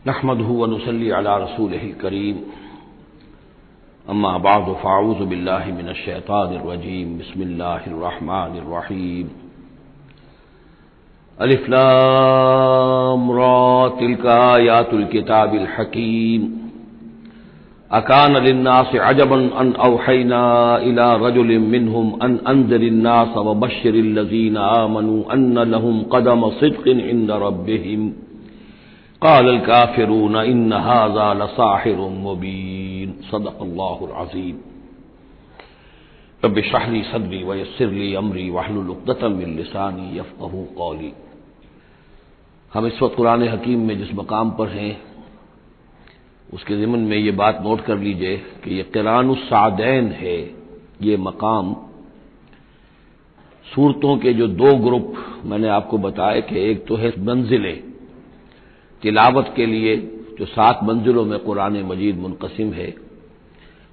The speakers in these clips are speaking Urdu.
نحمده ونصلي على رسوله الكريم اما بعد فاعوذ بالله من الشيطان الرجيم بسم الله الرحمن الرحيم الف لام را تلك آيات الكتاب الحكيم اكان للناس عجبا ان اوحينا الى رجل منهم ان انذر الناس وبشر الذين آمنوا ان لهم قدم صدق عند ربهم قال الكافرون ان هذا لساحر مبين صدق الله العظيم رب اشرح لي صدري ويسر لي امري واحلل عقدة من لساني يفقهوا قولي۔ ہم اس وقت قرآن حکیم میں جس مقام پر ہیں اس کے ضمن میں یہ بات نوٹ کر لیجئے کہ یہ قران السعدین ہے۔ یہ مقام سورتوں کے جو دو گروپ میں نے آپ کو بتایا کہ ایک تو ہے منزلیں تلاوت کے لیے جو 7 منزلوں میں قرآن مجید منقسم ہے،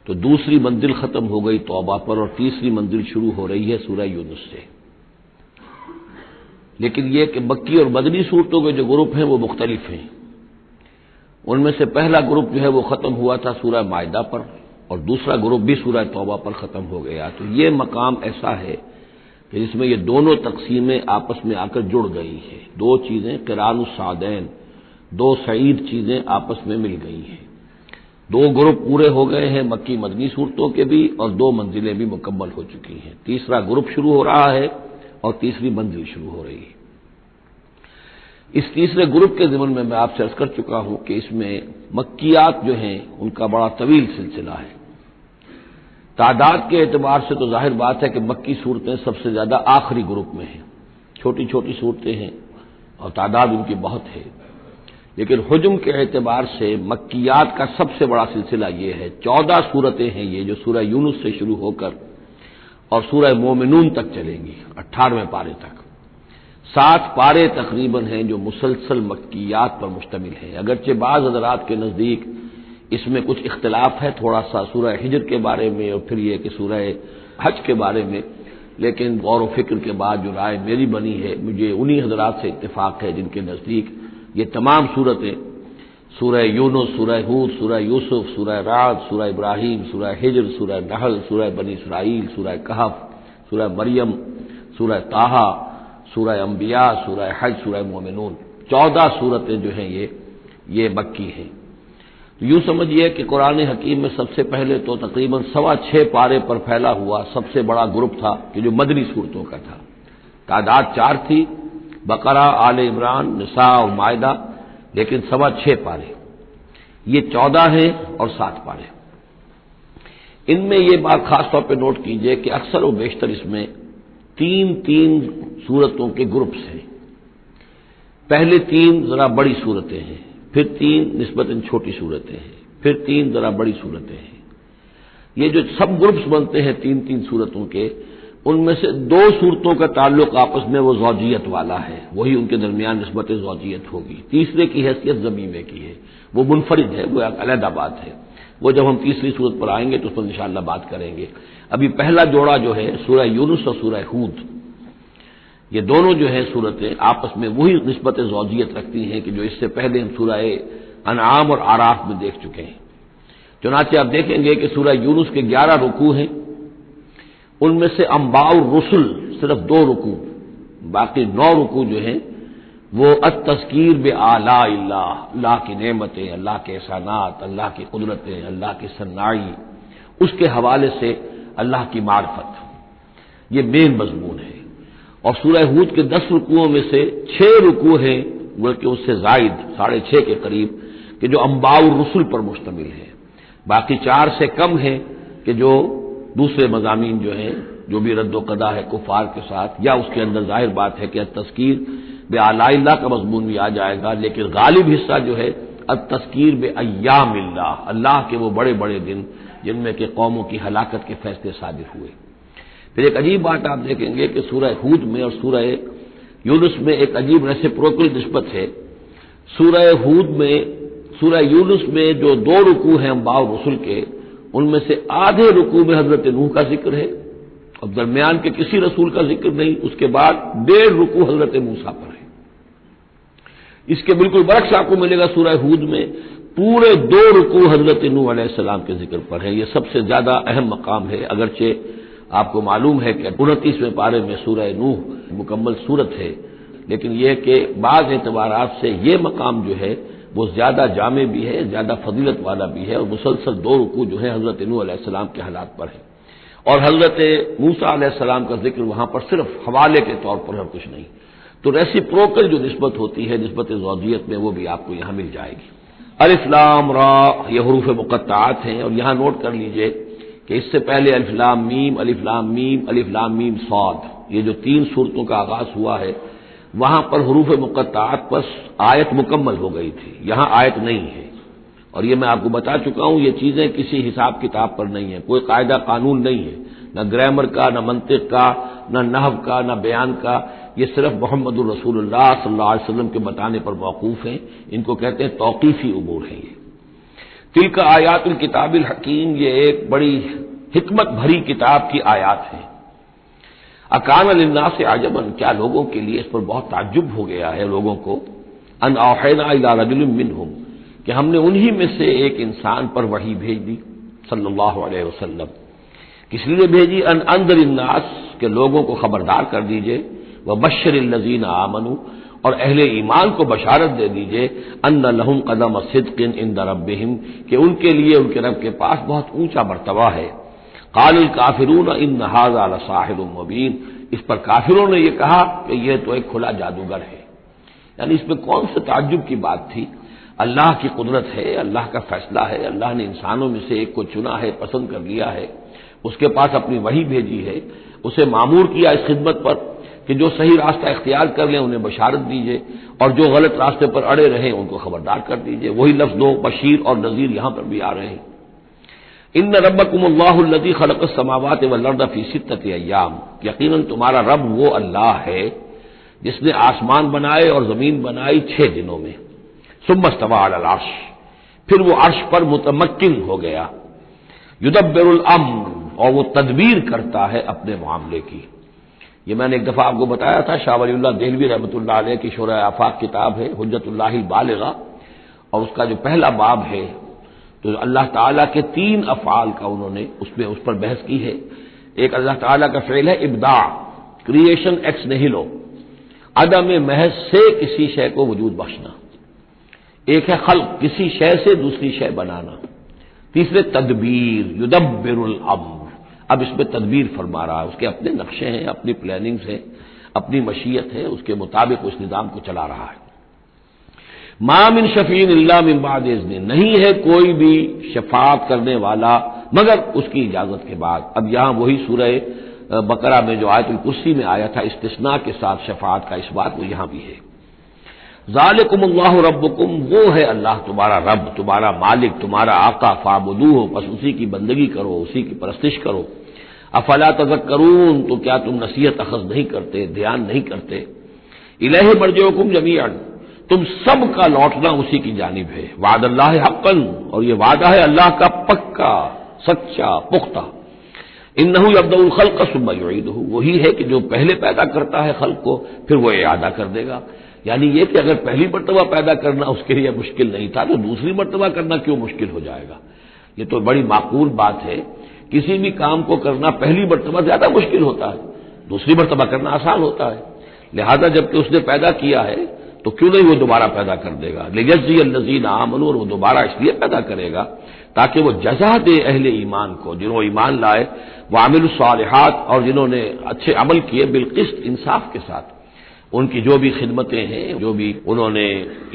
تو دوسری منزل ختم ہو گئی توبہ پر اور تیسری منزل شروع ہو رہی ہے سورہ یونس سے۔ لیکن یہ کہ مکی اور مدنی صورتوں کے جو گروپ ہیں وہ مختلف ہیں۔ ان میں سے پہلا گروپ جو ہے وہ ختم ہوا تھا سورہ مائدہ پر اور دوسرا گروپ بھی سورہ توبہ پر ختم ہو گیا۔ تو یہ مقام ایسا ہے کہ جس میں یہ دونوں تقسیمیں آپس میں آ کر جڑ گئی ہیں۔ دو چیزیں قران السعدین، دو سعید چیزیں آپس میں مل گئی ہیں۔ 2 گروپ پورے ہو گئے ہیں مکی مدنی صورتوں کے بھی اور 2 منزلیں بھی مکمل ہو چکی ہیں۔ تیسرا گروپ شروع ہو رہا ہے اور تیسری منزل شروع ہو رہی ہے۔ اس تیسرے گروپ کے ضمن میں آپ سے عرض کر چکا ہوں کہ اس میں مکیات جو ہیں ان کا بڑا طویل سلسلہ ہے۔ تعداد کے اعتبار سے تو ظاہر بات ہے کہ مکی صورتیں سب سے زیادہ آخری گروپ میں ہیں، چھوٹی چھوٹی صورتیں ہیں اور تعداد ان کی بہت ہے، لیکن حجم کے اعتبار سے مکیات کا سب سے بڑا سلسلہ یہ ہے۔ 14 صورتیں ہیں یہ جو سورہ یونس سے شروع ہو کر اور سورہ مومنون تک چلیں گی 18ویں پارے تک۔ 7 پارے تقریباً ہیں جو مسلسل مکیات پر مشتمل ہیں، اگرچہ بعض حضرات کے نزدیک اس میں کچھ اختلاف ہے تھوڑا سا سورہ ہجر کے بارے میں اور پھر یہ کہ سورہ حج کے بارے میں، لیکن غور و فکر کے بعد جو رائے میری بنی ہے مجھے انہی حضرات سے اتفاق ہے جن کے نزدیک یہ تمام صورتیں سورہ یونس، سورہ ہود، سورہ یوسف، سورہ رعد، سورہ ابراہیم، سورہ ہجر، سورہ نحل، سورہ بنی اسرائیل، سورہ کہف، سورہ مریم، سورہ طٰہٰ، سورہ انبیاء، سورہ حج، سورہ مومنون، 14 صورتیں جو ہیں یہ مکی ہیں۔ یوں سمجھیے کہ قرآن حکیم میں سب سے پہلے تو تقریباً 6.25 پارے پر پھیلا ہوا سب سے بڑا گروپ تھا کہ جو مدنی صورتوں کا تھا۔ تعداد 4 تھی، بقرہ، آل عمران، نساء اور مائدہ، لیکن 6.25 پارے۔ یہ 14 ہیں اور 7 پارے۔ ان میں یہ بات خاص طور پہ نوٹ کیجئے کہ اکثر و بیشتر اس میں 3 صورتوں کے گروپس ہیں۔ پہلے 3 ذرا بڑی صورتیں ہیں، پھر 3 نسبتاً چھوٹی صورتیں ہیں، پھر 3 ذرا بڑی صورتیں ہیں۔ یہ جو سب گروپس بنتے ہیں 3 صورتوں کے، ان میں سے 2 صورتوں کا تعلق آپس میں وہ زوجیت والا ہے، وہی ان کے درمیان نسبت زوجیت ہوگی۔ تیسرے کی حیثیت ضمیمے کی ہے، وہ منفرد ہے، وہ ایک علیحدہ بات ہے۔ وہ جب ہم تیسری صورت پر آئیں گے تو اس پر انشاءاللہ بات کریں گے۔ ابھی پہلا جوڑا جو ہے سورہ یونس اور سورہ ہود، یہ دونوں جو ہیں صورتیں آپس میں وہی نسبت زوجیت رکھتی ہیں کہ جو اس سے پہلے ہم سورہ انعام اور اعراف میں دیکھ چکے ہیں۔ چنانچہ آپ دیکھیں گے کہ سورہ یونس کے 11 رکوع ہیں، ان میں سے انباء الرسل صرف 2 رکوع، باقی 9 رکوع جو ہیں وہ التذکیر بآلاء اللہ، اللہ کی نعمتیں، اللہ کے احسانات، اللہ کی قدرتیں، اللہ کی صناعی، اس کے حوالے سے اللہ کی معرفت، یہ مین مضمون ہے۔ اور سورہ ہود کے 10 رکوعوں میں سے 6 رکوع ہیں بلکہ اس سے زائد 6.5 کے قریب کہ جو انباء الرسل پر مشتمل ہے، باقی 4 سے کم ہیں کہ جو دوسرے مضامین جو ہیں جو بھی رد و قضا ہے کفار کے ساتھ، یا اس کے اندر ظاہر بات ہے کہ التذکیر بآلاء اللہ کا مضمون بھی آ جائے گا، لیکن غالب حصہ جو ہے التذکیر بایام اللہ، اللہ کے وہ بڑے بڑے دن جن میں کہ قوموں کی ہلاکت کے فیصلے صادر ہوئے۔ پھر ایک عجیب بات آپ دیکھیں گے کہ سورہ ہود میں اور سورہ یونس میں ایک عجیب ریسیپروکل نسبت ہے۔ سورہ ہود میں، سورہ یونس میں جو 2 رکوع ہیں انباء الرسل کے، ان میں سے آدھے رکوع میں حضرت نوح کا ذکر ہے اور درمیان کے کسی رسول کا ذکر نہیں، اس کے بعد 1.5 رکوع حضرت موسیٰ پر ہے۔ اس کے بالکل برعکس آپ کو ملے گا سورہ ہود میں پورے 2 رکوع حضرت نوح علیہ السلام کے ذکر پر ہے. یہ سب سے زیادہ اہم مقام ہے، اگرچہ آپ کو معلوم ہے کہ 29ویں پارے میں سورہ نوح مکمل سورت ہے، لیکن یہ کہ بعض اعتبارات سے یہ مقام جو ہے وہ زیادہ جامع بھی ہے، زیادہ فضیلت والا بھی ہے، اور مسلسل 2 رکوع جو ہے حضرت نوح علیہ السلام کے حالات پر ہے. اور حضرت موسیٰ علیہ السلام کا ذکر وہاں پر صرف حوالے کے طور پر ہے، کچھ نہیں. تو ریسیپروکل جو نسبت ہوتی ہے نسبت زوجیت میں، وہ بھی آپ کو یہاں مل جائے گی. الف لام را یہ حروف مقطعات ہیں، اور یہاں نوٹ کر لیجئے کہ اس سے پہلے الف لام میم الف لام میم الف لام میم صاد، یہ جو 3 سورتوں کا آغاز ہوا ہے وہاں پر حروف مقطعات پر آیت مکمل ہو گئی تھی، یہاں آیت نہیں ہے. اور یہ میں آپ کو بتا چکا ہوں، یہ چیزیں کسی حساب کتاب پر نہیں ہیں، کوئی قاعدہ قانون نہیں ہے، نہ گرامر کا، نہ منطق کا، نہ نحو کا، نہ بیان کا. یہ صرف محمد الرسول اللہ صلی اللہ علیہ وسلم کے بتانے پر موقوف ہیں. ان کو کہتے ہیں توقیفی امور ہیں. یہ تلک آیات الکتاب الحکیم، یہ ایک بڑی حکمت بھری کتاب کی آیات ہیں. اکان للناس عجبا، کیا لوگوں کے لیے اس پر بہت تعجب ہو گیا ہے لوگوں کو، ان اوحینا الی رجل منہم، کہ ہم نے انہی میں سے ایک انسان پر وحی بھیج دی صلی اللہ علیہ وسلم. کس لیے بھیجی؟ ان انذر الناس، کہ لوگوں کو خبردار کر دیجئے، وبشر الذین آمنوا، اور اہل ایمان کو بشارت دے دیجئے، ان لہم قدم صدق عند ربہم، کہ ان کے لیے ان کے رب کے پاس بہت اونچا مرتبہ ہے. قال الکافرون ان ھذا لساحر مبین، اس پر کافروں نے یہ کہا کہ یہ تو ایک کھلا جادوگر ہے. یعنی اس میں کون سے تعجب کی بات تھی؟ اللہ کی قدرت ہے، اللہ کا فیصلہ ہے، اللہ نے انسانوں میں سے ایک کو چنا ہے، پسند کر لیا ہے، اس کے پاس اپنی وحی بھیجی ہے، اسے مامور کیا اس خدمت پر کہ جو صحیح راستہ اختیار کر لیں انہیں بشارت دیجئے، اور جو غلط راستے پر اڑے رہیں ان کو خبردار کر دیجئے. وہی لفظ دو، بشیر اور نذیر، یہاں پر بھی آ رہے ہیں. ان ربکم اللہ الذی خلق السماوات والارض فی 6 ایام، یقیناً تمہارا رب وہ اللہ ہے جس نے آسمان بنائے اور زمین بنائی 6 دنوں میں. ثم استوى علی العرش، پھر وہ عرش پر متمکن ہو گیا. یدبر الامر، اور وہ تدبیر کرتا ہے اپنے معاملے کی. یہ میں نے ایک دفعہ آپ کو بتایا تھا، شاہ ولی اللہ دہلوی رحمۃ اللہ علیہ کی شرح آفاق کتاب ہے حجت اللہ البالغہ، اور اس کا جو پہلا باب ہے تو اللہ تعالیٰ کے 3 افعال کا انہوں نے اس پر بحث کی ہے. ایک اللہ تعالیٰ کا فعل ہے ابداع، کریشن ایکس نہیلو، عدم محض سے کسی شے کو وجود بخشنا. ایک ہے خلق، کسی شے سے دوسری شے بنانا. تیسرے تدبیر، یدبر الامر، اب اس میں تدبیر فرما رہا ہے، اس کے اپنے نقشے ہیں، اپنی پلاننگز ہیں، اپنی مشیت ہے، اس کے مطابق اس نظام کو چلا رہا ہے. ما من شفیع الا من بعد اذن، نہیں ہے کوئی بھی شفاعت کرنے والا مگر اس کی اجازت کے بعد. اب یہاں وہی سورہ بقرہ میں جو آیت الکرسی میں آیا تھا استثناء کے ساتھ شفاعت کا اس بات، وہ یہاں بھی ہے. ذالکم اللہ ربکم، وہ ہے اللہ تمہارا رب، تمہارا مالک، تمہارا آقا، فاعبدوہ، پس اسی کی بندگی کرو، اسی کی پرستش کرو. افلا تذکرون، تو کیا تم نصیحت اخذ نہیں کرتے، دھیان نہیں کرتے. الیہ مرجعکم جمیعا، تم سب کا لوٹنا اسی کی جانب ہے. وعد اللہ حقا، اور یہ وعدہ ہے اللہ کا پکا، سچا، پختہ. انہ یبدأ الخلق ثم یعیدہ، وہی ہے کہ جو پہلے پیدا کرتا ہے خلق کو پھر وہ اعادہ کر دے گا. یعنی یہ کہ اگر پہلی مرتبہ پیدا کرنا اس کے لیے مشکل نہیں تھا تو دوسری مرتبہ کرنا کیوں مشکل ہو جائے گا؟ یہ تو بڑی معقول بات ہے. کسی بھی کام کو کرنا پہلی مرتبہ زیادہ مشکل ہوتا ہے، دوسری مرتبہ کرنا آسان ہوتا ہے. لہذا جب کہ اس نے پیدا کیا ہے تو کیوں نہیں وہ دوبارہ پیدا کر دے گا. لیجزی الذین آمنوا، اور وہ دوبارہ اس لیے پیدا کرے گا تاکہ وہ جزا دے اہل ایمان کو، جنہوں ایمان لائے، وعملوا الصالحات، اور جنہوں نے اچھے عمل کیے، بالقسط، انصاف کے ساتھ. ان کی جو بھی خدمتیں ہیں، جو بھی انہوں نے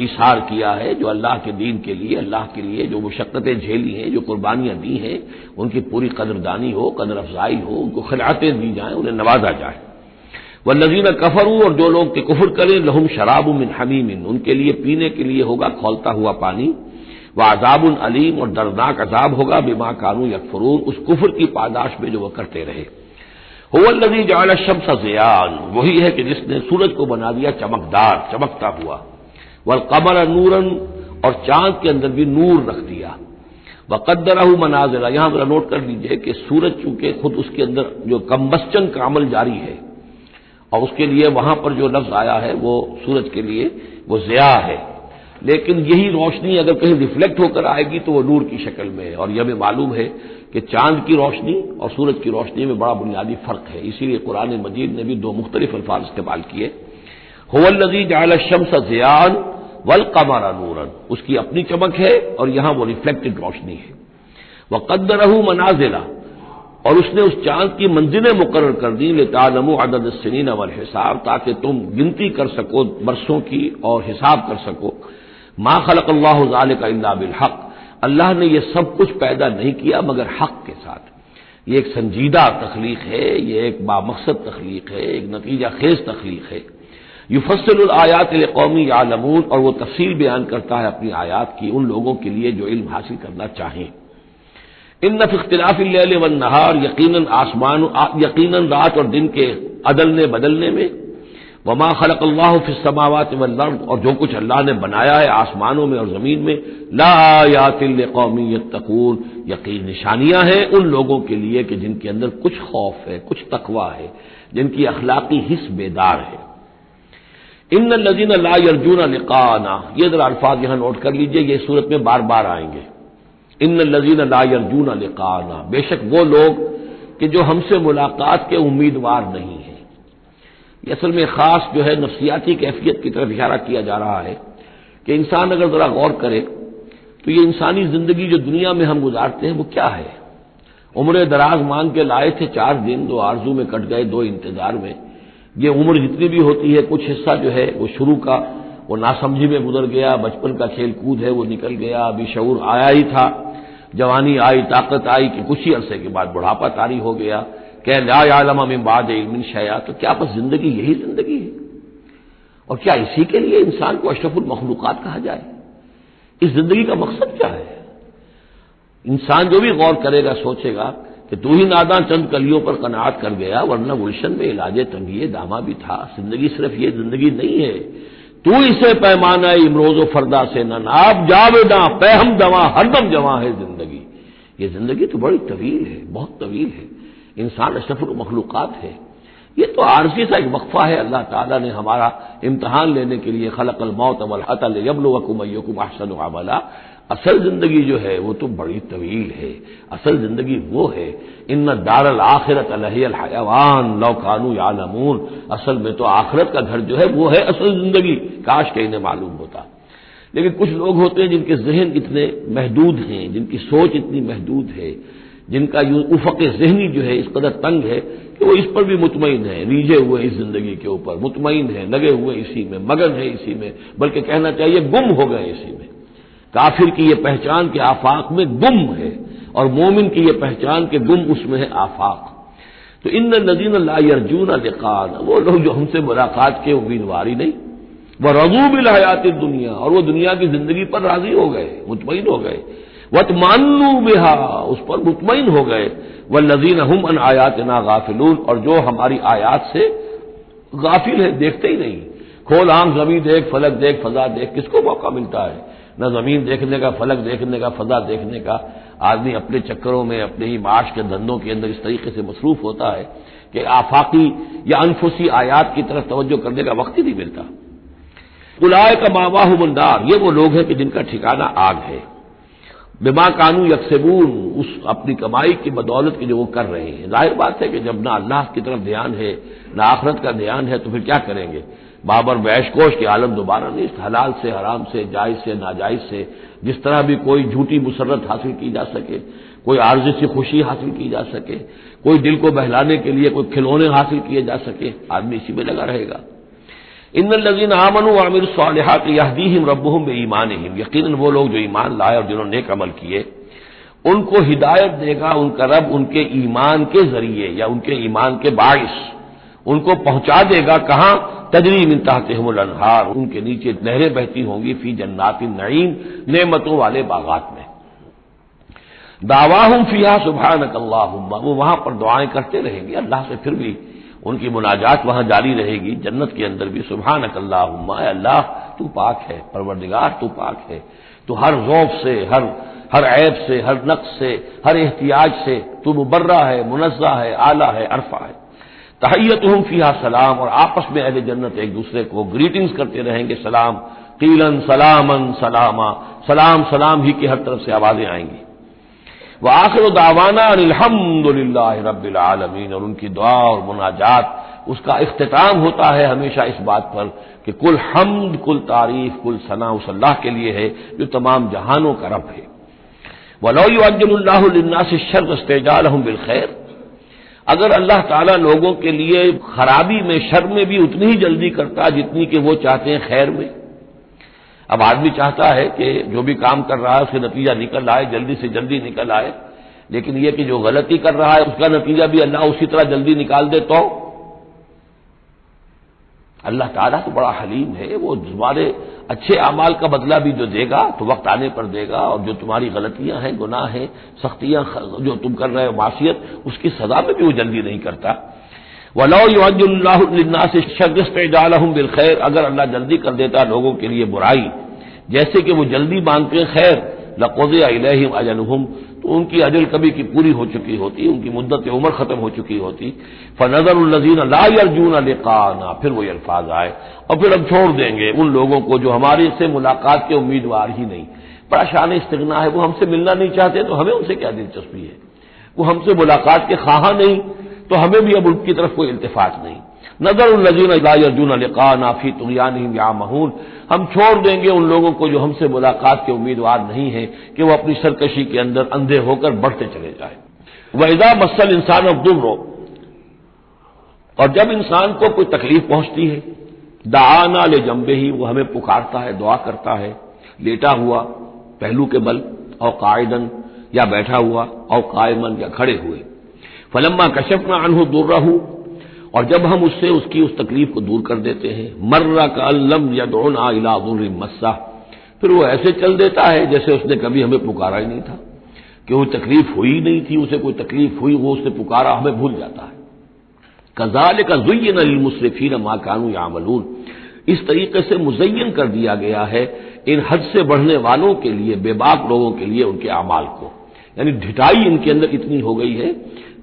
ایثار کیا ہے، جو اللہ کے دین کے لیے، اللہ کے لیے جو مشقتیں جھیلی ہیں، جو قربانیاں دی ہیں، ان کی پوری قدردانی ہو، قدر افزائی ہو، ان کو خلعتیں دی جائیں، انہیں نوازا جائے. والذین کفروا، اور جو لوگ کہ کفر کریں، لہم شراب من حمیم، ان کے لیے پینے کے لیے ہوگا کھولتا ہوا پانی. وعذاب علیم، اور دردناک عذاب ہوگا بما کانوا یکفرون، اس کفر کی پاداش میں جو وہ کرتے رہے. هو الذی جعل الشمس ضیاء، وہی ہے کہ جس نے سورج کو بنا دیا چمکدار، چمکتا ہوا. والقمر نورا، اور چاند کے اندر بھی نور رکھ دیا. وقدرہ منازل، یہاں ذرا نوٹ کر لیجئے کہ سورج چونکہ خود اس کے اندر جو کمبسچن کا عمل جاری ہے، اور اس کے لیے وہاں پر جو لفظ آیا ہے وہ سورج کے لیے وہ ضیاء ہے، لیکن یہی روشنی اگر کہیں ریفلیکٹ ہو کر آئے گی تو وہ نور کی شکل میں ہے، اور یہ ہمیں معلوم ہے کہ چاند کی روشنی اور سورج کی روشنی میں بڑا بنیادی فرق ہے، اسی لیے قرآن مجید نے بھی دو مختلف الفاظ استعمال کیے۔ هو الذی جعل الشمس ضیاء والقمر نورا، اس کی اپنی چمک ہے اور یہاں وہ ریفلیکٹڈ روشنی ہے۔ وقدرہ منازل، اور اس نے اس چاند کی منزلیں مقرر کر دی، لتعلموا عدد السنین والحساب، تاکہ تم گنتی کر سکو برسوں کی اور حساب کر سکو۔ ما خلق اللہ ذلک الا بالحق، اللہ نے یہ سب کچھ پیدا نہیں کیا مگر حق کے ساتھ۔ یہ ایک سنجیدہ تخلیق ہے، یہ ایک بامقصد تخلیق ہے، ایک نتیجہ خیز تخلیق ہے۔ یفصل الآیات لقوم یعلمون، اور وہ تفصیل بیان کرتا ہے اپنی آیات کی ان لوگوں کے لیے جو علم حاصل کرنا چاہیں۔ ان فی اختلاف اللیل والنہار، یقیناً رات اور دن کے عدلنے بدلنے میں، وما خلق اللہ فی السماوات والارض، اور جو کچھ اللہ نے بنایا ہے آسمانوں میں اور زمین میں، لا آیات لقوم یتقون، یقین نشانیاں ہیں ان لوگوں کے لیے کہ جن کے اندر کچھ خوف ہے، کچھ تقوی ہے، جن کی اخلاقی حس بیدار ہے۔ ان الذین لا یرجون لقاءنا، یہ ذرا الفاظ یہاں نوٹ کر لیجئے، یہ صورت میں بار بار آئیں گے۔ ان الذین لا یرجون لقاءنا، بے شک وہ لوگ کہ جو ہم سے ملاقات کے امیدوار نہیں ہیں۔ یہ اصل میں خاص جو ہے نفسیاتی کیفیت کی طرف اشارہ کیا جا رہا ہے کہ انسان اگر ذرا غور کرے تو یہ انسانی زندگی جو دنیا میں ہم گزارتے ہیں وہ کیا ہے؟ عمر دراز مانگ کے لائے تھے 4 دن، 2 آرزو میں کٹ گئے، 2 انتظار میں۔ یہ عمر جتنی بھی ہوتی ہے کچھ حصہ جو ہے وہ شروع کا وہ ناسمجھی میں گزر گیا، بچپن کا کھیل کود ہے وہ نکل گیا، ابھی شعور آیا ہی تھا، جوانی آئی، طاقت آئی کہ کچھ ہی عرصے کے بعد بڑھاپا طاری ہو گیا، کہ لا یعلم من بعد علم شیئا۔ تو کیا بس زندگی یہی زندگی ہے؟ اور کیا اسی کے لیے انسان کو اشرف المخلوقات کہا جائے؟ اس زندگی کا مقصد کیا ہے؟ انسان جو بھی غور کرے گا سوچے گا کہ تو ہی ناداں چند کلیوں پر قناعت کر گیا، ورنہ گلشن میں علاج تنگی دامہ بھی تھا۔ زندگی صرف یہ زندگی نہیں ہے، تو اسے پیمانہ امروز و فردا سے نہ ناب، جاویداں پہ ہم دواں ہر دم جواں ہے زندگی۔ یہ زندگی تو بڑی طویل ہے، بہت طویل ہے، انسان اشرف المخلوقات ہے۔ یہ تو عارضی سا ایک وقفہ ہے، اللہ تعالیٰ نے ہمارا امتحان لینے کے لیے خلق الموت والحیاۃ لیبلوکم ایکم احسن عملا۔ اصل زندگی جو ہے وہ تو بڑی طویل ہے، اصل زندگی وہ ہے ان الدار الآخرۃ لہی الحیوان لو کانوا یعلمون، اصل میں تو آخرت کا گھر جو ہے وہ ہے اصل زندگی، کاش کہ انہیں معلوم ہوتا۔ لیکن کچھ لوگ ہوتے ہیں جن کے ذہن اتنے محدود ہیں، جن کی سوچ اتنی محدود ہے، جن کا افق ذہنی جو ہے اس قدر تنگ ہے کہ وہ اس پر بھی مطمئن ہے، ریجھے ہوئے اس زندگی کے اوپر مطمئن ہے، لگے ہوئے اسی میں، مگن ہے اسی میں، بلکہ کہنا چاہیے گم ہو گئے اسی میں۔ کافر کی یہ پہچان کہ آفاق میں گم ہے، اور مومن کی یہ پہچان کہ گم اس میں ہے آفاق۔ تو ان الذین لا یرجون لقاءنا، وہ لوگ جو ہم سے ملاقات کے امیدوار ہی نہیں، ورضوا بالحیات الدنیا، اور وہ دنیا کی زندگی پر راضی ہو گئے، مطمئن ہو گئے، واطمأنوا بها، اس پر مطمئن ہو گئے، والذین هم عن آیاتنا غافلون، اور جو ہماری آیات سے غافل ہے، دیکھتے ہی نہیں۔ کھول آنکھ، زمین دیکھ، فلک دیکھ، فضا دیکھ، کس کو موقع ملتا ہے؟ نہ زمین دیکھنے کا، فلک دیکھنے کا، فضا دیکھنے کا۔ آدمی اپنے چکروں میں، اپنے ہی معاش کے دھندوں کے اندر اس طریقے سے مصروف ہوتا ہے کہ آفاقی یا انفسی آیات کی طرف توجہ کرنے کا وقت ہی نہیں ملتا۔ اولئک مأواہم النار، یہ وہ لوگ ہیں کہ جن کا ٹھکانہ آگ ہے۔ بما کانوا یکسبون، اس اپنی کمائی کی بدولت کی جو وہ کر رہے ہیں۔ ظاہر بات ہے کہ جب نہ اللہ کی طرف دھیان ہے نہ آخرت کا دھیان ہے تو پھر کیا کریں گے؟ بابر بیش کوش کے عالم دوبارہ نہیں، حلال سے، حرام سے، جائز سے، ناجائز سے، جس طرح بھی کوئی جھوٹی مسرت حاصل کی جا سکے، کوئی عارضی سی خوشی حاصل کی جا سکے، کوئی دل کو بہلانے کے لیے کوئی کھلونے حاصل کیے جا سکے، آدمی اسی میں لگا رہے گا۔ ان الذین آمنوا وعملوا الصالحات یہدیہم ربہم بایمانہم، یقیناً وہ لوگ جو ایمان لائے اور جنہوں نے نیک عمل کیے ان کو ہدایت دے گا ان کا رب ان کے ایمان کے ذریعے یا ان کے ایمان کے باعث، ان کو پہنچا دے گا کہاں؟ تجری من تحتہم الانہار، ان کے نیچے نہریں بہتی ہوں گی، فی جنات النعیم، نعمتوں والے باغات میں۔ دعواہم فیہا سبحانک اللہم، وہ وہاں پر دعائیں کرتے رہیں گے اللہ سے، پھر بھی ان کی مناجات وہاں جاری رہے گی، جنت کے اندر بھی سبحانک اللہم، اے اللہ تو پاک ہے، پروردگار تو پاک ہے، تو ہر ذوف سے، ہر عیب سے، ہر نقص سے، ہر احتیاج سے تو مبرہ ہے، منزہ ہے، اعلیٰ ہے، عرفہ ہے۔ تحیتہم فیہا سلام، اور آپس میں اہل جنت ایک دوسرے کو گریٹنگز کرتے رہیں گے، سلام قیلن سلامن سلاما، سلام سلام ہی کی ہر طرف سے آوازیں آئیں گی۔ وآخر دعوانا ان الحمد للہ رب العالمین، اور ان کی دعا اور مناجات اس کا اختتام ہوتا ہے ہمیشہ اس بات پر کہ کل حمد، کل تعریف، کل ثنا اس اللہ کے لیے ہے جو تمام جہانوں کا رب ہے۔ وَلَوْ يُعَجِّلُ اللَّهُ لِلنَّاسِ الشَّرَّ اسْتِعْجَالَهُم بِالْخَيْرِ، اگر اللہ تعالیٰ لوگوں کے لیے خرابی میں، شر میں بھی اتنی ہی جلدی کرتا جتنی کہ وہ چاہتے ہیں خیر میں۔ اب آدمی چاہتا ہے کہ جو بھی کام کر رہا ہے اس کا نتیجہ نکل آئے، جلدی سے جلدی نکل آئے، لیکن یہ کہ جو غلطی کر رہا ہے اس کا نتیجہ بھی اللہ اسی طرح جلدی نکال دے تو اللہ تعالیٰ تو بڑا حلیم ہے، وہ تمہارے اچھے اعمال کا بدلہ بھی جو دے گا تو وقت آنے پر دے گا، اور جو تمہاری غلطیاں ہیں، گناہ ہیں، سختیاں جو تم کر رہے ہو، معصیت، اس کی سزا میں بھی وہ جلدی نہیں کرتا۔ وَلَوْ يُعَجِّلُ اللَّهُ لِلنَّاسِ الشَّرَّ اسْتِعْجَالَهُم بِالْخَيْرِ، اگر اللہ جلدی کر دیتا لوگوں کے لیے برائی جیسے کہ وہ جلدی مانگتے ہیں خیر، لَقُضِيَ إِلَيْهِمْ أَجَلُهُمْ، تو ان کی اجل کبھی کی پوری ہو چکی ہوتی، ان کی مدت عمر ختم ہو چکی ہوتی۔ فَنَذَرُ الَّذِينَ لَا يَرْجُونَ لِقَاءَنَا، پھر وہی الفاظ آئے، اور پھر ہم چھوڑ دیں گے ان لوگوں کو جو ہمارے سے ملاقات کے امیدوار ہی نہیں۔ بڑا شان استغنا ہے، وہ ہم سے ملنا نہیں چاہتے تو ہمیں ان سے کیا دلچسپی ہے، وہ ہم سے ملاقات کے خواہاں نہیں تو ہمیں بھی اب ان کی طرف کوئی التفات نہیں۔ نظر الذین لا یرجون لقاءنا فی طغیانہم یعمہون، ہم چھوڑ دیں گے ان لوگوں کو جو ہم سے ملاقات کے امیدوار نہیں ہیں کہ وہ اپنی سرکشی کے اندر اندھے ہو کر بڑھتے چلے جائیں۔ وَإِذَا مَسَّ الْإِنسَانَ الضُّرُّ، اور جب انسان کو کوئی تکلیف پہنچتی ہے، دعانا لجنبہ، وہ ہمیں پکارتا ہے، دعا کرتا ہے، لیٹا ہوا پہلو کے بل، اور قاعدن یا بیٹھا ہوا، اور قائمن یا کھڑے ہوئے۔ فلما کشفنا عنہ ضرہ، اور جب ہم اس سے اس کی اس تکلیف کو دور کر دیتے ہیں، مر کأن لم یدعنا الی ضر مسہ، پھر وہ ایسے چل دیتا ہے جیسے اس نے کبھی ہمیں پکارا ہی نہیں تھا، کہ وہ تکلیف ہوئی نہیں تھی، اسے کوئی تکلیف ہوئی، وہ اس نے پکارا، ہمیں بھول جاتا ہے۔ کذالک زین للمسرفین ما کانوا یعملون، اس طریقے سے مزین کر دیا گیا ہے ان حد سے بڑھنے والوں کے لیے، بے باک لوگوں کے لیے، ان کے اعمال کو، یعنی ڈھٹائی ان کے اندر اتنی ہو گئی ہے،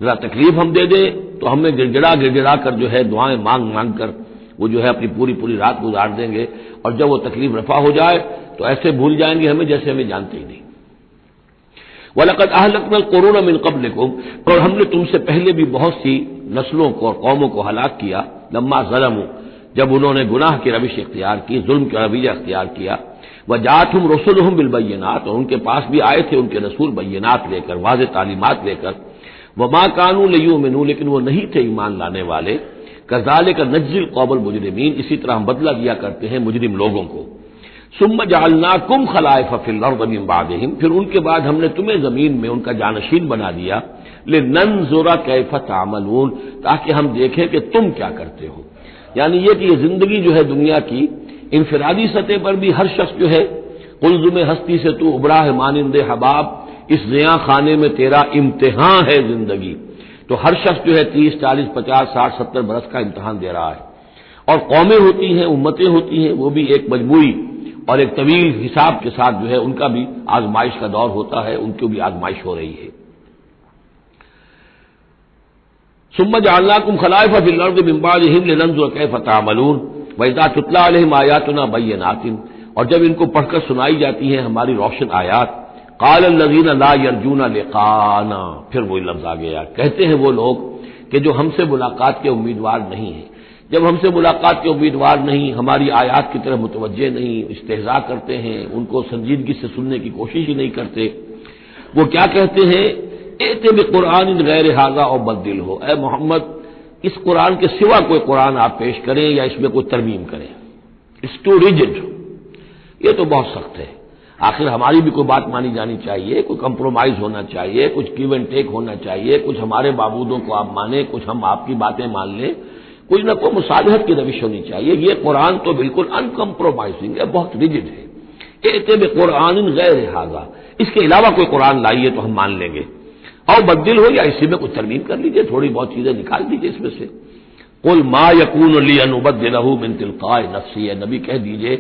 ذرا تکلیف ہم دے دیں تو ہمیں گڑ کر جو ہے دعائیں مانگ کر وہ جو ہے اپنی پوری رات گزار دیں گے، اور جب وہ تکلیف رفع ہو جائے تو ایسے بھول جائیں گے ہمیں جیسے ہمیں جانتے ہی نہیں۔ وَلَقَدْ أَهْلَكْنَا الْقُرُونَ مِن قَبْلِكُمْ، اور ہم نے تم سے پہلے بھی بہت سی نسلوں کو اور قوموں کو ہلاک کیا، لما ظلموا، جب انہوں نے گناہ کی روش اختیار کی، ظلم کا رویہ اختیار کیا، وَجَاءَتْهُمْ رُسُلُهُم بِالْبَيِّنَاتِ، اور ان کے پاس بھی آئے تھے ان کے رسول بینات لے کر، واضح تعلیمات لے کر، وَمَا كَانُوا لِيُؤْمِنُوا، لیکن وہ نہیں تھے ایمان لانے والے، كَذَلِكَ نَجْزِي الْقَوْمَ الْمُجْرِمِينَ، اسی طرح ہم بدلہ دیا کرتے ہیں مجرم لوگوں کو۔ ثُمَّ جَعَلْنَاكُمْ خَلَائِفَ فِي الْأَرْضِ مِن بَعْدِهِمْ، پھر ان کے بعد ہم نے تمہیں زمین میں ان کا جانشین بنا دیا، لِنَنظُرَ كَيْفَ تَعْمَلُونَ، تاکہ ہم دیکھیں کہ تم کیا کرتے ہو۔ یعنی یہ کہ یہ زندگی جو ہے دنیا کی انفرادی سطح پر بھی ہر شخص جو ہے قلزم ہستی سے تو ابڑا ہے مانند حباب، اس زیاں خانے میں تیرا امتحان ہے زندگی، تو ہر شخص جو ہے 30 40 50 60 70 برس کا امتحان دے رہا ہے، اور قومیں ہوتی ہیں، امتیں ہوتی ہیں، وہ بھی ایک مجموعی اور ایک طویل حساب کے ساتھ جو ہے ان کا بھی آزمائش کا دور ہوتا ہے، ان کی بھی آزمائش ہو رہی ہے۔ ثم جعلناکم خلائف فی الارض من بعدہم لننظر کیف تعملون واذا تتلی علیہم آیاتنا بینات، اور جب ان کو پڑھ کر سنائی جاتی ہیں ہماری روشن آیات، قال الذین لا یرجون لقاءنا، پھر وہی لفظ آ گیا، کہتے ہیں وہ لوگ کہ جو ہم سے ملاقات کے امیدوار نہیں ہیں، جب ہم سے ملاقات کے امیدوار نہیں، ہماری آیات کی طرف متوجہ نہیں، استہزاء کرتے ہیں، ان کو سنجیدگی سے سننے کی کوشش ہی نہیں کرتے، وہ کیا کہتے ہیں، ائت بقرآن غیر ھذا او بدل ہو، اے محمد اس قرآن کے سوا کوئی قرآن آپ پیش کریں یا اس میں کوئی ترمیم کریں، اٹس ٹو ریجڈ، یہ تو بہت سخت ہے، آخر ہماری بھی کوئی بات مانی جانی چاہیے، کوئی کمپرومائز ہونا چاہیے، کچھ گیو اینڈ ٹیک ہونا چاہیے، کچھ ہمارے معبودوں کو آپ مانیں، کچھ ہم آپ کی باتیں مان لیں، کچھ نہ کوئی مصالحت کی روش ہونی چاہیے۔ یہ قرآن تو بالکل ان کمپرومائزنگ ہے، بہت ریجڈ ہے۔ ائت بقرآن غیر ھذا، اس کے علاوہ کوئی قرآن لائیے تو ہم مان لیں گے، اور بدل ہو یا اسی میں کچھ ترمیم کر لیجیے، تھوڑی بہت چیزیں نکال دیجیے اس میں سے۔ قل ما یکون لی ان ابدلہ من تلقاء نفسی، اے نبی کہہ دیجیے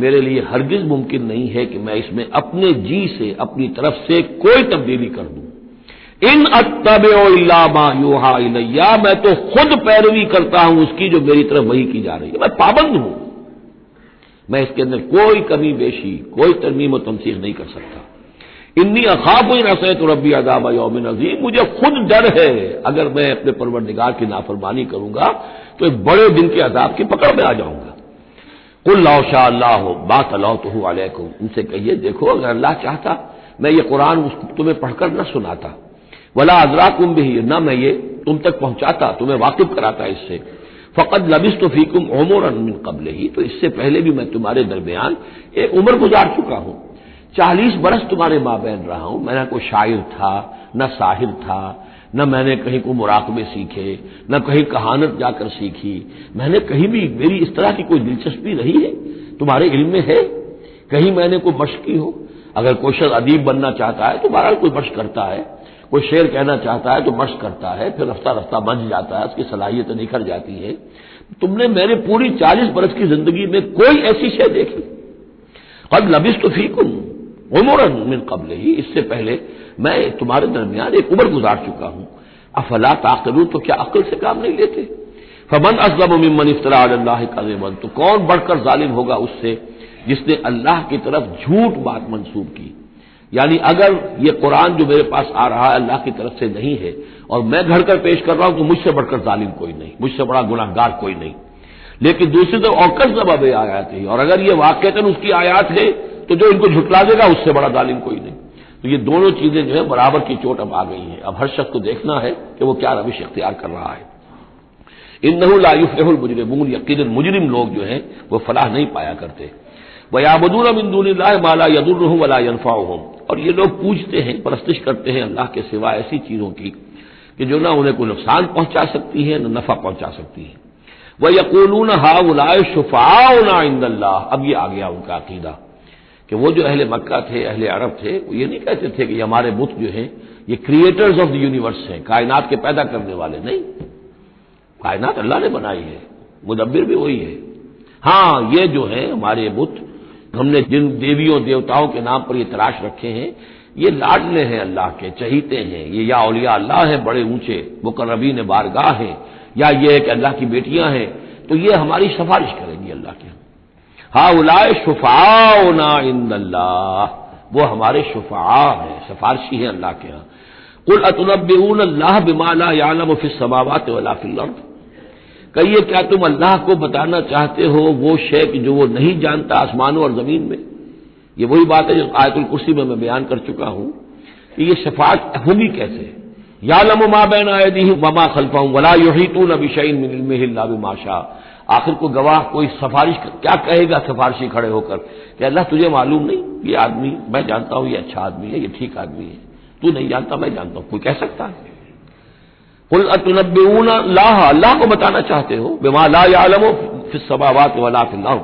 میرے لیے ہرگز ممکن نہیں ہے کہ میں اس میں اپنے جی سے، اپنی طرف سے کوئی تبدیلی کر دوں، ان اتبع الا ما یوحى الی، میں تو خود پیروی کرتا ہوں اس کی جو میری طرف وحی کی جا رہی ہے، میں پابند ہوں، میں اس کے اندر کوئی کمی بیشی، کوئی ترمیم و تمثیل نہیں کر سکتا۔ انی اخاف ان عصیت ربی عذاب یوم عظیم، مجھے خود ڈر ہے اگر میں اپنے پروردگار کی نافرمانی کروں گا تو ایک بڑے دن کے عذاب کی پکڑ میں آ جاؤں گا۔ قل لو شاء اللہ ما تلوتہ علیکم، ان سے کہیے دیکھو اگر اللہ چاہتا میں یہ قرآن تمہیں پڑھ کر نہ سناتا، ولا ادراکم بہ، نہ میں یہ تم تک پہنچاتا، تمہیں واقف کراتا اس سے، فقد لبثت فیکم عمرا من قبلہ، تو اس سے پہلے بھی میں تمہارے درمیان ایک عمر گزار چکا ہوں، 40 برس تمہارے مابین رہا ہوں، میں نہ کوئی شاعر تھا، نہ ساحر تھا، نہ میں نے کہیں کو مراقبے سیکھے، نہ کہیں کہانت جا کر سیکھی، میں نے کہیں بھی میری اس طرح کی کوئی دلچسپی رہی ہے تمہارے علم میں ہے، کہیں میں نے کوئی مشق کی ہو؟ اگر کوئی شخص ادیب بننا چاہتا ہے تو بہرحال کوئی مشق کرتا ہے، کوئی شعر کہنا چاہتا ہے تو مشق کرتا ہے، پھر رفتہ رفتہ بن جاتا ہے، اس کی صلاحیتیں نکھر جاتی ہیں۔ تم نے میرے پوری 40 برس کی زندگی میں کوئی ایسی شے دیکھی؟ قد لبثت فیکم عمرا من قبل ہی، اس سے پہلے میں تمہارے درمیان ایک عمر گزار چکا ہوں، افلا تعقلون، تو کیا عقل سے کام نہیں لیتے؟ فمن اظلم ممن افترى على الله كذبا، تو کون بڑھ کر ظالم ہوگا اس سے جس نے اللہ کی طرف جھوٹ بات منسوب کی؟ یعنی اگر یہ قرآن جو میرے پاس آ رہا ہے اللہ کی طرف سے نہیں ہے اور میں گھڑ کر پیش کر رہا ہوں تو مجھ سے بڑھ کر ظالم کوئی نہیں، مجھ سے بڑا گناہگار کوئی نہیں۔ لیکن دوسری طرف اوکس ضباب آیات ہے، اور اگر یہ واقعتاً اس کی آیات ہے تو جو ان کو جھٹلا دے گا اس سے بڑا ظالم کوئی نہیں۔ تو یہ دونوں چیزیں جو ہے برابر کی چوٹ اب آ گئی ہیں، اب ہر شخص کو دیکھنا ہے کہ وہ کیا روش اختیار کر رہا ہے۔ انہ لا یفلح المجرمون، یقیناً مجرم لوگ جو ہیں وہ فلاح نہیں پایا کرتے۔ وَيَعْبُدُونَ مِن دُونِ اللَّهِ مَا لَا يَضُرُّهُمْ وَلَا يَنفَعُهُمْ، اور یہ لوگ پوجتے ہیں، پرستش کرتے ہیں اللہ کے سوا ایسی چیزوں کی کہ جو نہ انہیں کوئی نقصان پہنچا سکتی ہے نہ نفع پہنچا سکتی ہے۔ وَيَقُولُونَ هَؤُلَاءِ شُفَعَاؤُنَا عِندَ اللَّهِ، اب یہ آ گیا ان کا عقیدہ کہ وہ جو اہل مکہ تھے، اہل عرب تھے، وہ یہ نہیں کہتے تھے کہ یہ ہمارے بت جو ہیں یہ کریٹرز آف دی یونیورس ہیں، کائنات کے پیدا کرنے والے نہیں، کائنات اللہ نے بنائی ہے، مدبر بھی وہی ہے۔ ہاں یہ جو ہے ہمارے بت، ہم نے جن دیویوں دیوتاؤں کے نام پر یہ تراش رکھے ہیں یہ لاڈلے ہیں اللہ کے، چہیتے ہیں، یہ یا اولیاء اللہ ہیں بڑے اونچے مقربین بارگاہ ہیں، یا یہ کہ اللہ کی بیٹیاں ہیں، تو یہ ہماری سفارش کریں گی اللہ کے۔ ہؤلاء شفعاؤنا عند اللہ، وہ ہمارے شفعاء ہیں، سفارشی ہیں اللہ کے ہاں۔ قل اتنبئون اللہ بما لا يعلم في السماوات ولا في الارض، کہیے کیا تم اللہ کو بتانا چاہتے ہو وہ شے کہ جو وہ نہیں جانتا آسمانوں اور زمین میں؟ یہ وہی بات ہے جو آیت الکرسی میں بیان کر چکا ہوں کہ یہ شفاعت ہوگی کیسے۔ یعلم ما بین ایدیہم وما خلفہم ولا یحیطون بشیء من علمہ الا بما شاء، آخر کو گواہ کوئی سفارش کیا کہے گا سفارشی کھڑے ہو کر کہ اللہ تجھے معلوم نہیں یہ آدمی، میں جانتا ہوں یہ اچھا آدمی ہے، یہ ٹھیک آدمی ہے، تو نہیں جانتا میں جانتا ہوں، کوئی کہہ سکتا ہے؟ قل اتنبئون اللہ، اللہ کو بتانا چاہتے ہو بما لا يعلم فی السماوات ولا فی الارض،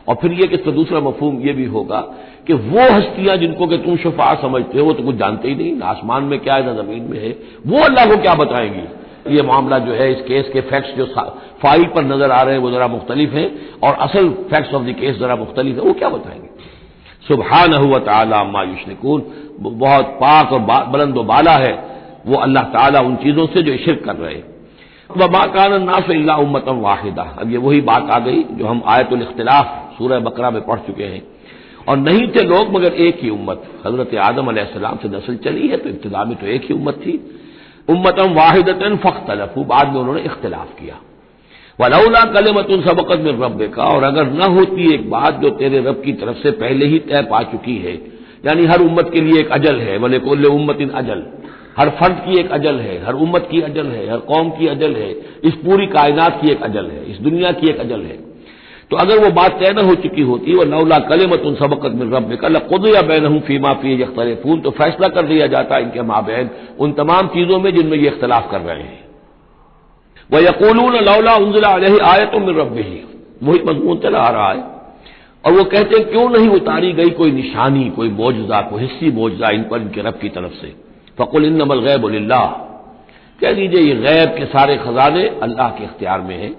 اور پھر یہ کہ اس کا دوسرا مفہوم یہ بھی ہوگا کہ وہ ہستیاں جن کو کہ تم شفاعت سمجھتے ہو وہ تو کچھ جانتے ہی نہیں، نہ آسمان میں کیا ہے نہ زمین میں ہے، وہ اللہ کو کیا بتائیں گی؟ یہ معاملہ جو ہے اس کیس کے فیکٹس جو فائل پر نظر آ رہے ہیں وہ ذرا مختلف ہیں اور اصل فیکٹس آف دی کیس ذرا مختلف ہے، وہ کیا بتائیں گے؟ سبحانہ و تعالی عما یشرکون، بہت پاک اور بلند و بالا ہے وہ اللہ تعالیٰ ان چیزوں سے جو شرک کر رہے ہیں۔ وما كان الناس الا امة واحدة، اب یہ وہی بات آ گئی جو ہم آیت الاختلاف سورہ بقرہ میں پڑھ چکے ہیں، اور نہیں تھے لوگ مگر ایک ہی امت، حضرت آدم علیہ السلام سے نسل چلی ہے تو ابتدا میں تو ایک ہی امت تھی، امة واحدة فاختلفوا، بعد میں انہوں نے اختلاف کیا۔ ولولا کلمۃ سبقت من ربک، اور اگر نہ ہوتی ایک بات جو تیرے رب کی طرف سے پہلے ہی طے پا چکی ہے، یعنی ہر امت کے لیے ایک اجل ہے، ولکل امۃ اجل، ہر فرد کی ایک اجل ہے، ہر امت کی اجل ہے، ہر قوم کی اجل ہے، اس پوری کائنات کی ایک اجل ہے، اس دنیا کی ایک اجل ہے، تو اگر وہ بات طے نہ ہو چکی ہوتی ولولا کلمۃ سبقت من ربک لقضی بینہم فیما فیہ یختلفون، تو فیصلہ کر دیا جاتا ان کے مابین ان تمام چیزوں میں جن میں یہ اختلاف کر رہے ہیں۔ وَيَقُولُونَ لَوْلَا أُنزِلَ عَلَيْهِ آيَةٌ مِّن رَّبِّهِ، وہی مضمون چلا آ رہا ہے، اور وہ کہتے ہیں کیوں نہیں اتاری گئی کوئی نشانی، کوئی معجزہ، کوئی حصی معجزہ ان پر ان کے رب کی طرف سے۔ فَقُلْ إِنَّمَا الْغَيْبُ لِلَّهِ، کہہ دیجئے یہ غیب کے سارے خزانے اللہ کے اختیار میں ہیں،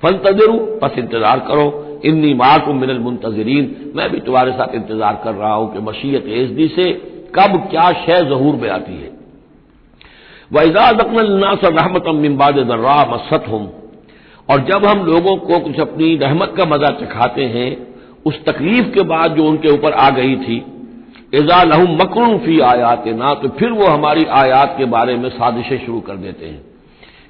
فَانْتَظِرُوا، پس انتظار کرو، إِنِّي مَعَكُم مِّنَ الْمُنتَظِرِينَ، میں بھی تمہارے ساتھ انتظار کر رہا ہوں کہ مشیت ایزدی سے کب کیا شے ظہور میں آتی ہے۔ وَإِذَا أَذَقْنَا النَّاسَ رَحْمَةً مِّن بَعْدِ ضَرَّاءٍ مَّسَّتْهُمْ، اور جب ہم لوگوں کو کچھ اپنی رحمت کا مزہ چکھاتے ہیں اس تکلیف کے بعد جو ان کے اوپر آ گئی تھی، اذا لہم مکر فی آیاتنا، تو پھر وہ ہماری آیات کے بارے میں سازشیں شروع کر دیتے ہیں۔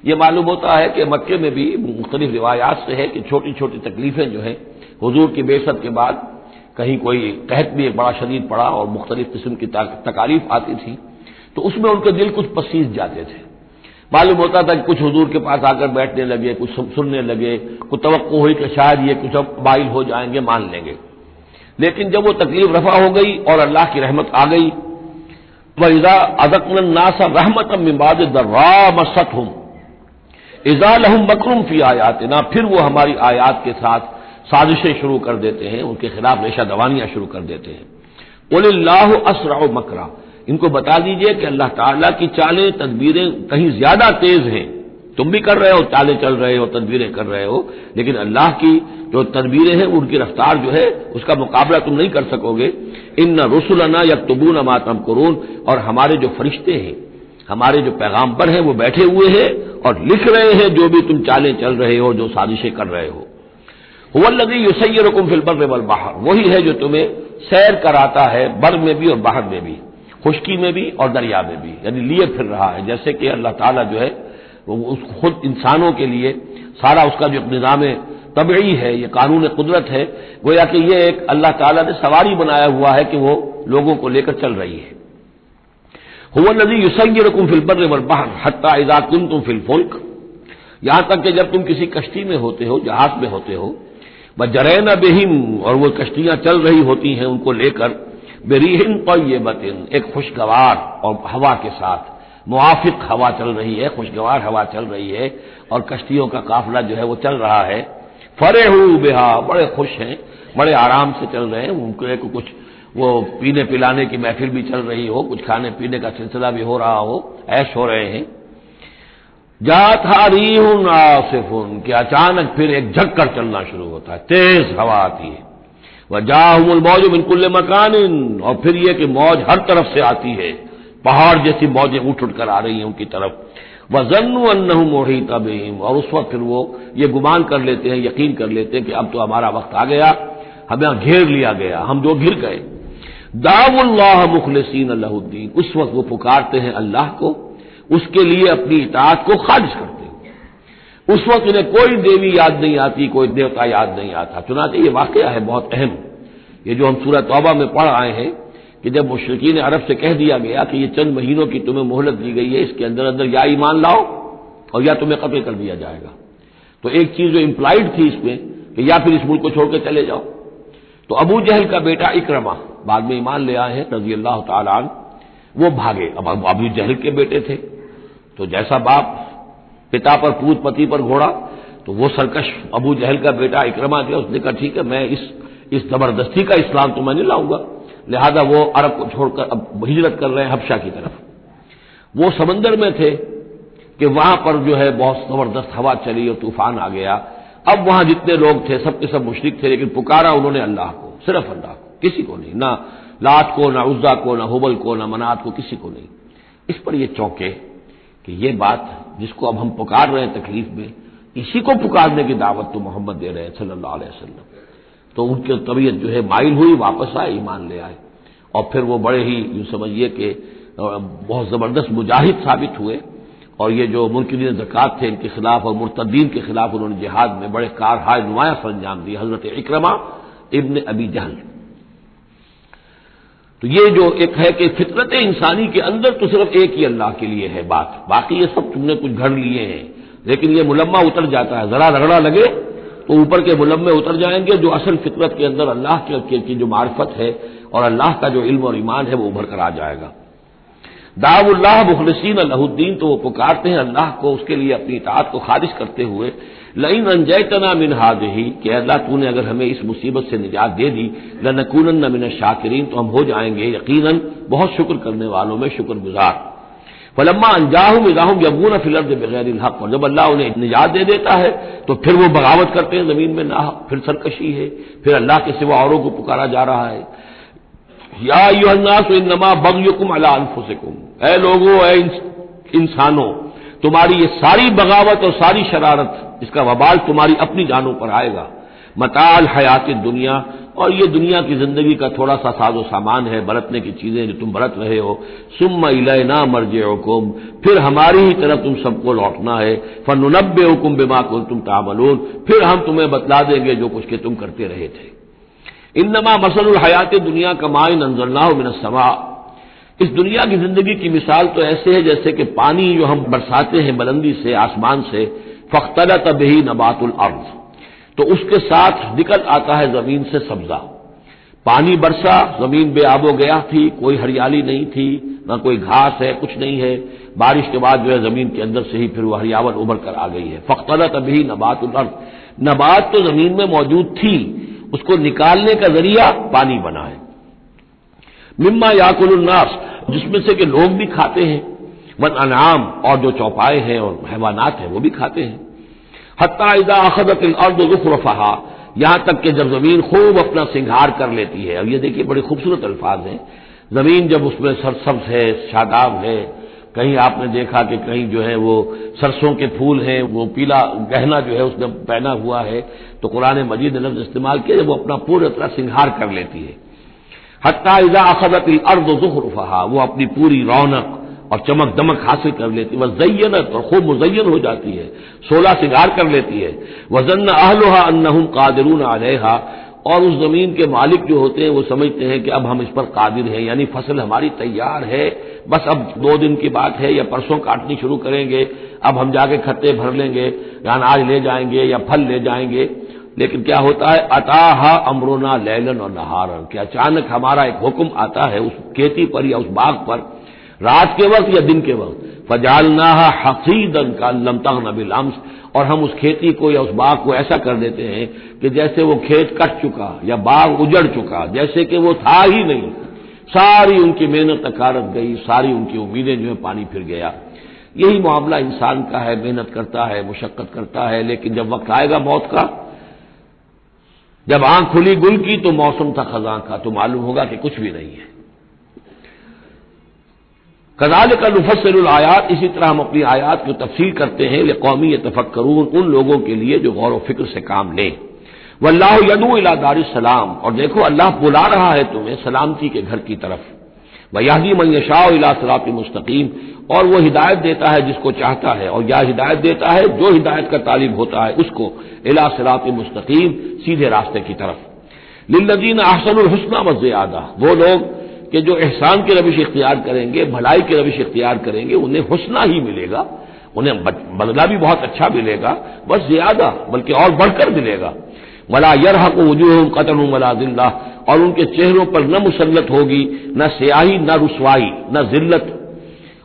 یہ معلوم ہوتا ہے کہ مکے میں بھی مختلف روایات سے ہے کہ چھوٹی چھوٹی تکلیفیں جو ہیں حضور کی بعثت کے بعد، کہیں کوئی قحط بھی ایک بڑا شدید پڑا اور مختلف قسم کی تکالیف آتی تھی، تو اس میں ان کے دل کچھ پسیج جاتے تھے۔ معلوم ہوتا تھا کہ کچھ حضور کے پاس آ کر بیٹھنے لگے، کچھ سننے لگے، کچھ توقع ہوئی کہ شاید یہ کچھ اب مائل ہو جائیں گے، مان لیں گے۔ لیکن جب وہ تکلیف رفع ہو گئی اور اللہ کی رحمت آ گئی، وَإِذَا أَذَقْنَا النَّاسَ رَحْمَةً مِّن بَعْدِ ضَرَّاءٍ مَّسَّتْهُمْ اذا لہم مکر فی آیاتنا، پھر وہ ہماری آیات کے ساتھ سازشیں شروع کر دیتے ہیں، ان کے خلاف ریشہ دوانیاں شروع کر دیتے ہیں۔ قُلِ اللَّهُ أَسْرَعُ مَكْرًا، ان کو بتا دیجئے کہ اللہ تعالیٰ کی چالیں تدبیریں کہیں زیادہ تیز ہیں۔ تم بھی کر رہے ہو، چالیں چل رہے ہو، تدبیریں کر رہے ہو، لیکن اللہ کی جو تدبیریں ہیں ان کی رفتار جو ہے اس کا مقابلہ تم نہیں کر سکو گے۔ ان رسلنا یکتبون ما تمکرون، اور ہمارے جو فرشتے ہیں، ہمارے جو پیغامبر ہیں وہ بیٹھے ہوئے ہیں اور لکھ رہے ہیں جو بھی تم چالیں چل رہے ہو، جو سازشیں کر رہے ہو۔ هو الذی یسیرکم فی البر والبحر، وہی ہے جو تمہیں سیر کراتا ہے بر میں بھی اور بحر میں بھی، خشکی میں بھی اور دریا میں بھی، یعنی لیے پھر رہا ہے۔ جیسے کہ اللہ تعالیٰ جو ہے وہ خود انسانوں کے لیے سارا اس کا جو نظام طبعی ہے، یہ قانون قدرت ہے، گویا کہ یہ ایک اللہ تعالیٰ نے سواری بنایا ہوا ہے کہ وہ لوگوں کو لے کر چل رہی ہے۔ هو الذی یسیرکم فی البر والبحر حتی اذا کنتم فی الفلک، یہاں تک کہ جب تم کسی کشتی میں ہوتے ہو، جہاز میں ہوتے ہو، وجرین بہم، اور وہ کشتیاں چل رہی ہوتی ہیں ان کو لے کر، بریح طیبۃ، ایک خوشگوار اور ہوا کے ساتھ، موافق ہوا چل رہی ہے، خوشگوار ہوا چل رہی ہے، اور کشتیوں کا قافلہ جو ہے وہ چل رہا ہے۔ فرحوا بہا، بڑے خوش ہیں، بڑے آرام سے چل رہے ہیں، ان کو کچھ وہ پینے پلانے کی محفل بھی چل رہی ہو، کچھ کھانے پینے کا سلسلہ بھی ہو رہا ہو، عیش ہو رہے ہیں۔ جاءتھا ریح عاصف، کہ اچانک پھر ایک جھک کر چلنا شروع ہوتا ہے، تیز ہوا آتی ہے۔ وجاءہم الموج من کل مکان، اور پھر یہ کہ موج ہر طرف سے آتی ہے، پہاڑ جیسی موجیں اٹھ کر آ رہی ہیں ان کی طرف۔ وظنوا انہم احیط بہم، اور اس وقت پھر وہ یہ گمان کر لیتے ہیں، یقین کر لیتے ہیں کہ اب تو ہمارا وقت آ گیا، ہمیں گھیر لیا گیا، ہم جو گر گئے۔ دعوا اللہ مخلصین لہ الدین، اس وقت وہ پکارتے ہیں اللہ کو، اس کے لیے اپنی اطاعت کو خالص کرتے ہیں۔ اس وقت انہیں کوئی دیوی یاد نہیں آتی، کوئی دیوتا یاد نہیں آتا۔ چنانچہ یہ واقعہ ہے بہت اہم، یہ جو ہم سورہ توبہ میں پڑھ آئے ہیں کہ جب مشرکین عرب سے کہہ دیا گیا کہ یہ چند مہینوں کی تمہیں مہلت دی گئی ہے، اس کے اندر اندر یا ایمان لاؤ اور یا تمہیں قتل کر دیا جائے گا، تو ایک چیز جو امپلائڈ تھی اس میں کہ یا پھر اس ملک کو چھوڑ کے چلے جاؤ۔ تو ابو جہل کا بیٹا اکرمہ بعد میں ایمان لے آئے ہیں رضی اللہ تعالیٰ عنہ، وہ بھاگے۔ اب ابو جہل کے بیٹے تھے تو جیسا باپ پتا پر پوت پتی پر گھوڑا، تو وہ سرکش ابو جہل کا بیٹا اکرمہ جو اس نے کہا ٹھیک ہے، میں اس زبردستی کا اسلام تو میں نہیں لاؤں گا، لہذا وہ عرب کو چھوڑ کر اب ہجرت کر رہے ہیں حبشہ کی طرف۔ وہ سمندر میں تھے کہ وہاں پر جو ہے بہت زبردست ہوا چلی اور طوفان آ گیا۔ اب وہاں جتنے لوگ تھے سب کے سب مشرک تھے، لیکن پکارا انہوں نے اللہ کو، صرف اللہ کو، کسی کو نہیں، نہ لات کو، نہ عزا کو، نہ حبل کو، نہ منات کو، کسی کو نہیں۔ اس پر یہ چونکے کہ یہ بات جس کو اب ہم پکار رہے ہیں تکلیف میں، اسی کو پکارنے کی دعوت تو محمد دے رہے ہیں صلی اللہ علیہ وسلم۔ تو ان کی طبیعت جو ہے مائل ہوئی، واپس آئے، ایمان لے آئے، اور پھر وہ بڑے ہی یوں سمجھیے کہ بہت زبردست مجاہد ثابت ہوئے، اور یہ جو منکرین زکوٰۃ تھے ان کے خلاف اور مرتدین کے خلاف انہوں نے جہاد میں بڑے کارہائے نمایاں سر انجام دی، حضرت اکرمہ ابن ابی جہل۔ تو یہ جو ایک ہے کہ فطرت انسانی کے اندر تو صرف ایک ہی اللہ کے لیے ہے بات، باقی یہ سب تم نے کچھ گھڑ لیے ہیں، لیکن یہ ملمہ اتر جاتا ہے، ذرا رگڑا لگے تو اوپر کے ملمے اتر جائیں گے، جو اصل فطرت کے اندر اللہ کی جو معرفت ہے اور اللہ کا جو علم اور ایمان ہے وہ ابھر کر آ جائے گا۔ دعوا اللہ مخلصین لہ الدین، تو وہ پکارتے ہیں اللہ کو اس کے لیے اپنی اطاعت کو خالص کرتے ہوئے، لئن انجیتنا من ہذہ، کہ اللہ تو نے اگر ہمیں اس مصیبت سے نجات دے دی، لنکونن من الشاکرین، تو ہم ہو جائیں گے یقیناً بہت شکر کرنے والوں میں شکر گزار۔ فلما انجاہم اذا ہم یبغون فی الارض بغیر الحق، اور جب اللہ انہیں نجات دے دیتا ہے تو پھر وہ بغاوت کرتے ہیں زمین میں ناحق، پھر سرکشی ہے، پھر اللہ کے سوا اوروں کو پکارا جا رہا ہے۔ یا ایھا الناس انما بغیکم علی انفسکم، اے لوگو، اے انسانوں تمہاری یہ ساری بغاوت اور ساری شرارت، اس کا وبال تمہاری اپنی جانوں پر آئے گا۔ متاع الحیات دنیا، اور یہ دنیا کی زندگی کا تھوڑا سا ساز و سامان ہے، برتنے کی چیزیں جو تم برت رہے ہو۔ ثم الینا مرجعکم، پھر ہماری ہی طرف تم سب کو لوٹنا ہے۔ فننبئکم بما کنتم تعملون، پھر ہم تمہیں بتلا دیں گے جو کچھ کہ تم کرتے رہے تھے۔ انما مثل الحیات دنیا کماء انزلناہ من السماء، اس دنیا کی زندگی کی مثال تو ایسے ہے جیسے کہ پانی جو ہم برساتے ہیں بلندی سے آسمان سے، فاختلط به نبات الارض، تو اس کے ساتھ نکل آتا ہے زمین سے سبزہ۔ پانی برسا، زمین بے آب و گیا تھی، کوئی ہریالی نہیں تھی، نہ کوئی گھاس ہے، کچھ نہیں ہے۔ بارش کے بعد جو ہے زمین کے اندر سے ہی پھر وہ ہریاول ابھر کر آ گئی ہے۔ فاختلط به نبات الارض، نبات تو زمین میں موجود تھی، اس کو نکالنے کا ذریعہ پانی بنا ہے۔ مما یاکل الناس، جس میں سے کہ لوگ بھی کھاتے ہیں، والانعام، اور جو چوپائے ہیں اور حیوانات ہیں وہ بھی کھاتے ہیں۔ حتی اذا اخذت الارض زخرفها، یہاں تک کہ جب زمین خوب اپنا سنگھار کر لیتی ہے۔ اب یہ دیکھیے بڑے خوبصورت الفاظ ہیں، زمین جب اس میں سرسبز ہے، شاداب ہے، کہیں آپ نے دیکھا کہ کہیں جو ہے وہ سرسوں کے پھول ہیں، وہ پیلا گہنا جو ہے اس نے پہنا ہوا ہے، تو قرآن مجید نے لفظ استعمال کیا جب وہ اپنا پورا طرح سنگھار کر لیتی ہے۔ حتی اذا اخذت الارض زخرفها، وہ اپنی پوری رونق اور چمک دمک حاصل کر لیتی ہے، وزینت، اور خوب مزین ہو جاتی ہے، سولہ سنگار کر لیتی ہے۔ وظن اہلها انہم قادرون علیہا، اور اس زمین کے مالک جو ہوتے ہیں وہ سمجھتے ہیں کہ اب ہم اس پر قادر ہیں، یعنی فصل ہماری تیار ہے، بس اب 2 دن کی بات ہے یا پرسوں کاٹنی شروع کریں گے، اب ہم جا کے کھتے بھر لیں گے، یا اناج لے جائیں گے یا پھل لے جائیں گے۔ لیکن کیا ہوتا ہے، اتاہا امرنا لیلا و نہارا، کہ اچانک ہمارا ایک حکم آتا ہے اس کھیتی پر یا اس باغ پر، رات کے وقت یا دن کے وقت، فجعلناها حصیدا کأن لم تغن بالامس، اور ہم اس کھیتی کو یا اس باغ کو ایسا کر دیتے ہیں کہ جیسے وہ کھیت کٹ چکا یا باغ اجڑ چکا، جیسے کہ وہ تھا ہی نہیں، ساری ان کی محنت اکارت گئی، ساری ان کی امیدیں جو ہے پانی پھر گیا۔ یہی معاملہ انسان کا ہے، محنت کرتا ہے، مشقت کرتا ہے، لیکن جب وقت آئے گا موت کا، جب آنکھ کھلی گل کی تو موسم تھا خزاں کا، تو معلوم ہوگا کہ کچھ بھی نہیں ہے۔ کذالک نفصل الآیات، اسی طرح ہم اپنی آیات کی تفصیل کرتے ہیں لقوم یتفکرون، ان لوگوں کے لیے جو غور و فکر سے کام لیں۔ واللہ یدعو الی دار السلام، اور دیکھو اللہ بلا رہا ہے تمہیں سلامتی کے گھر کی طرف۔ ویہدی من یشاء الی صراط مستقیم، اور وہ ہدایت دیتا ہے جس کو چاہتا ہے، اور یا ہدایت دیتا ہے جو ہدایت کا طالب ہوتا ہے اس کو، الی صراط مستقیم، سیدھے راستے کی طرف۔ للذین احسنوا الحسنی وزیادہ، وہ لوگ کہ جو احسان کی روش اختیار کریں گے، بھلائی کی روش اختیار کریں گے، انہیں حسنہ ہی ملے گا، انہیں بدلہ بھی بہت اچھا ملے گا، بس زیادہ بلکہ اور بڑھ کر ملے گا۔ ولا يرهق وجوههم قتر ولا ذلہ، اور ان کے چہروں پر نہ مسلط ہوگی نہ سیاہی نہ رسوائی نہ ذلت۔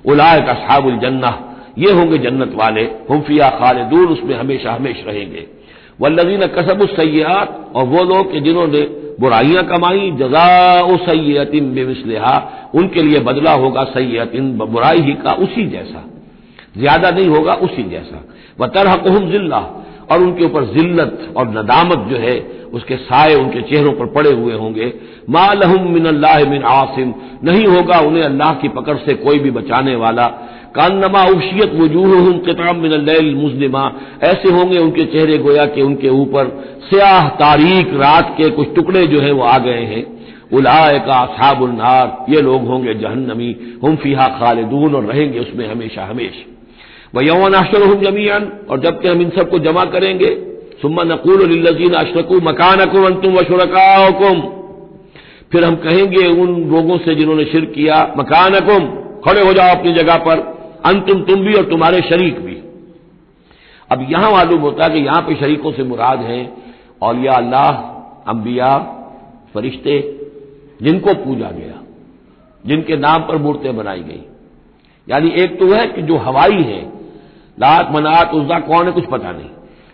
اولئک اصحاب الجنہ، یہ ہوں گے جنت والے، ہم فیہا خالدون، اس میں ہمیشہ ہمیشہ رہیں گے۔ والذین کسبوا السیئات، اور وہ لوگ کہ جنہوں نے برائیاں کمائیں، جزاء سیئۃ بمثلھا، ان کے لیے بدلہ ہوگا سیئۃ، برائی ہی کا اسی جیسا، زیادہ نہیں ہوگا اسی جیسا۔ وترہقہم ذلہ، اور ان کے اوپر ذلت اور ندامت جو ہے اس کے سائے ان کے چہروں پر پڑے ہوئے ہوں گے۔ ما لہم من اللہ من عاصم، نہیں ہوگا انہیں اللہ کی پکڑ سے کوئی بھی بچانے والا۔ کانما اغشیت وجوہہم قطعا من اللیل المظلمہ، ایسے ہوں گے ان کے چہرے گویا کہ ان کے اوپر سیاہ تاریک رات کے کچھ ٹکڑے جو ہیں وہ آ گئے ہیں۔ اولئک اصحاب النار، یہ لوگ ہوں گے جہنمی، ہم فیہا خالدون، اور رہیں گے اس میں ہمیشہ ہمیشہ۔ وَيَوْمَ نَحْشُرُهُمْ جَمِيعًا، اور جب کہ ہم ان سب کو جمع کریں گے، ثُمَّ نَقُولُ لِلَّذِينَ أَشْرَكُوا مَكَانَكُمْ أَنْتُمْ وَشُرَكَاؤُكُمْ، پھر ہم کہیں گے ان لوگوں سے جنہوں نے شرک کیا، مکانکم، کھڑے ہو جاؤ اپنی جگہ پر، انتم، تم بھی اور تمہارے شریک بھی۔ اب یہاں معلوم ہوتا ہے کہ یہاں پہ شریکوں سے مراد ہیں اولیاء اللہ، انبیاء، فرشتے، جن کو پوجا گیا، جن کے نام پر مورتیں بنائی گئی۔ یعنی ایک تو ہے کہ جو ہوائی ہیں، لات منات عزا کون ہے کچھ پتہ نہیں،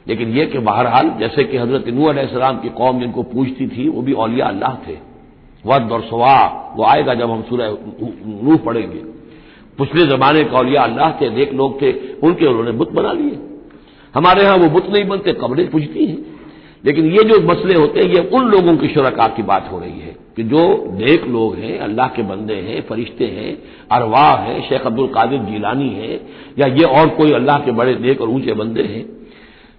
لیکن یہ کہ بہرحال جیسے کہ حضرت نوح علیہ السلام کی قوم جن کو پوجتی تھی وہ بھی اولیاء اللہ تھے۔ ود اور سوا، وہ آئے گا جب ہم سورہ نوح پڑھیں گے۔ پچھلے زمانے کے اولیاء اللہ تھے، نیک لوگ تھے، ان کے انہوں نے بت بنا لیے۔ ہمارے ہاں وہ بت نہیں بنتے، قبریں پوجتی ہیں، لیکن یہ جو مسئلے ہوتے ہیں یہ ان لوگوں کی شرکاء کی بات ہو رہی ہے۔ کہ جو نیک لوگ ہیں، اللہ کے بندے ہیں، فرشتے ہیں، ارواح ہیں، شیخ عبد القادر جیلانی ہیں، یا یہ اور کوئی اللہ کے بڑے نیک اور اونچے بندے ہیں،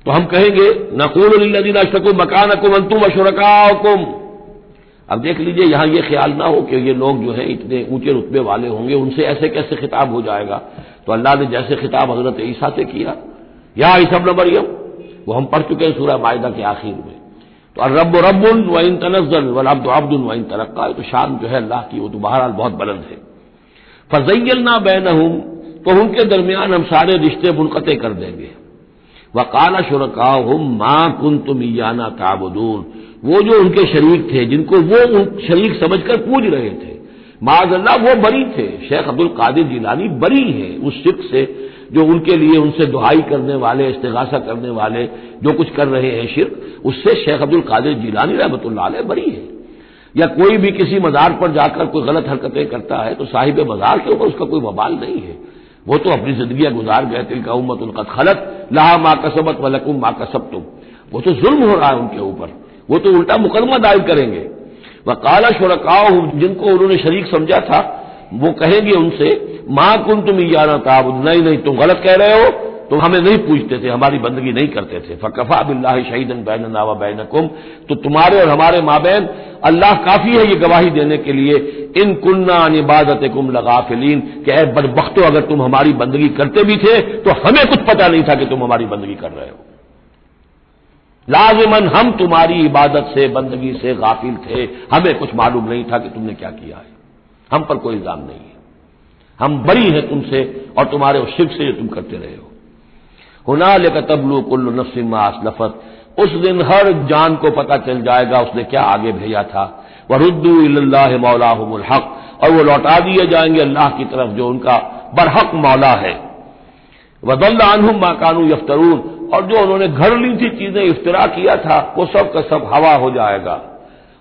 تو ہم کہیں گے نقول للذین اشرکوا مکانکم انتم وشرکاؤکم. اب دیکھ لیجئے یہاں یہ خیال نہ ہو کہ یہ لوگ جو ہیں اتنے اونچے رتبے والے ہوں گے، ان سے ایسے کیسے خطاب ہو جائے گا. تو اللہ نے جیسے خطاب حضرت عیسیٰ سے کیا، یا عیسیٰ ابن مریم، وہ ہم پڑھ چکے ہیں سورہ مائدہ کے آخر میں. تو الرب رب وان تنزل والعبد عبد وان ترقى، تو شان جو ہے اللہ کی وہ تو بہرحال بہت بلند ہے. فزیلنا بینہم، تو ان کے درمیان ہم سارے رشتے منقطع کر دیں گے. وقال شرکاؤہم ما کنتم ایانا تعبدون، وہ جو ان کے شریک تھے جن کو وہ شریک سمجھ کر پوج رہے تھے، معاذ اللہ وہ بری تھے. شیخ عبد القادر جیلانی بری ہیں اس شرک سے جو ان کے لیے ان سے دعائی کرنے والے، استغاثہ کرنے والے جو کچھ کر رہے ہیں شرک، اس سے شیخ عبد القادر جیلانی رحمۃ اللہ علیہ بری ہے. یا کوئی بھی کسی مزار پر جا کر کوئی غلط حرکتیں کرتا ہے تو صاحب مزار کے اوپر اس کا کوئی وبال نہیں ہے، وہ تو اپنی زندگیاں گزار گئے. تلک امۃ قد خلت لہا ما کسبت ولکم ما کسبتم، وہ تو ظلم ہو رہا ہے ان کے اوپر، وہ تو الٹا مقدمہ دائر کریں گے. وقال شرکاؤہم، جن کو انہوں نے شریک سمجھا تھا وہ کہیں گے ان سے ما کنتم ایانا تعبدون، نہیں تم غلط کہہ رہے ہو، تم ہمیں نہیں پوچھتے تھے، ہماری بندگی نہیں کرتے تھے. فکفی باللہ شہیدا بیننا وبینکم، تو تمہارے اور ہمارے مابین اللہ کافی ہے یہ گواہی دینے کے لیے، ان کننا عن عبادتکم لغافلین، کہ اے بدبختو اگر تم ہماری بندگی کرتے بھی تھے تو ہمیں کچھ پتہ نہیں تھا کہ تم ہماری بندگی کر رہے ہو. لازماً ہم تمہاری عبادت سے، بندگی سے غافل تھے، ہمیں کچھ معلوم نہیں تھا کہ تم نے کیا کیا ہے، ہم پر کوئی الزام نہیں ہے، ہم بری ہیں تم سے اور تمہارے اس شرک سے جو تم کرتے رہے ہو. ہنالک تبلو کل نفس ما اسلفت، اس دن ہر جان کو پتہ چل جائے گا اس نے کیا آگے بھیجا تھا. وردوا الی اللہ مولاہم الحق، اور وہ لوٹا دیے جائیں گے اللہ کی طرف جو ان کا برحق مولا ہے. وضل عنہم ما کانوا یفترون، اور جو انہوں نے گھڑ لی تھی چیزیں، افترا کیا تھا، وہ سب کا سب ہوا ہو جائے گا،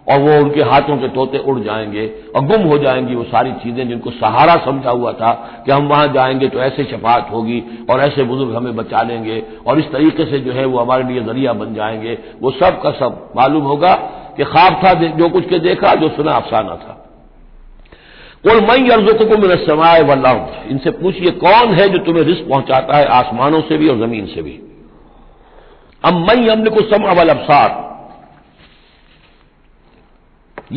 اور وہ ان کے ہاتھوں کے طوطے اڑ جائیں گے اور گم ہو جائیں گی وہ ساری چیزیں جن کو سہارا سمجھا ہوا تھا کہ ہم وہاں جائیں گے تو ایسے شفاعت ہوگی اور ایسے بزرگ ہمیں بچا لیں گے اور اس طریقے سے جو ہے وہ ہمارے لیے ذریعہ بن جائیں گے. وہ سب کا سب معلوم ہوگا کہ خواب تھا جو کچھ کے دیکھا، جو سنا افسانہ تھا. قل من یرزقکم من السماء والارض، ان سے پوچھئے کون ہے جو تمہیں رزق پہنچاتا ہے آسمانوں سے بھی اور زمین سے بھی. ام من یملک السمع والابصار،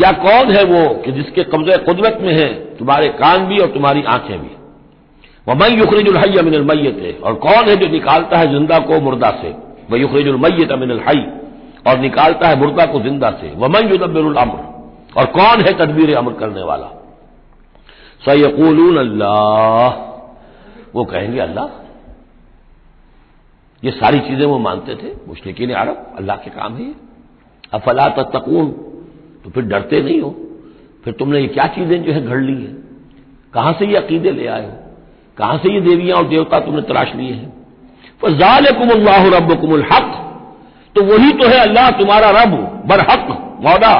یا کون ہے وہ کہ جس کے قبضہ قدرت میں ہے تمہارے کان بھی اور تمہاری آنکھیں بھی. ومن یخرج الحی من المیت، اور کون ہے جو نکالتا ہے زندہ کو مردہ سے. ویخرج المیت من الحی، اور نکالتا ہے مردہ کو زندہ سے. ومن یدبر الامر، اور کون ہے تدبیر امر کرنے والا. سیقولون اللہ، وہ کہیں گے اللہ. یہ ساری چیزیں وہ مانتے تھے مشرکین عرب، اللہ کے کام ہے. افلا تتقون، تو پھر ڈرتے نہیں ہو؟ پھر تم نے یہ کیا چیزیں جو ہے گھڑ لی ہیں؟ کہاں سے یہ عقیدے لے آئے ہو؟ کہاں سے یہ دیویاں اور دیوتا تم نے تلاش لیے ہیں؟ فذالکم اللہ ربکم الحق، تو وہی تو ہے اللہ تمہارا رب برحق مولا.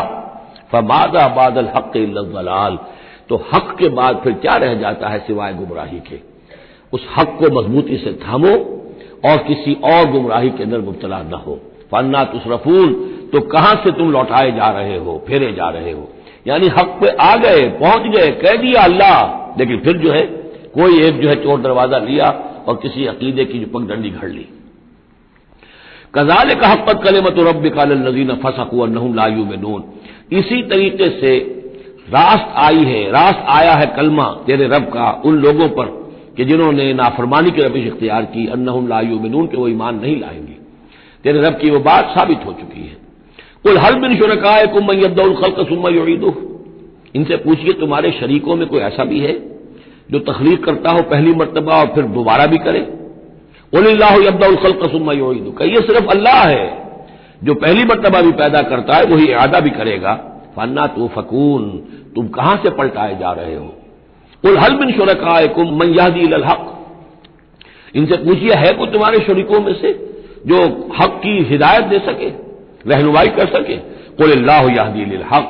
فماذا بعد الحق الا الضلال، تو حق کے بعد پھر کیا رہ جاتا ہے سوائے گمراہی کے. اس حق کو مضبوطی سے تھامو اور کسی اور گمراہی کے اندر مبتلا نہ ہو. فانا تصرفون، تو کہاں سے تم لوٹائے جا رہے ہو، پھیرے جا رہے ہو. یعنی حق پہ آ گئے، پہنچ گئے، کہہ دیا اللہ، لیکن پھر جو ہے کوئی ایک جو ہے چور دروازہ لیا اور کسی عقیدے کی جو پگڈنڈی گھڑ لی. کذالک حقت کلمۃ ربک علی الذین فسقوا انہم لا یؤمنون، اسی طریقے سے راست آیا ہے کلمہ تیرے رب کا ان لوگوں پر کہ جنہوں نے نافرمانی کی روش اختیار کی. انہم لا یؤمنون، کہ وہ ایمان نہیں لائیں گے. تیرے رب کی وہ بات ثابت ہو چکی ہے. قل هل من شرکائکم من یبدأ الخلق ثم یعیدہ، ان سے پوچھئے تمہارے شریکوں میں کوئی ایسا بھی ہے جو تخلیق کرتا ہو پہلی مرتبہ اور پھر دوبارہ بھی کرے. قل اللہ یبدأ الخلق ثم یعیدہ، کہ یہ صرف اللہ ہے جو پہلی مرتبہ بھی پیدا کرتا ہے وہی اعادہ بھی کرے گا. فانا توفکون، تم کہاں سے پلٹائے جا رہے ہو. قل هل من شرکائکم من یہدی الی الحق، ان سے پوچھئے ہے کوئی تمہارے شریکوں میں سے جو حق کی ہدایت دے سکے، رہنمائی کر سکے. قل اللہ یہدی للحق،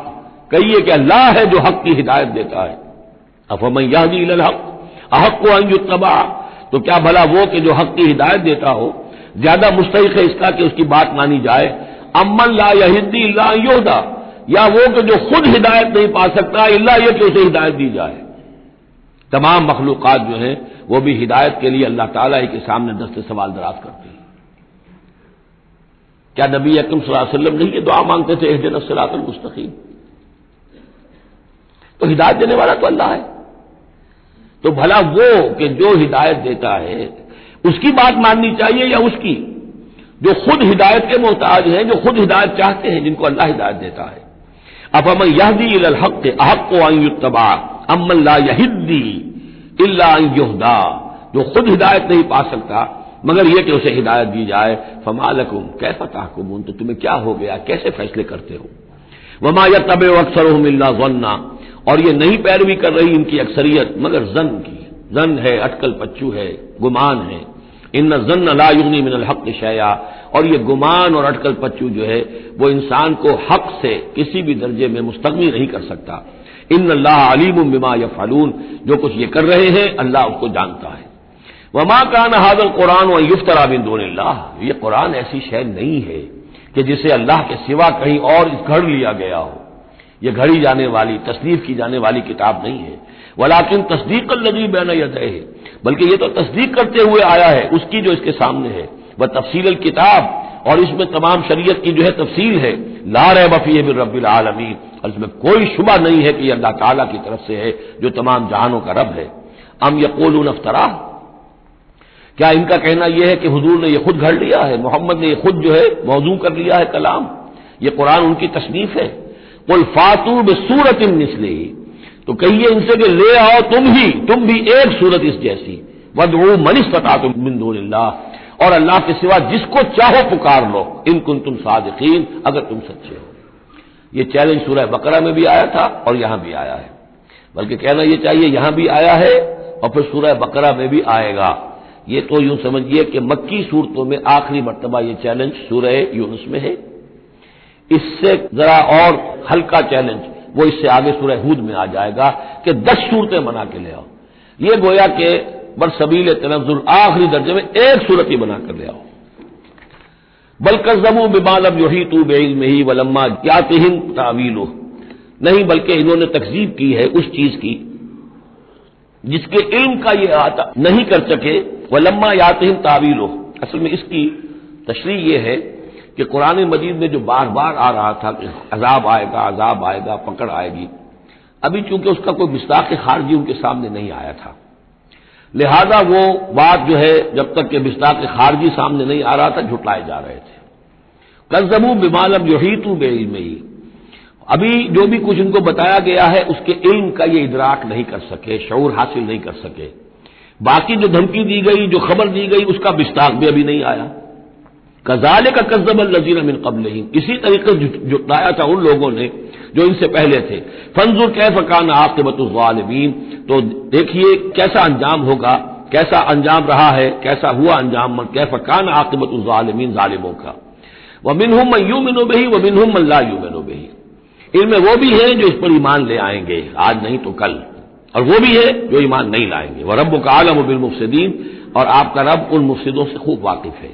کہیے کہ اللہ ہے جو حق کی ہدایت دیتا ہے. افمن یہدی الی الحق احق ان یتبع، تو کیا بھلا وہ کہ جو حق کی ہدایت دیتا ہو زیادہ مستحق ہے اس کا کہ اس کی بات مانی جائے. امن لا یہدی الا ان یہدی، یا وہ کہ جو خود ہدایت نہیں پا سکتا الا یہ کہ اسے ہدایت دی جائے۔ تمام مخلوقات جو ہیں وہ بھی ہدایت کے لیے اللہ تعالیٰ ہی کے سامنے دست سوال دراز کرتے ہیں۔ کیا نبی اکرم صلی اللہ علیہ وسلم نہیں یہ دعا مانگتے تھے اہدنا الصراط المستقیم؟ تو ہدایت دینے والا تو اللہ ہے، تو بھلا وہ کہ جو ہدایت دیتا ہے اس کی بات ماننی چاہیے یا اس کی جو خود ہدایت کے محتاج ہیں، جو خود ہدایت چاہتے ہیں، جن کو اللہ ہدایت دیتا ہے؟ افمن یہدی الی الحق احق ان یتبع امن لا یہدی الا ان یہدی، جو خود ہدایت نہیں پا سکتا مگر یہ کہ اسے ہدایت دی جائے، فما لکم کیف تحکمون، تو تمہیں کیا ہو گیا، کیسے فیصلے کرتے ہو؟ وما یتبع اکثرهم الا ظنا، اور یہ نہیں پیروی کر رہی ان کی اکثریت مگر ظن کی، ظن ہے، اٹکل پچو ہے، گمان ہے۔ ان الظن لا یغنی من الحق شیئا، اور یہ گمان اور اٹکل پچو جو ہے وہ انسان کو حق سے کسی بھی درجے میں مستغنی نہیں کر سکتا۔ ان اللہ علیم بما یفعلون، جو کچھ یہ کر رہے ہیں اللہ اس کو جانتا ہے۔ وما کان ھذا القرآن ان یفترى من دون اللہ، یہ قرآن ایسی شے نہیں ہے کہ جسے اللہ کے سوا کہیں اور گھڑ لیا گیا ہو، یہ گھڑی جانے والی تصنیف کی جانے والی کتاب نہیں ہے۔ ولکن تصدیق الذی بین یدیہ، بلکہ یہ تو تصدیق کرتے ہوئے آیا ہے اس کی جو اس کے سامنے ہے، وہ تفصیل الکتاب، اور اس میں تمام شریعت کی جو ہے تفصیل ہے، لا ریب فیہ من رب العالمین، اور اس میں کوئی شبہ نہیں ہے کہ یہ اللہ تعالیٰ کی طرف سے ہے جو تمام جہانوں کا رب ہے۔ ام یقولون افترا، کیا ان کا کہنا یہ ہے کہ حضور نے یہ خود گھڑ لیا ہے، محمد نے یہ خود جو ہے موضوع کر لیا ہے کلام، یہ قرآن ان کی تصنیف ہے؟ قل فاتوا بسورۃ مثلہ، تو کہیے ان سے کہ لے آؤ تم بھی ایک صورت اس جیسی، وادعوا من استطعتم من دون اللہ، اور اللہ کے سوا جس کو چاہو پکار لو، ان کنتم صادقین، اگر تم سچے ہو۔ یہ چیلنج سورہ بقرہ میں بھی آیا تھا اور یہاں بھی آیا ہے، بلکہ کہنا یہ چاہیے یہاں بھی آیا ہے اور پھر سورہ بقرہ میں بھی آئے گا۔ یہ تو یوں سمجھیے کہ مکی صورتوں میں آخری مرتبہ یہ چیلنج سورہ یونس میں ہے، اس سے ذرا اور ہلکا چیلنج وہ اس سے آگے سورہ ہود میں آ جائے گا کہ 10 صورتیں بنا کے لے آؤ، یہ گویا کہ برسبیل تنزل آخری درجے میں ایک صورت ہی بنا کر لے آؤ۔ بل کذبوا بما لم یحیطوا بعلمہ ولما یاتہم تاویلہ، نہیں بلکہ انہوں نے تکذیب کی ہے اس چیز کی جس کے علم کا یہ احاطہ نہیں کر سکے، ولما یاتہم تاویلہ، اصل میں اس کی تشریح یہ ہے کہ قرآن مجید میں جو بار بار آ رہا تھا کہ عذاب آئے گا، پکڑ آئے گی، ابھی چونکہ اس کا کوئی مصداق خارجی ان کے سامنے نہیں آیا تھا، لہذا وہ بات جو ہے جب تک کہ مصداق خارجی سامنے نہیں آ رہا تھا جھٹلائے جا رہے تھے۔ کذبوا بما لم یحیطوا بعلمہ، ابھی جو بھی کچھ ان کو بتایا گیا ہے اس کے علم کا یہ ادراک نہیں کر سکے، شعور حاصل نہیں کر سکے، باقی جو دھمکی دی گئی، جو خبر دی گئی، اس کا مصداق بھی ابھی نہیں آیا۔ کذالک کذب الذین من قبلہم، اسی طریقے سے جھٹلایا تھا ان لوگوں نے جو ان سے پہلے تھے۔ فانظر کیف کان عاقبۃ الظالمین، تو دیکھیے کیسا انجام ہوگا، کیسا انجام رہا ہے، کیسا ہوا انجام، کیف کان عاقبۃ الظالمین، ظالموں کا۔ ومنہم من یؤمن بہ ومنہم من لا یؤمن بہ، ان میں وہ بھی ہیں جو اس پر ایمان لے آئیں گے آج نہیں تو کل، اور وہ بھی ہے جو ایمان نہیں لائیں گے۔ وربک اعلم بالمفسدین، اور آپ کا رب ان مفسدوں سے خوب واقف ہے۔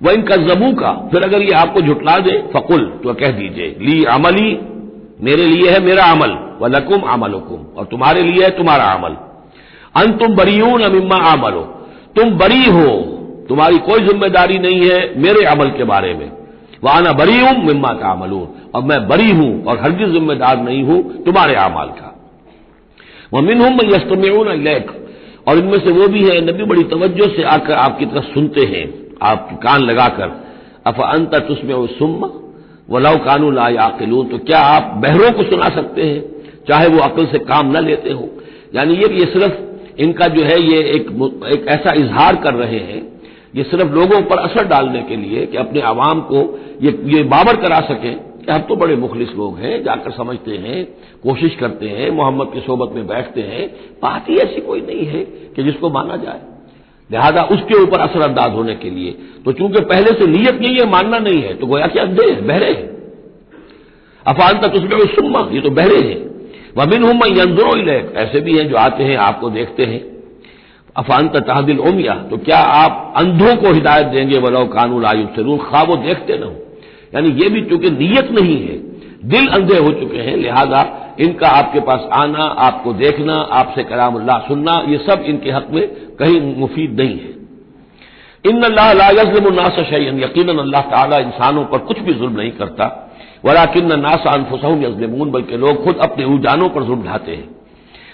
وَإِن كَذَّبُوكَ، پھر اگر یہ آپ کو جھٹلا دے، فَقُلْ، تو کہہ دیجئے، لی عملی، میرے لیے ہے میرا عمل، وَلَكُمْ عَمَلُكُمْ، اور تمہارے لیے ہے تمہارا عمل، أَنْتُمْ بَرِيئُونَ مِمَّا أَعْمَلُ، تم بری ہو، تمہاری کوئی ذمہ داری نہیں ہے میرے عمل کے بارے میں، وَأَنَا بَرِيءٌ مِمَّا تَعْمَلُونَ، اور میں بری ہوں اور ہرگز ذمہ دار نہیں ہوں تمہارے اعمال کا۔ وَمِنْهُمْ مَن يَسْتَمِعُونَ إِلَيْكَ، اور ان میں سے وہ بھی ہے نبی بڑی توجہ سے آ کر آپ کی طرف سنتے ہیں، آپ کان لگا کر۔ افانت تسمع الصم ولو كانوا لا يعقلون، تو کیا آپ بہروں کو سنا سکتے ہیں چاہے وہ عقل سے کام نہ لیتے ہو؟ یعنی یہ صرف ان کا جو ہے یہ ایک ایسا اظہار کر رہے ہیں، یہ صرف لوگوں پر اثر ڈالنے کے لیے کہ اپنے عوام کو یہ باور کرا سکیں کہ ہم تو بڑے مخلص لوگ ہیں، جا کر سمجھتے ہیں، کوشش کرتے ہیں، محمد کی صحبت میں بیٹھتے ہیں، بات ہی ایسی کوئی نہیں ہے کہ جس کو مانا جائے، لہذا اس کے اوپر اثر انداز ہونے کے لیے۔ تو چونکہ پہلے سے نیت نہیں ہے، ماننا نہیں ہے، تو گویا کہ اندھے ہیں، بہرے ہیں۔ افانت تسمع الصم، یہ تو بہرے ہیں۔ ومنہم من ينظر الیک، ایسے بھی ہیں جو آتے ہیں آپ کو دیکھتے ہیں۔ افانت تهدی العمی، تو کیا آپ اندھوں کو ہدایت دیں گے ولو كانوا لا یبصرون، خواہ وہ دیکھتے نہ ہوں؟ یعنی یہ بھی چونکہ نیت نہیں ہے، دل اندھے ہو چکے ہیں، لہذا ان کا آپ کے پاس آنا، آپ کو دیکھنا، آپ سے کلام اللہ سننا، یہ سب ان کے حق میں کہیں مفید نہیں ہے۔ ان اللہ لا یظلم الناس شیئا، یقیناً اللہ تعالیٰ انسانوں پر کچھ بھی ظلم نہیں کرتا، ولکن الناس انفسهم یظلمون، بلکہ لوگ خود اپنے جانوں پر ظلم ڈھاتے ہیں۔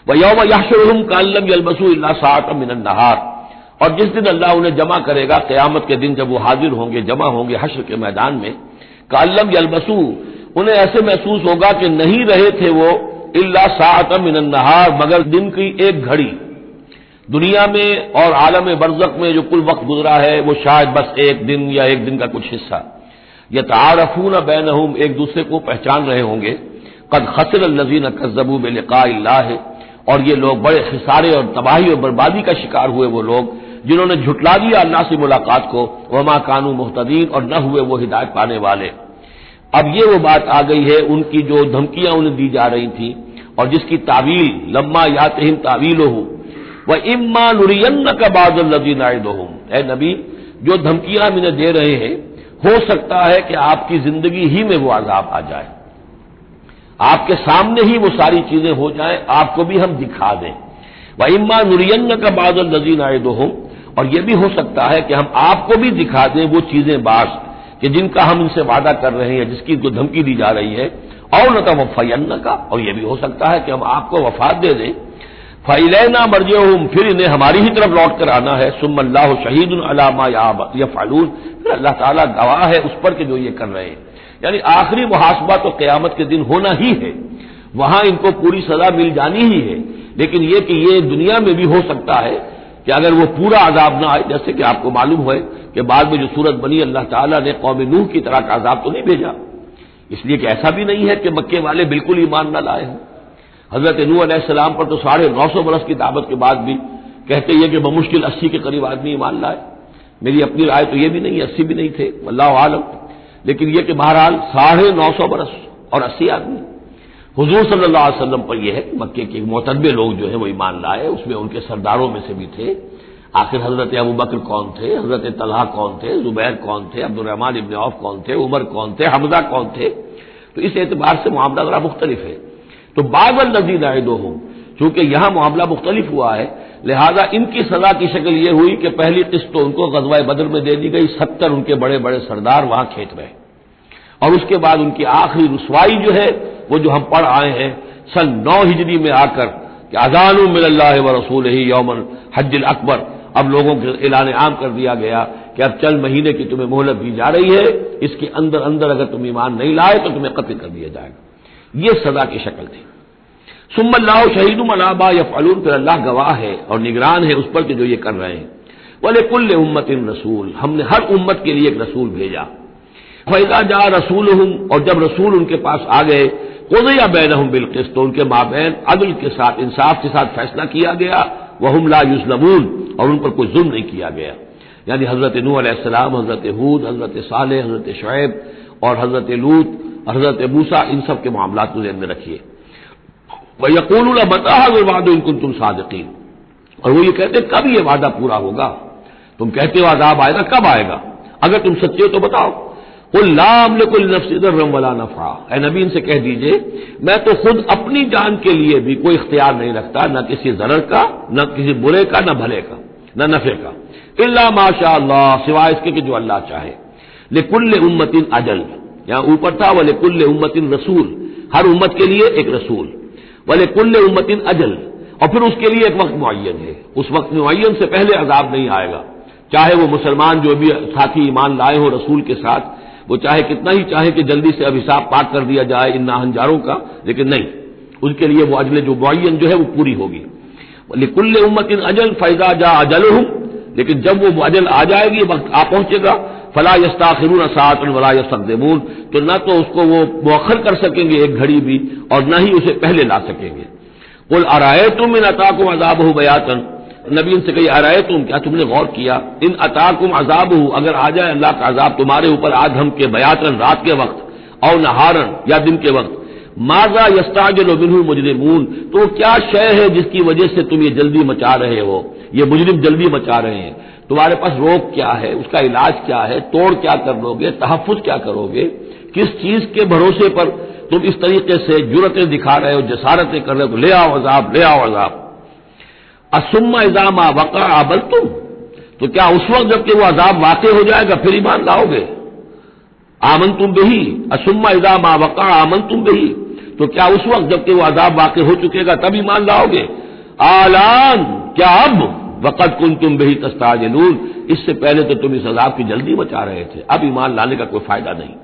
وَيَوْمَ يَحْشُرُهُمْ كَأَن لَّمْ يَلْبَثُوا إِلَّا سَاعَةً مِّنَ النَّهَارِ، اور جس دن اللہ انہیں جمع کرے گا، قیامت کے دن جب وہ حاضر ہوں گے، جمع ہوں گے حشر کے میدان میں، كَأَن لَّمْ يَلْبَثُوا، انہیں ایسے محسوس ہوگا کہ نہیں رہے تھے وہ إِلَّا سَاعَةً مِّنَ النَّهَارِ، مگر دن کی ایک گھڑی۔ دنیا میں اور عالم برزخ میں جو کل وقت گزرا ہے وہ شاید بس ایک دن یا ایک دن کا کچھ حصہ۔ یتعارفون بینہم، ایک دوسرے کو پہچان رہے ہوں گے۔ قد خسر الذین کذبوا بلقاء اللہ، اور یہ لوگ بڑے خسارے اور تباہی اور بربادی کا شکار ہوئے وہ لوگ جنہوں نے جھٹلا دیا اللہ سے ملاقات کو، وما کانوا مہتدین، اور نہ ہوئے وہ ہدایت پانے والے۔ اب یہ وہ بات آ گئی ہے ان کی جو دھمکیاں انہیں دی جا رہی تھیں اور جس کی تعویل لما یاتہم تعویلہ وَإِمَّا نُرِيَنَّكَ بَعْضَ الَّذِي نَعِدُهُمْ، اے نبی جو دھمکیاں ہم انہیں دے رہے ہیں، ہو سکتا ہے کہ آپ کی زندگی ہی میں وہ عذاب آ جائے، آپ کے سامنے ہی وہ ساری چیزیں ہو جائیں، آپ کو بھی ہم دکھا دیں۔ وَإِمَّا نُرِيَنَّكَ بَعْضَ الَّذِي نَعِدُهُمْ، اور یہ بھی ہو سکتا ہے کہ ہم آپ کو بھی دکھا دیں وہ چیزیں بعض کہ جن کا ہم ان سے وعدہ کر رہے ہیں، جس کی کو دھمکی دی جا رہی ہے، اور نَتَوَفَّيَنَّكَ، اور یہ بھی ہو سکتا ہے کہ ہم آپ کو وفات دے دیں۔ فَإِلَيْنَا مَرْجِعُهُمْ، پھر انہیں ہماری ہی طرف لوٹ کر آنا ہے۔ ثُمَّ اللَّهُ شَهِيدٌ عَلَىٰ مَا يَفْعَلُونَ، پھر اللہ تعالیٰ گواہ ہے اس پر کہ جو یہ کر رہے ہیں، یعنی آخری محاسبہ تو قیامت کے دن ہونا ہی ہے، وہاں ان کو پوری سزا مل جانی ہی ہے، لیکن یہ کہ یہ دنیا میں بھی ہو سکتا ہے کہ اگر وہ پورا عذاب نہ آئے، جیسے کہ آپ کو معلوم ہے کہ بعد میں جو صورت بنی، اللہ تعالیٰ نے قوم نوح کی طرح کا عذاب تو نہیں بھیجا، اس لیے کہ ایسا بھی نہیں ہے کہ مکے والے بالکل ایمان نہ لائے ہوں۔ حضرت نوح علیہ السلام پر تو 950 برس کی دعوت کے بعد بھی کہتے یہ کہ بمشکل 80 کے قریب آدمی ایمان لائے۔ میری اپنی رائے تو یہ بھی نہیں، 80 بھی نہیں تھے، اللہ عالم، لیکن یہ کہ بہرحال 950 برس اور 80 آدمی۔ حضور صلی اللہ علیہ وسلم پر یہ ہے کہ مکے کے معتدبے لوگ جو ہیں وہ ایمان لائے، اس میں ان کے سرداروں میں سے بھی تھے۔ آخر حضرت ابوبکر کون تھے، حضرت طلحہ کون تھے، زبیر کون تھے، عبد الرحمن ابن عوف کون تھے، عمر کون تھے، حمزہ کون تھے، تو اس اعتبار سے معاملہ ذرا مختلف ہے۔ تو بعض الذین نعدہم، چونکہ یہاں معاملہ مختلف ہوا ہے، لہذا ان کی سزا کی شکل یہ ہوئی کہ پہلی قسط تو ان کو غزوہ بدر میں دے دی گئی، 70 ان کے بڑے بڑے سردار وہاں کھینچ رہے، اور اس کے بعد ان کی آخری رسوائی جو ہے وہ جو ہم پڑھ آئے ہیں سن 9 ہجری میں آ کر کہ اذان من اللہ ورسولہ یوم الحج الاکبر، اب لوگوں کے اعلان عام کر دیا گیا کہ اب چند مہینے کی تمہیں مہلت دی جا رہی ہے، اس کے اندر اگر تم ایمان نہیں لائے تو تمہیں قتل کر دیا جائے گا، یہ سزا کی شکل تھی۔ ثم اللہ شہید علی ما یفعلون، پھر اللہ گواہ ہے اور نگران ہے اس پر کہ جو یہ کر رہے ہیں۔ وَلِكُلِّ أُمَّةٍ رسول، ہم نے ہر امت کے لیے ایک رسول بھیجا۔ فَإِذَا جَاءَ رَسُولُهُمْ، اور جب رسول ان کے پاس آ گئے، قُضِيَ بَيْنَهُمْ بِالْقِسْطِ، تو ان کے مابین عدل کے ساتھ، انصاف کے ساتھ فیصلہ کیا گیا، وَهُمْ لَا يُظْلَمُونَ، اور ان پر کوئی ظلم نہیں کیا گیا۔ یعنی حضرت نوح علیہ السلام، حضرت ہود، حضرت صالح، حضرت شعیب اور حضرت لوط، حضرت موسیٰ، ان سب کے معاملات کو ذہن میں رکھیے۔ وَيَقُولُونَ مَتَىٰ هَٰذَا الْوَعْدُ إِن كُنتُمْ صَادِقِينَ، اور وہ یہ کہتے کب یہ وعدہ پورا ہوگا، تم کہتے ہو عذاب آئے گا، کب آئے گا، اگر تم سچے ہو تو بتاؤ۔ قُل لَّا أَمْلِكُ لِنَفْسِي ضَرًّا وَلَا نَفْعًا، اے نبی ان سے کہہ دیجئے میں تو خود اپنی جان کے لیے بھی کوئی اختیار نہیں رکھتا، نہ کسی ضرر کا، نہ کسی برے کا، نہ بھلے کا، نہ نفع کا، إِلَّا مَا شَاءَ اللَّهُ، سوائے اس کے کہ جو اللہ چاہے۔ لِكُلِّ أُمَّةٍ أَجَلٌ، یہاں اوپر تھا وَلِكُلِّ أُمَّةٍ رسول، ہر امت کے لیے ایک رسول، وَلِكُلِّ أُمَّةٍ أَجَلٌ، اور پھر اس کے لیے ایک وقت معین ہے، اس وقت معین سے پہلے عذاب نہیں آئے گا، چاہے وہ مسلمان جو بھی ساتھی ایمان لائے ہو رسول کے ساتھ، وہ چاہے کتنا ہی چاہے کہ جلدی سے اب حساب پاک کر دیا جائے ان ناہنجاروں کا، لیکن نہیں، اس کے لیے وہ اجل جو معین جو ہے وہ پوری ہوگی۔ لِكُلِّ أُمَّةٍ أَجَلٌ فَإِذَا جَاءَ أَجَلُهُمْ، لیکن جب وہ اجل آ جائے گی، وقت آ پہنچے گا، فَلَا يَسْتَأْخِرُونَ سَاعَةً وَلَا يَسْتَقْدِمُونَ، تو نہ تو اس کو وہ مؤخر کر سکیں گے ایک گھڑی بھی، اور نہ ہی اسے پہلے لا سکیں گے۔ قُلْ أَرَأَيْتُمْ إِنْ أَتَاكُمْ عَذَابُهُ بَيَاتًا، نبی ان سے کہی أَرَأَيْتُمْ، کیا تم نے غور کیا، إِنْ أَتَاكُمْ عَذَابُهُ، اگر آ جائے اللہ کا عذاب تمہارے اوپر آج ہم کے بیاتن رات کے وقت، او نہارن یا دن کے وقت، ماذا يستعجل منه المجرمون، تو کیا شے ہے جس کی وجہ سے تم یہ جلدی مچا رہے ہو، یہ مجرم جلدی مچا رہے ہیں، تمہارے پاس روک کیا ہے، اس کا علاج کیا ہے، توڑ کیا کر لو گے، تحفظ کیا کرو گے، کس چیز کے بھروسے پر تم اس طریقے سے جرتیں دکھا رہے ہو، جسارتیں کر رہے ہو، لے آؤ عذاب، لے آؤ عذاب. الثم اذا ما وقع عبلتم، تو کیا اس وقت جب کہ وہ عذاب واقع ہو جائے گا پھر ایمان لاؤ گے؟ آمنتم بہ، الثم اذا ما وقع آمنتم بہ، تو کیا اس وقت جب کہ وہ عذاب واقع ہو چکے گا تب ایمان لاؤ گے؟ آلان، کیا اب؟ وقد کنتم بہ تستعجلون، اس سے پہلے تو تم اس عذاب کی جلدی مچا رہے تھے، اب ایمان لانے کا کوئی فائدہ نہیں.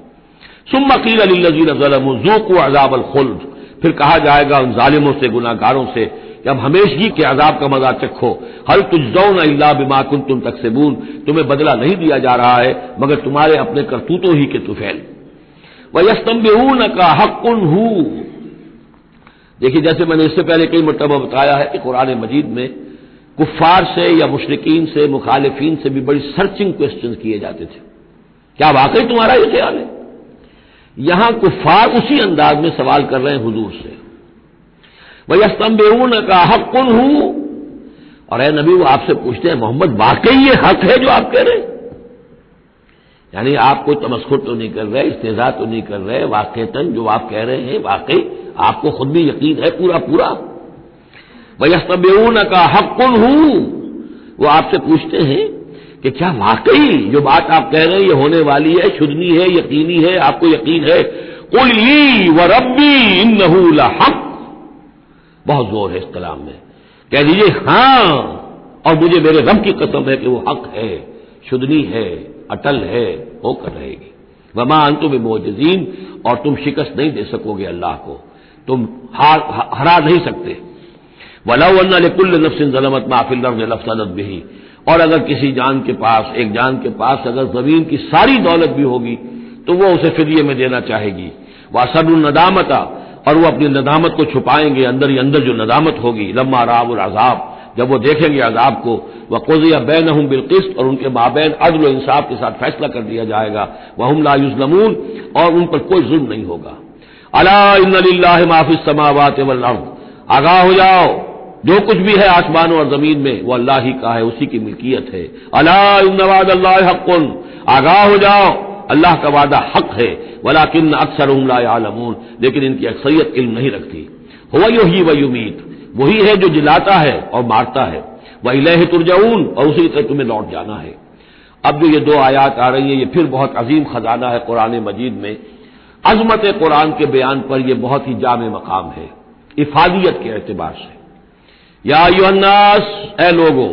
ثم قیل للذین ظلموا ذوقوا عذاب الخلد، پھر کہا جائے گا ان ظالموں سے، گناہگاروں سے کہ اب ہمیشگی کے عذاب کا مزہ چکھو. هل تجزون الا بما کنتم تکسبون، تمہیں بدلہ نہیں دیا جا رہا ہے مگر تمہارے اپنے کرتوتوں ہی کے طفیل. وَيَسْتَنبِئُونَكَ حَقٌّ هُوَ، دیکھیے جیسے میں نے اس سے پہلے کئی مرتبہ بتایا ہے کہ قرآن مجید میں کفار سے یا مشرکین سے، مخالفین سے بھی بڑی سرچنگ کوسچن کیے جاتے تھے، کیا واقعی تمہارا یہ خیال ہے؟ یہاں کفار اسی انداز میں سوال کر رہے ہیں حضور سے. وَيَسْتَنبِئُونَكَ حَقٌّ هُوَ، اور اے نبی وہ آپ سے پوچھتے ہیں محمد واقعی یہ حق ہے جو آپ کہہ رہے ہیں؟ یعنی آپ کوئی تمسخر تو نہیں کر رہے، استہزاء تو نہیں کر رہے، واقعتاً جو آپ کہہ رہے ہیں واقعی آپ کو خود بھی یقین ہے پورا پورا. وَيَسْتَنبِئُونَكَ حَقٌّ هُوَ، وہ آپ سے پوچھتے ہیں کہ کیا واقعی جو بات آپ کہہ رہے ہیں یہ ہونے والی ہے، شدنی ہے، یقینی ہے، آپ کو یقین ہے؟ قُلْ لِي وَرَبِّي إِنَّهُ لَحَقٌّ، بہت زور ہے اس کلام میں، کہہ دیجیے ہاں اور مجھے میرے رب کی قسم ہے کہ وہ حق ہے، شدنی ہے، اٹل ہے، ہو کر رہے گی. وما انتم بمعجزین، اور تم شکست نہیں دے سکو گے اللہ کو، تم ہرا نہیں سکتے. وَلَوْ أَنَّ لِكُلِّ نَفْسٍ ظَلَمَتْ مَا فِي الْأَرْضِ لَافْتَدَتْ بِهِ، اور اگر کسی جان کے پاس، ایک جان کے پاس اگر زمین کی ساری دولت بھی ہوگی تو وہ اسے فدیے میں دینا چاہے گی. وَأَسَرُّوا النَّدَامَةَ، اور وہ اپنی ندامت کو چھپائیں گے، اندر ہی اندر جو ندامت ہوگی. لَمَّا رَأَوُا الْعَذَابَ، جب وہ دیکھیں گے عذاب کو. وَقُضِيَ بَيْنَهُم بِالْقِسْطِ، اور ان کے مابین عدل و انصاف کے ساتھ فیصلہ کر دیا جائے گا. وَهُمْ لَا يُظْلَمُونَ، اور ان پر کوئی ظلم نہیں ہوگا. أَلَا إِنَّ لِلَّهِ مَا فِي السَّمَاوَاتِ وَالْأَرْضِ، آگاہ ہو جاؤ جو کچھ بھی ہے آسمانوں اور زمین میں وہ اللہ ہی کا ہے، اسی کی ملکیت ہے. أَلَا إِنَّ وَعْدَ اللَّهِ حَقٌّ، آگاہ ہو جاؤ اللہ کا وعدہ حق ہے. وَلَٰكِنَّ أَكْثَرُهُمْ لَا يَعْلَمُونَ، لیکن ان کی اکثریت علم نہیں رکھتی. هُوَ يُحْيِي وَيُمِيتُ، وہی ہے جو جلاتا ہے اور مارتا ہے. وَإِلَيْهِ تُرْجَعُونَ، اور اسی طرح تمہیں لوٹ جانا ہے. اب جو یہ دو آیات آ رہی ہیں یہ پھر بہت عظیم خزانہ ہے قرآن مجید میں. عظمت قرآن کے بیان پر یہ بہت ہی جامع مقام ہے افادیت کے اعتبار سے. یا ایھا الناس، اے لوگو،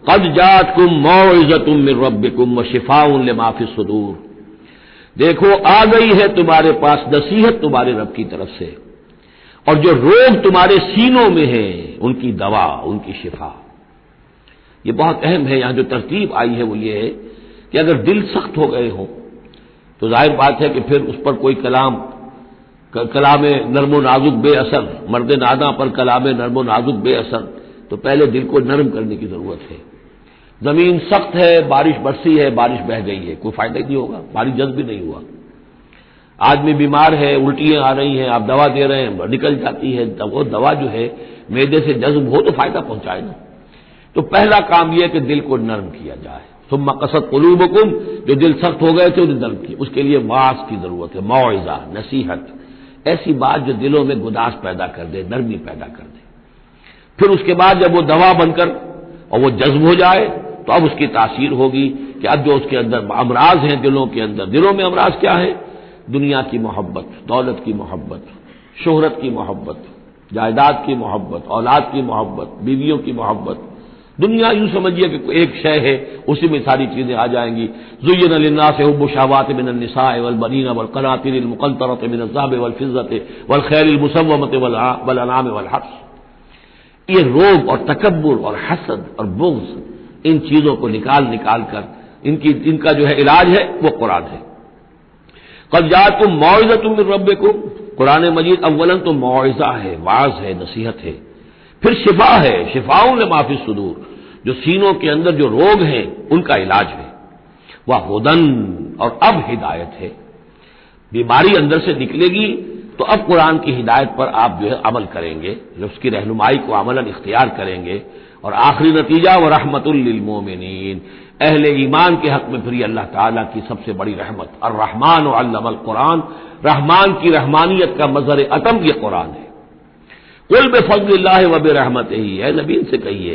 قد جاءتکم موعظۃ من ربکم وشفاء لما فی الصدور، دیکھو آ گئی ہے تمہارے پاس نصیحت تمہارے رب کی طرف سے، اور جو روگ تمہارے سینوں میں ہیں ان کی دوا، ان کی شفا. یہ بہت اہم ہے. یہاں جو ترتیب آئی ہے وہ یہ ہے کہ اگر دل سخت ہو گئے ہوں تو ظاہر بات ہے کہ پھر اس پر کوئی کلام نرم و نازک بے اثر، مرد ناداں پر کلام نرم و نازک بے اثر، تو پہلے دل کو نرم کرنے کی ضرورت ہے. زمین سخت ہے، بارش برسی ہے، بارش بہہ گئی ہے، کوئی فائدہ نہیں ہوگا، بارش جذب بھی نہیں ہوا. آدمی بیمار ہے، الٹیاں آ رہی ہیں، آپ دوا دے رہے ہیں نکل جاتی ہے، وہ دوا جو ہے معدے سے جذب ہو تو فائدہ پہنچائے نا. تو پہلا کام یہ ہے کہ دل کو نرم کیا جائے. ثم قست قلوبکم، جو دل سخت ہو گئے تھے انہیں نرم کیا. اس کے لیے واعظ کی ضرورت ہے، موعظہ، نصیحت، ایسی بات جو دلوں میں گداز پیدا کر دے، نرمی پیدا کر دے. پھر اس کے بعد جب وہ دوا بن کر اور وہ جذب ہو جائے تو اب اس کی تاثیر ہوگی کہ اب جو اس کے اندر امراض ہیں دلوں کے اندر، دلوں میں امراض کیا ہے؟ دنیا کی محبت، دولت کی محبت، شہرت کی محبت، جائیداد کی محبت، اولاد کی محبت، بیویوں کی محبت. دنیا یوں سمجھیے کہ ایک شے ہے، اسی میں ساری چیزیں آ جائیں گی. زُيِّنَ لِلنَّاسِ حُبُّ الشَّهَوَاتِ مِنَ النِّسَاءِ وَالْبَنِينَ وَالْقَنَاطِيرِ الْمُقَنطَرَةِ مِنَ الذَّهَبِ وَالْفِضَّةِ وَالْخَيْلِ الْمُسَوَّمَةِ وَالْأَنْعَامِ وَالْحَرْثِ. یہ روب اور تکبر اور حسد اور بغض، ان چیزوں کو نکال کر ان کا جو ہے علاج ہے وہ قرآن ہے. قد جاءتکم موعظۃ من ربکم، قرآن مجید اولاً تو موعظہ ہے، واعظ ہے، نصیحت ہے. پھر شفا ہے، شفاء لما فی الصدور، جو سینوں کے اندر جو روگ ہیں ان کا علاج ہے. وہ ہدن، اور اب ہدایت ہے. بیماری اندر سے نکلے گی تو اب قرآن کی ہدایت پر آپ جو ہے عمل کریں گے، اس کی رہنمائی کو عملاً اختیار کریں گے، اور آخری نتیجہ ورحمۃ للمومنین، اہل ایمان کے حق میں پھر یہ اللہ تعالیٰ کی سب سے بڑی رحمت، الرحمن علم القرآن، رحمان کی رحمانیت کا مظہر عتم یہ قرآن ہے۔ قل بفضل اللہ وبرحمتہ، اے نبی ان سے کہیے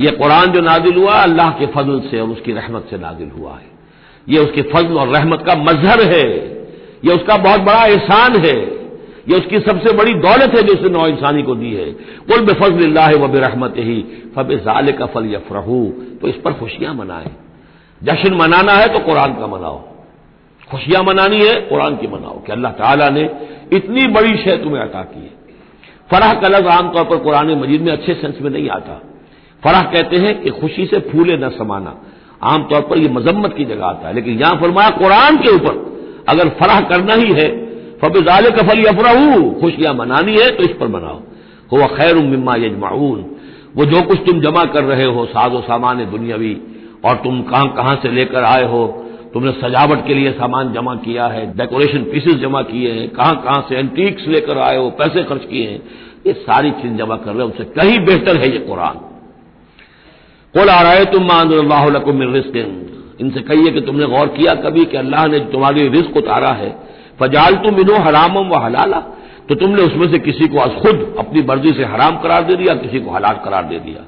یہ قرآن جو نازل ہوا اللہ کے فضل سے اور اس کی رحمت سے نازل ہوا ہے، یہ اس کے فضل اور رحمت کا مظہر ہے، یہ اس کا بہت بڑا احسان ہے، یہ اس کی سب سے بڑی دولت ہے جو اس نے نوع انسانی کو دی ہے۔ قل بفضل اللہ وبرحمتہ فبذلک فلیفرحوا، تو اس پر خوشیاں منائیں۔ جشن منانا ہے تو قرآن کا مناؤ، خوشیاں منانی ہے قرآن کی مناؤ کہ اللہ تعالیٰ نے اتنی بڑی شے تمہیں عطا کی ہے۔ فرح کا لفظ عام طور پر قرآن مجید میں اچھے سینس میں نہیں آتا۔ فرح کہتے ہیں کہ خوشی سے پھولے نہ سمانا، عام طور پر یہ مذمت کی جگہ آتا ہے، لیکن یہاں فرمایا قرآن کے اوپر اگر فرح کرنا ہی ہے فبذلک فلیفرحوا، خوشیاں منانی ہے تو اس پر مناؤ۔ هو خیر مما یجمعون، وہ جو کچھ تم جمع کر رہے ہو ساز و سامان دنیاوی، اور تم کہاں کہاں سے لے کر آئے ہو، تم نے سجاوٹ کے لیے سامان جمع کیا ہے، ڈیکوریشن پیسز جمع کیے ہیں، کہاں کہاں سے اینٹیکس لے کر آئے ہو، پیسے خرچ کیے ہیں، یہ ساری چیز جمع کر رہے ہو، ان سے کہیں بہتر ہے یہ قرآن۔ قل ارأیتم ما انزل اللہ لکم من رزق، ان سے کہیے کہ تم نے غور کیا کبھی کہ اللہ نے تمہارے رزق اتارا ہے، فجعلتم منہ حراما وحلالا، تو تم نے اس میں سے کسی کو از خود اپنی مرضی سے حرام قرار دے دیا، کسی کو حلال قرار دے دیا۔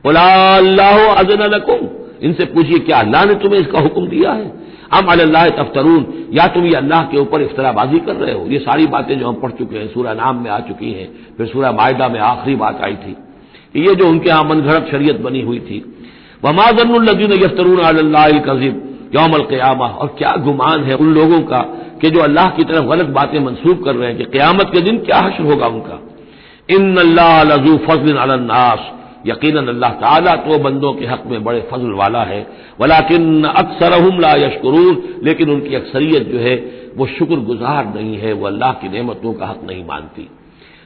قل اللہ اذن لکم، ان سے پوچھیے کیا اللہ نے تمہیں اس کا حکم دیا ہے؟ ام علی اللہ تفترون، یا تم یہ اللہ کے اوپر افترا بازی کر رہے ہو؟ یہ ساری باتیں جو ہم پڑھ چکے ہیں سورہ نام میں آ چکی ہیں، پھر سورہ مائدہ میں آخری بات آئی تھی کہ یہ جو ان کے ہاں من گھڑت شریعت بنی ہوئی تھی۔ وما ظن الذین یفترون علی اللہ الکذب یوم القیامہ، اور کیا گمان ہے ان لوگوں کا کہ جو اللہ کی طرف غلط باتیں منسوب کر رہے ہیں کہ قیامت کے دن کیا حشر ہوگا ان کا۔ ان اللہ لذو فضل علی الناس، یقیناً اللہ تعالیٰ تو بندوں کے حق میں بڑے فضل والا ہے، ولیکن اکثرہم لا یشکرون، لیکن ان کی اکثریت جو ہے وہ شکر گزار نہیں ہے، وہ اللہ کی نعمتوں کا حق نہیں مانتی۔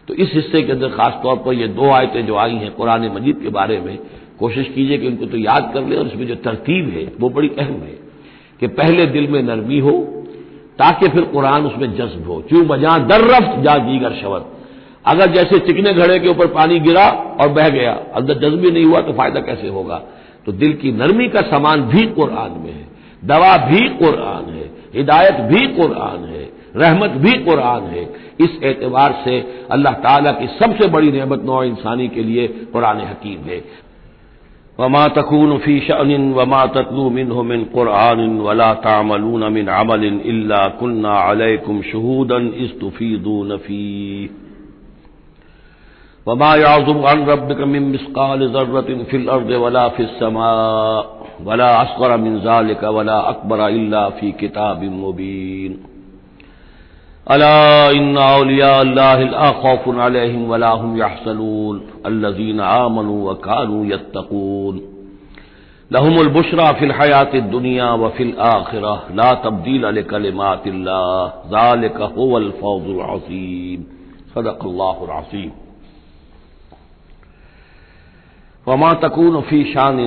تو اس حصے کے اندر خاص طور پر یہ دو آیتیں جو آئی ہیں قرآن مجید کے بارے میں، کوشش کیجئے کہ ان کو تو یاد کر لیں، اور اس میں جو ترتیب ہے وہ بڑی اہم ہے کہ پہلے دل میں نرمی ہو تاکہ پھر قرآن اس میں جذب ہو، چوں بجاں در رفت جا دیگر شود، اگر جیسے چکنے گھڑے کے اوپر پانی گرا اور بہہ گیا، اندر جذب بھی نہیں ہوا تو فائدہ کیسے ہوگا؟ تو دل کی نرمی کا سامان بھی قرآن میں ہے، دوا بھی قرآن ہے، ہدایت بھی قرآن ہے، رحمت بھی قرآن ہے۔ اس اعتبار سے اللہ تعالیٰ کی سب سے بڑی نعمت نوع انسانی کے لیے قرآن حکیم ہے۔ وما تكون في شأن وما تتلو منه من قرآن ولا تعملون من عمل إلا كنا عليكم شهودا إذ تفيضون فيه وما يعزب عن ربك من مثقال ذرة في الأرض ولا في السماء ولا أصغر من ذلك ولا أكبر إلا في كتاب مبين ألا إن أولياء الله لا خوف عليهم ولا هم يحزنون الذين آمنوا وكانوا يتقون لهم البشرى في الحياة الدنيا وفي الآخرة لا تبديل لكلمات الله ذلك هو الفوز العظيم صدق الله العظيم۔ وما تكون في شان،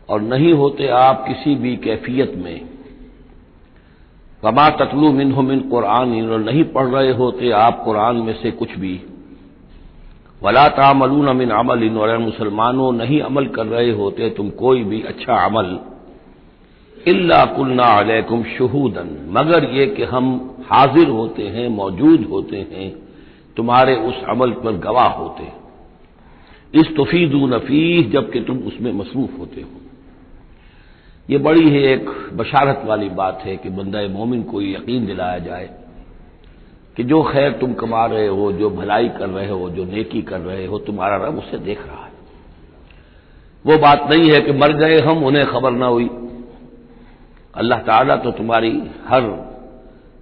اور نہیں ہوتے آپ کسی بھی کیفیت میں، وما تتلو منہ من قرآن، اور نہیں پڑھ رہے ہوتے آپ قرآن میں سے کچھ بھی، ولا تعملون من عمل، اور اے مسلمانوں نہیں عمل کر رہے ہوتے تم کوئی بھی اچھا عمل، الا كنا علیکم شہودا، مگر یہ کہ ہم حاضر ہوتے ہیں، موجود ہوتے ہیں، تمہارے اس عمل پر گواہ ہوتے ہیں، اس تفیدون فیہ، جبکہ تم اس میں مصروف ہوتے ہو۔ یہ بڑی ہے ایک بشارت والی بات ہے کہ بندہ مومن کو یقین دلایا جائے کہ جو خیر تم کما رہے ہو، جو بھلائی کر رہے ہو، جو نیکی کر رہے ہو، تمہارا رب اسے دیکھ رہا ہے۔ وہ بات نہیں ہے کہ مر گئے ہم انہیں خبر نہ ہوئی، اللہ تعالیٰ تو تمہاری ہر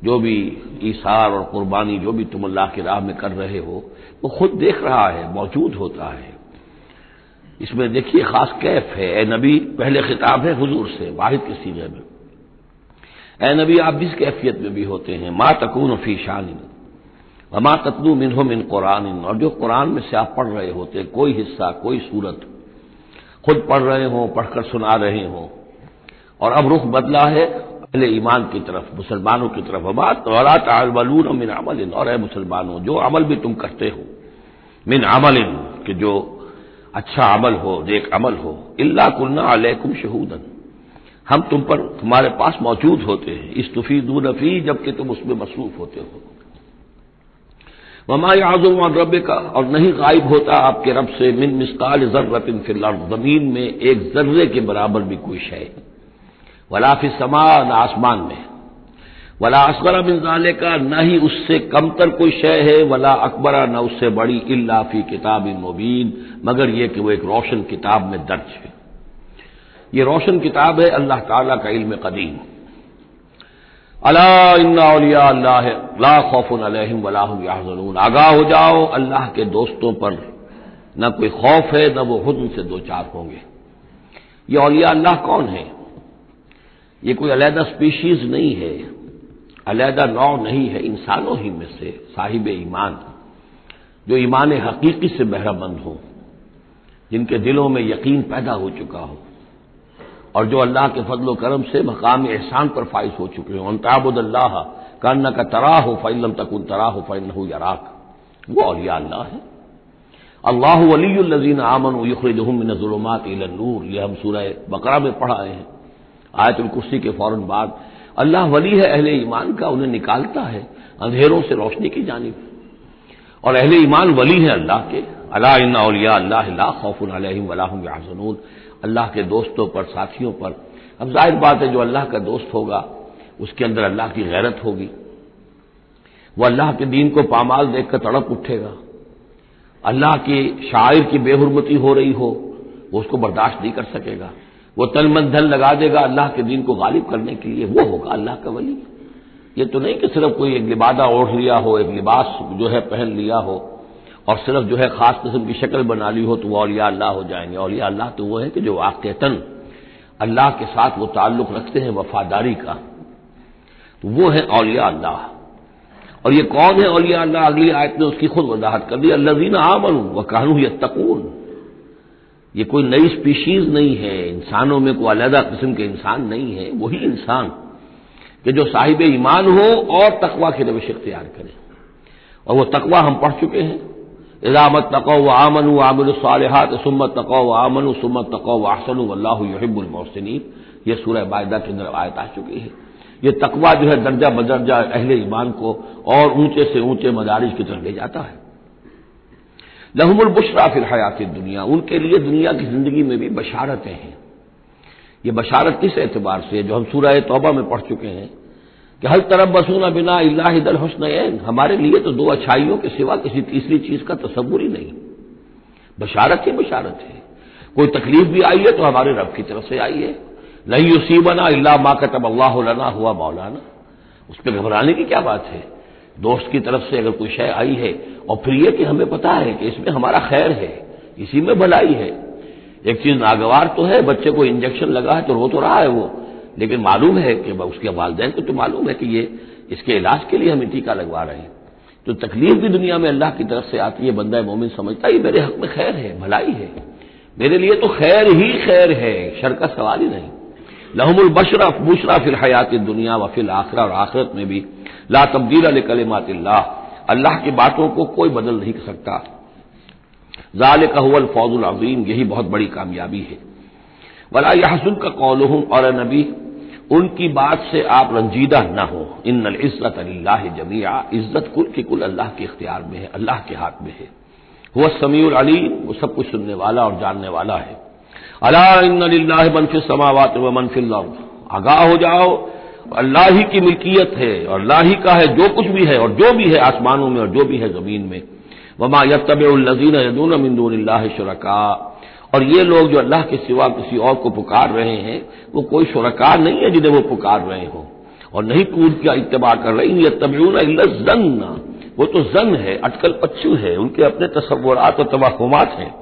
جو بھی ایثار اور قربانی جو بھی تم اللہ کی راہ میں کر رہے ہو وہ خود دیکھ رہا ہے، موجود ہوتا ہے۔ اس میں دیکھیے خاص کیف ہے، اے نبی، پہلے خطاب ہے حضور سے واحد کے سیغے میں، اے نبی آپ جس کیفیت میں بھی ہوتے ہیں، ما تکون فی شان وما تتلو منہ من قرآن، اور جو قرآن میں سے آپ پڑھ رہے ہوتے ہیں کوئی حصہ، کوئی سورت، خود پڑھ رہے ہوں، پڑھ کر سنا رہے ہوں، اور اب رخ بدلا ہے، اہل ایمان کی طرف، مسلمانوں کی طرف، ولا تعملون من عمل، اور اے مسلمانوں جو عمل بھی تم کرتے ہو، من عمل کہ جو اچھا عمل ہو، نیک عمل ہو، الا کنا علیکم شہودا، ہم تم پر تمہارے پاس موجود ہوتے ہیں، استفیدون فی، جبکہ تم اس میں مصروف ہوتے ہو۔ وما یعزب عن ربک، اور نہیں غائب ہوتا آپ کے رب سے، من مثقال ذرۃ فی الارض، زمین میں ایک ذرے کے برابر بھی کوئی شے، ولا فی السماء، نہ آسمان میں، ولا اصغر من ذلک، نہ ہی اس سے کمتر کوئی شے ہے، ولا اکبر، نہ اس سے بڑی، الا فی کتاب مبین، مگر یہ کہ وہ ایک روشن کتاب میں درج ہے۔ یہ روشن کتاب ہے اللہ تعالیٰ کا علم قدیم۔ الا ان اولیاء اللہ لا خوف علیہم ولا هم یحزنون، آگاہ ہو جاؤ، اللہ کے دوستوں پر نہ کوئی خوف ہے، نہ وہ حزن سے دوچار ہوں گے۔ یہ اولیاء اللہ کون ہیں؟ یہ کوئی علیحدہ سپیشیز نہیں ہے، علیحدہ نوع نہیں ہے، انسانوں ہی میں سے صاحب ایمان، جو ایمان حقیقی سے بہرہ مند ہوں، جن کے دلوں میں یقین پیدا ہو چکا ہو، اور جو اللہ کے فضل و کرم سے مقام احسان پر فائز ہو چکے ہوں۔ ان تعبد اللہ کانک تراہ فإن لم تکن تراہ فإنہ یراک، وہ اولیاء اللہ ہے۔ اللہ ولی الذین آمنوا یخرجہم من الظلمات الی النور، یہ ہم سورہ بقرہ میں پڑھا ہے، آیت الکرسی کے فوراً بعد۔ اللہ ولی ہے اہل ایمان کا، انہیں نکالتا ہے اندھیروں سے روشنی کی جانب، اور اہل ایمان ولی ہیں اللہ کے۔ الا ان اولیاء اللہ لا خوف علیہم ولا هم یحزنون، اللہ کے دوستوں پر، ساتھیوں پر۔ اب ظاہر بات ہے جو اللہ کا دوست ہوگا اس کے اندر اللہ کی غیرت ہوگی، وہ اللہ کے دین کو پامال دیکھ کر تڑپ اٹھے گا، اللہ کی شاعر کی بے حرمتی ہو رہی ہو وہ اس کو برداشت نہیں کر سکے گا، وہ تن من دھن لگا دے گا اللہ کے دین کو غالب کرنے کے لیے، وہ ہوگا اللہ کا ولی۔ یہ تو نہیں کہ صرف کوئی ایک لبادہ اوڑھ لیا ہو، ایک لباس جو ہے پہن لیا ہو، اور صرف جو ہے خاص قسم کی شکل بنا لی ہو تو وہ اولیاء اللہ ہو جائیں گے۔ اولیاء اللہ تو وہ ہے کہ جو واقعتاً اللہ کے ساتھ وہ تعلق رکھتے ہیں وفاداری کا، تو وہ ہے اولیاء اللہ۔ اور یہ کون ہے اولیاء اللہ؟ اگلی آیت میں اس کی خود وضاحت کر دی، الذین آمنوا وکانوا یتقون۔ یہ کوئی نئی سپیشیز نہیں ہے، انسانوں میں کوئی علیحدہ قسم کے انسان نہیں ہے، وہی انسان کہ جو صاحب ایمان ہو اور تقوی کی روش اختیار کرے، اور وہ تقوی ہم پڑھ چکے ہیں، اذا اتقوا وآمنوا وعملوا الصالحات ثم اتقوا وآمنوا ثم اتقوا واحسنوا واللہ یحب المحسنین، یہ سورہ مائدہ کے اندر آیت آ چکی ہے۔ یہ تقوی جو ہے درجہ بدرجہ اہل ایمان کو اور اونچے سے اونچے مدارج کی طرف لے جاتا ہے۔ لہم البشریٰ فی الحیات الدنیا، ان کے لیے دنیا کی زندگی میں بھی بشارتیں ہیں۔ یہ بشارت کس اعتبار سے؟ جو ہم سورہ توبہ میں پڑھ چکے ہیں کہ هل تربصون بنا الا احدى الحسنيين، ہمارے لیے تو دو اچھائیوں کے سوا کسی تیسری چیز کا تصور ہی نہیں۔ بشارت ہی بشارت ہے، کوئی تکلیف بھی آئی ہے تو ہمارے رب کی طرف سے آئی ہے، لن یصیبنا الا ما كتب اللہ لنا هو مولانا، اس پہ گھبرانے کی کیا بات ہے؟ دوست کی طرف سے اگر کوئی شے آئی ہے، اور پھر یہ کہ ہمیں پتہ ہے کہ اس میں ہمارا خیر ہے، اسی میں بھلائی ہے۔ ایک چیز ناگوار تو ہے، بچے کو انجیکشن لگا ہے تو رو تو رہا ہے وہ، لیکن معلوم ہے کہ اس کے والدین کو تو معلوم ہے کہ یہ اس کے علاج کے لیے ہمیں ٹیکہ لگوا رہے ہیں۔ تو تکلیف بھی دنیا میں اللہ کی طرف سے آتی ہے، بندہ مومن سمجھتا ہے یہ میرے حق میں خیر ہے، بھلائی ہے، میرے لیے تو خیر ہی خیر ہے، شر کا سوال ہی نہیں۔ لہم البشریٰ فی الحیات الدنیا وفی الآخرہ، اور آخرت میں بھی لا تبدیل لکلمات اللہ، اللہ کی باتوں کو کوئی بدل نہیں سکتا۔ ذالک هو الفوز العظیم، یہی بہت بڑی کامیابی ہے۔ ولا یحزنک قولہم، اور اے نبی ان کی بات سے آپ رنجیدہ نہ ہو، ان العزت للہ جمیعا، عزت کل کی کل اللہ کے اختیار میں ہے، اللہ کے ہاتھ میں ہے۔ هو السمیع العلیم، وہ سب کچھ سننے والا اور جاننے والا ہے۔ الا ان للہ من فی السماوات ومن فی الارض، آگاہ ہو جاؤ، اللہ ہی کی ملکیت ہے اور اللہ ہی کا ہے جو کچھ بھی ہے اور جو بھی ہے آسمانوں میں اور جو بھی ہے زمین میں۔ وما یتبع الذین یدعون من دون اللہ شرکاء، اور یہ لوگ جو اللہ کے سوا کسی اور کو پکار رہے ہیں وہ کوئی شرکاء نہیں ہے جنہیں وہ پکار رہے ہوں، اور نہیں کود کا اتباع کر رہے ہیں۔ یتبعون الا الظن، وہ تو ظن ہے، اٹکل پچو ہے، ان کے اپنے تصورات اور توہمات ہیں۔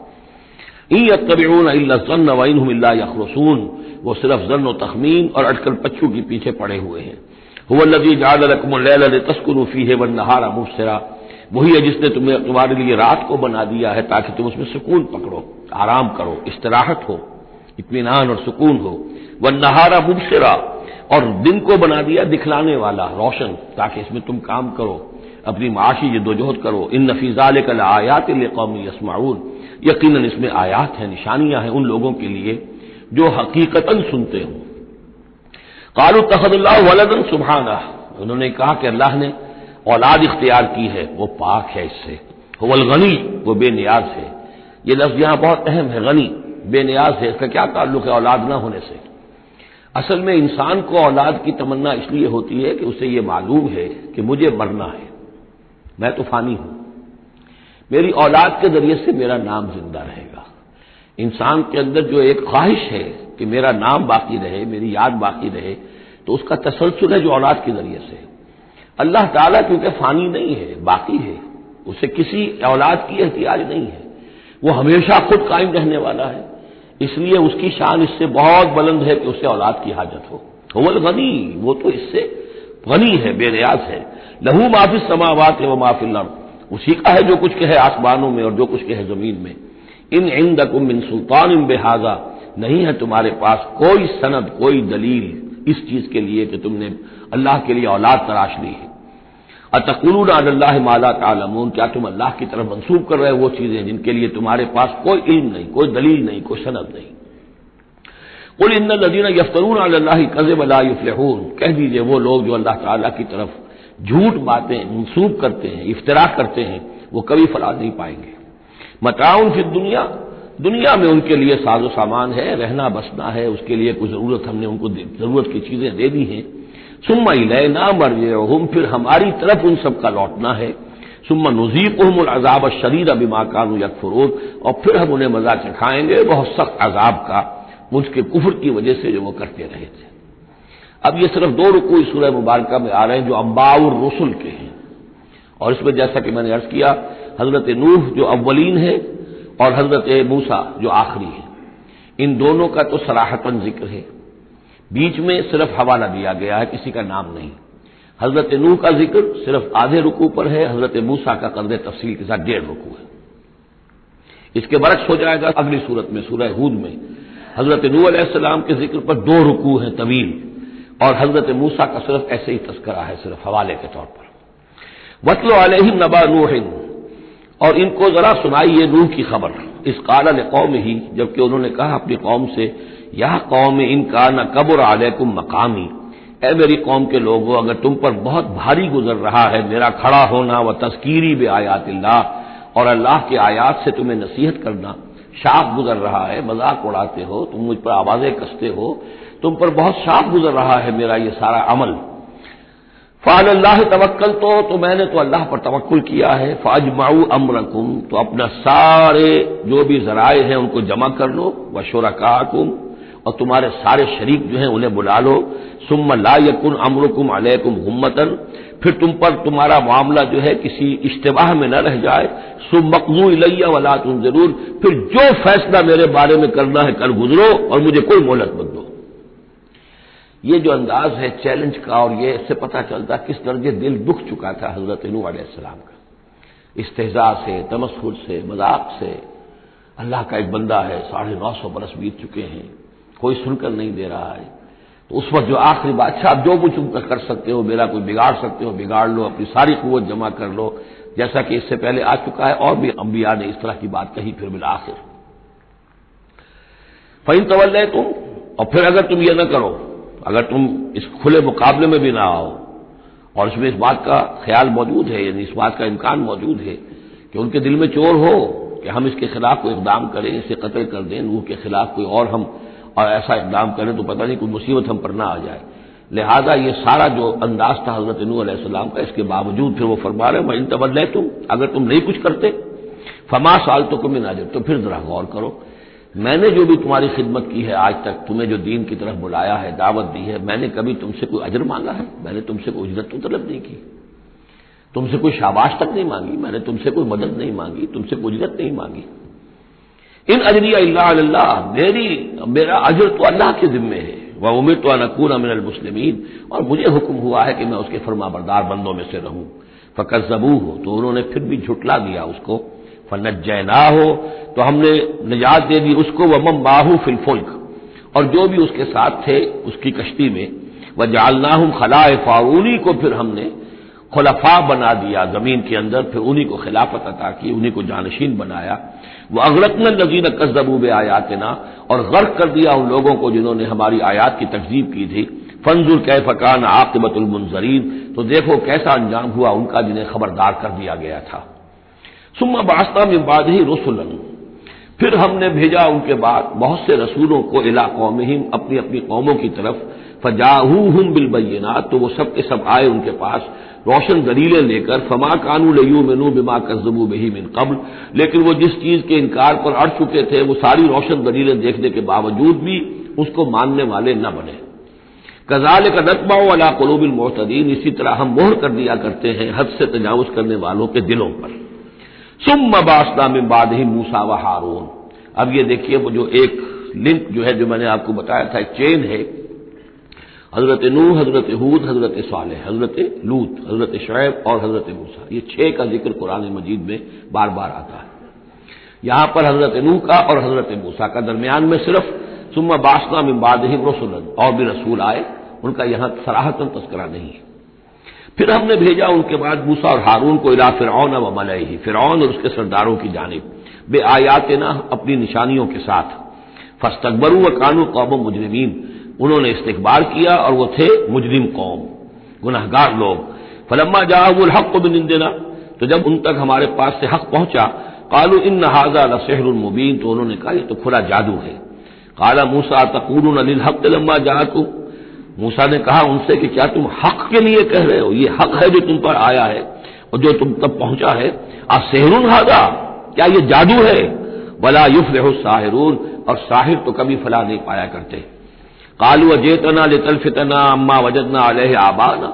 ان یتبعون الا الظن وان هم الا یخرصون، وہ صرف ظن و تخمین اور اٹکل پچو کے پیچھے پڑے ہوئے ہیں۔ هو الذی جعل لكم الليل لتسكنوا فيه والنهار مبصرا، وہی ہے جس نے تمہارے لیے رات کو بنا دیا ہے تاکہ تم اس میں سکون پکڑو، آرام کرو، استراحت ہو۔ اطمینان اور سکون ہو، والنہار مبصرا، اور دن کو بنا دیا دکھلانے والا، روشن، تاکہ اس میں تم کام کرو، اپنی معاشی جدوجہد کرو۔ ان فی ذلک لآیات لقوم یسمعون، یقیناً اس میں آیات ہیں، نشانیاں ہیں ان لوگوں کے لیے جو حقیقتاً سنتے ہوں۔ قالوا اتخذ اللہ ولدا سبحانہ، انہوں نے کہا کہ اللہ نے اولاد اختیار کی ہے، وہ پاک ہے اس سے، هو الغنی، وہ بے نیاز ہے۔ یہ لفظ یہاں بہت اہم ہے، غنی، بے نیاز ہے، اس کا کیا تعلق ہے اولاد نہ ہونے سے؟ اصل میں انسان کو اولاد کی تمنا اس لیے ہوتی ہے کہ اسے یہ معلوم ہے کہ مجھے مرنا ہے، میں تو فانی ہوں، میری اولاد کے ذریعے سے میرا نام زندہ رہے گا۔ انسان کے اندر جو ایک خواہش ہے کہ میرا نام باقی رہے، میری یاد باقی رہے، تو اس کا تسلسل ہے جو اولاد کے ذریعے سے۔ اللہ تعالیٰ کیونکہ فانی نہیں ہے، باقی ہے، اسے کسی اولاد کی احتیاج نہیں ہے، وہ ہمیشہ خود قائم رہنے والا ہے، اس لیے اس کی شان اس سے بہت بلند ہے کہ اسے اولاد کی حاجت ہو۔ هو الغنی، وہ تو اس سے غنی ہے، بے نیاز ہے۔ لہو ما فی السماوات و ما فی الارض، اسی کا ہے جو کچھ کہ ہے آسمانوں میں اور جو کچھ کہ ہے زمین میں۔ ان عندکم من سلطان بہذا، نہیں ہے تمہارے پاس کوئی سند، کوئی دلیل اس چیز کے لیے کہ تم نے اللہ کے لیے اولاد تراش لی ہے۔ اتقولون علی اللہ ما لا تعلمون، کیا تم اللہ کی طرف منسوب کر رہے ہو وہ چیزیں جن کے لیے تمہارے پاس کوئی علم نہیں، کوئی دلیل نہیں، کوئی سند نہیں۔ قل ان الذین یفترون علی اللہ الکذب لا یفلحون، کہہ دیجئے وہ لوگ جو اللہ تعالیٰ کی طرف جھوٹ باتیں منسوب کرتے ہیں، افتراء کرتے ہیں، وہ کبھی فلاح نہیں پائیں گے۔ متاع فی الدنیا، دنیا میں ان کے لیے ساز و سامان ہے، رہنا بسنا ہے، اس کے لیے کچھ ضرورت ہم نے ان کو ضرورت کی چیزیں دے دی ہیں۔ ثم الینا مرجعہم، پھر ہماری طرف ان سب کا لوٹنا ہے۔ ثم نذیقہم العذاب الشدید بما کانوا یکفرون، اور پھر ہم انہیں مزہ چکھائیں گے بہت سخت عذاب کا، ان کے کفر کی وجہ سے جو وہ کرتے رہے تھے۔ اب یہ صرف 2 رکوع سورہ مبارکہ میں آ رہے ہیں جو انباء الرسل کے ہیں، اور اس میں جیسا کہ میں نے عرض کیا حضرت نوح جو اولین ہے اور حضرت موسیٰ جو آخری ہے، ان دونوں کا تو صراحتاً ذکر ہے، بیچ میں صرف حوالہ دیا گیا ہے، کسی کا نام نہیں۔ حضرت نوح کا ذکر صرف آدھے رکوع پر ہے، حضرت موسیٰ کا قدر تفصیل کے ساتھ 1.5 رکوع ہے۔ اس کے برعکس ہو جائے گا اگلی صورت میں، سورہ ہود میں حضرت نوح علیہ السلام کے ذکر پر 2 رکوع ہیں طویل، اور حضرت موسیٰ کا صرف ایسے ہی تذکرہ ہے، صرف حوالے کے طور پر۔ وَاتْلُ عَلَيْهِمْ نَبَأَ نُوحٍ، اور ان کو ذرا سنائیے نوح کی خبر، اذ قال لقومہ، جبکہ انہوں نے کہا اپنی قوم سے، یا قوم ان کان کبر علیکم مقامی، اے میری قوم کے لوگوں، اگر تم پر بہت بھاری گزر رہا ہے میرا کھڑا ہونا، و تذکیری بآیات اللہ، اور اللہ کے آیات سے تمہیں نصیحت کرنا، شاق گزر رہا ہے، مذاق اڑاتے ہو تم، مجھ پر آوازیں کستے ہو، تم پر بہت شاق گزر رہا ہے میرا یہ سارا عمل۔ فعلی اللہ توکلت، تو میں نے تو اللہ پر توکل کیا ہے۔ فاجمعوا امرکم، تو اپنا سارے جو بھی ذرائع ہیں ان کو جمع کر لو، وشرکاکم، اور تمہارے سارے شریک جو ہیں انہیں بلا لو۔ ثم لا یکن امرکم علیکم غمۃ، پھر تم پر تمہارا معاملہ جو ہے کسی اشتباہ میں نہ رہ جائے۔ ثم اقضوا الی ولا تنظرون، پھر جو فیصلہ میرے بارے میں کرنا ہے کر گزرو اور مجھے کوئی مہلت مت دو۔ یہ جو انداز ہے چیلنج کا، اور یہ اس سے پتہ چلتا کس درجے دل دکھ چکا تھا حضرت نوح علیہ السلام کا، استہزاء سے، تمسخر سے، مذاق سے۔ اللہ کا ایک بندہ ہے، 950 برس بیت چکے ہیں، کوئی سن کر نہیں دے رہا ہے، تو اس وقت جو آخری بادشاہ اب جو کچھ تم کر سکتے ہو، میرا کوئی بگاڑ سکتے ہو بگاڑ لو، اپنی ساری قوت جمع کر لو، جیسا کہ اس سے پہلے آ چکا ہے، اور بھی انبیاء نے اس طرح کی بات کہی۔ پھر بالآخر فَإِن تَوَلَّيْتُمْ، اور پھر اگر تم یہ نہ کرو، اگر تم اس کھلے مقابلے میں بھی نہ آؤ، اور اس میں اس بات کا خیال موجود ہے، یعنی اس بات کا امکان موجود ہے کہ ان کے دل میں چور ہو کہ ہم اس کے خلاف کوئی اقدام کریں، اسے قتل کر دیں، نوح کے خلاف کوئی اور ہم اور ایسا اقدام کریں تو پتہ نہیں کوئی مصیبت ہم پر نہ آ جائے، لہذا یہ سارا جو انداز تھا حضرت نوح علیہ السلام کا، اس کے باوجود پھر وہ فرما رہے ہیں وَإِن تَوَلَّيْتُمْ، اگر تم نہیں کچھ کرتے، فَمَا سَأَلْتُكُم مِّنْ أَجْرٍ، تو پھر ذرا غور کرو، میں نے جو بھی تمہاری خدمت کی ہے آج تک، تمہیں جو دین کی طرف بلایا ہے، دعوت دی ہے، میں نے کبھی تم سے کوئی اجر مانگا ہے؟ میں نے تم سے کوئی اجرت تو طلب نہیں کی، تم سے کوئی شاباش تک نہیں مانگی، میں نے تم سے کوئی مدد نہیں مانگی، تم سے کوئی اجرت نہیں مانگی۔ ان اجری الا علی اللہ، میرا اجر تو اللہ کے ذمے ہے۔ وامرت ان اکون من المسلمین، اور مجھے حکم ہوا ہے کہ میں اس کے فرما بردار بندوں میں سے رہوں۔ فکذبوہ، تو انہوں نے پھر بھی جھٹلا دیا اس کو۔ فنجیناہ، تو ہم نے نجات دے دی اس کو، ومن معہ فی الفلک، اور جو بھی اس کے ساتھ تھے اس کی کشتی میں، وجعلناہم خلائف، اور انہی کو پھر ہم نے خلفاء بنا دیا زمین کے اندر، پھر انہی کو خلافت عطا کی، انہی کو جانشین بنایا۔ واغرقنا الذین کذبوا بآیاتنا، اور غرق کر دیا ان لوگوں کو جنہوں نے ہماری آیات کی تکذیب کی تھی۔ فانظر کیف کان عاقبۃ المنذرین، تو دیکھو کیسا انجام ہوا ان کا جنہیں خبردار کر دیا گیا تھا۔ ثم بعثنا من بعدہ رسلا، پھر ہم نے بھیجا ان کے بعد بہت سے رسولوں کو الی قومہم، اپنی اپنی قوموں کی طرف، فجاءوہم بالبینات، تو وہ سب کے سب آئے ان کے پاس روشن دلیلیں لے کر، فما کانوا لیؤمنوا بما کذبوا بہ من قبل، لیکن وہ جس چیز کے انکار پر اڑ چکے تھے وہ ساری روشن دلیلیں دیکھنے کے باوجود بھی اس کو ماننے والے نہ بنے۔ کذالک نطبع علی قلوب المعتدین، اسی طرح ہم مہر کر دیا کرتے ہیں حد سے تجاوز کرنے والوں کے دلوں پر۔ ثم بعثنا من بعدہم موسیٰ و ہارون، اب یہ دیکھیے وہ جو ایک لنک جو ہے جو میں نے آپ کو بتایا تھا، ایک چین ہے، حضرت نوح، حضرت ہود، حضرت صالح، حضرت لوط، حضرت شعیب اور حضرت موسیٰ، یہ 6 کا ذکر قرآن مجید میں بار بار آتا ہے۔ یہاں پر حضرت نوح کا اور حضرت موسیٰ کا، درمیان میں صرف ثم بعثنا من بعدہم رسلا، اور بھی رسول آئے، ان کا یہاں صراحتاً تذکرہ نہیں ہے۔ پھر ہم نے بھیجا ان کے بعد موسیٰ اور ہارون کو الی فرعون و ملئہ، فرعون اور اس کے سرداروں کی جانب، بے آیاتنا، اپنی نشانیوں کے ساتھ، فاستکبروا وکانوا قوما مجرمین، انہوں نے استکبار کیا اور وہ تھے مجرم قوم، گنہگار لوگ۔ فلما جاءهم الحق من عندنا، تو جب ان تک ہمارے پاس سے حق پہنچا، قالوا ان ھذا لسحر مبین، تو انہوں نے کہا یہ تو کھلا جادو ہے۔ قال موسیٰ تقولون للحق لما جاءکم، موسیٰ نے کہا ان سے کہ کیا تم حق کے لیے کہہ رہے ہو، یہ حق ہے جو تم پر آیا ہے اور جو تم تک پہنچا ہے، اسحر ھذا، کیا یہ جادو ہے؟ ولا یفلح الساحرون، اور ساحر تو کبھی فلاح نہیں پایا کرتے۔ قالوا اجئتنا لتلفتنا عما وجدنا علیہ آباءنا،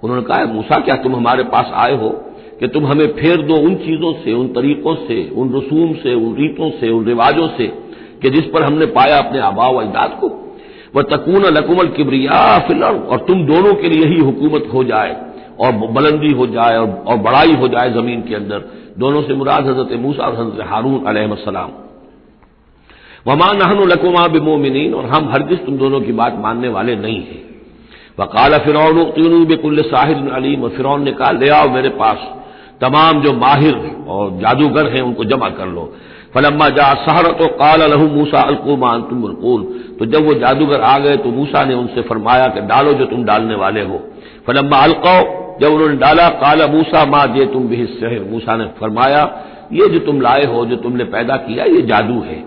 انہوں نے کہا موسیٰ کیا تم ہمارے پاس آئے ہو کہ تم ہمیں پھیر دو ان چیزوں سے، ان طریقوں سے، ان رسوم سے، ان ریتوں سے، ان رواجوں سے کہ جس پر ہم نے پایا اپنے آباء و اجداد کو، وتکون لکم الکبریاء فی الارض، اور تم دونوں کے لیے ہی حکومت ہو جائے اور بلندی ہو جائے اور بڑائی ہو جائے زمین کے اندر، دونوں سے مراد حضرت موسیٰ اور حضرت ہارون علیہ السلام۔ وما نحن لکما بمؤمنین، اور ہم ہرگز تم دونوں کی بات ماننے والے نہیں ہیں۔ وقال فرعون ائتونی بکل ساحر علیم، اور فرعون نے کہا لے آؤ میرے پاس تمام جو ماہر اور جادوگر ہیں ان کو جمع کر لو۔ فلما جاء السحرۃ قال لهم موسیٰ القوا ما انتم ملقون، تو جب وہ جادوگر آ گئے تو موسیٰ نے ان سے فرمایا کہ ڈالو جو تم ڈالنے والے ہو۔ فلما القوا، جب انہوں نے ڈالا، قال موسیٰ ما جئتم به السحر، موسیٰ نے فرمایا یہ جو تم لائے ہو، جو تم نے پیدا کیا، یہ جادو ہے۔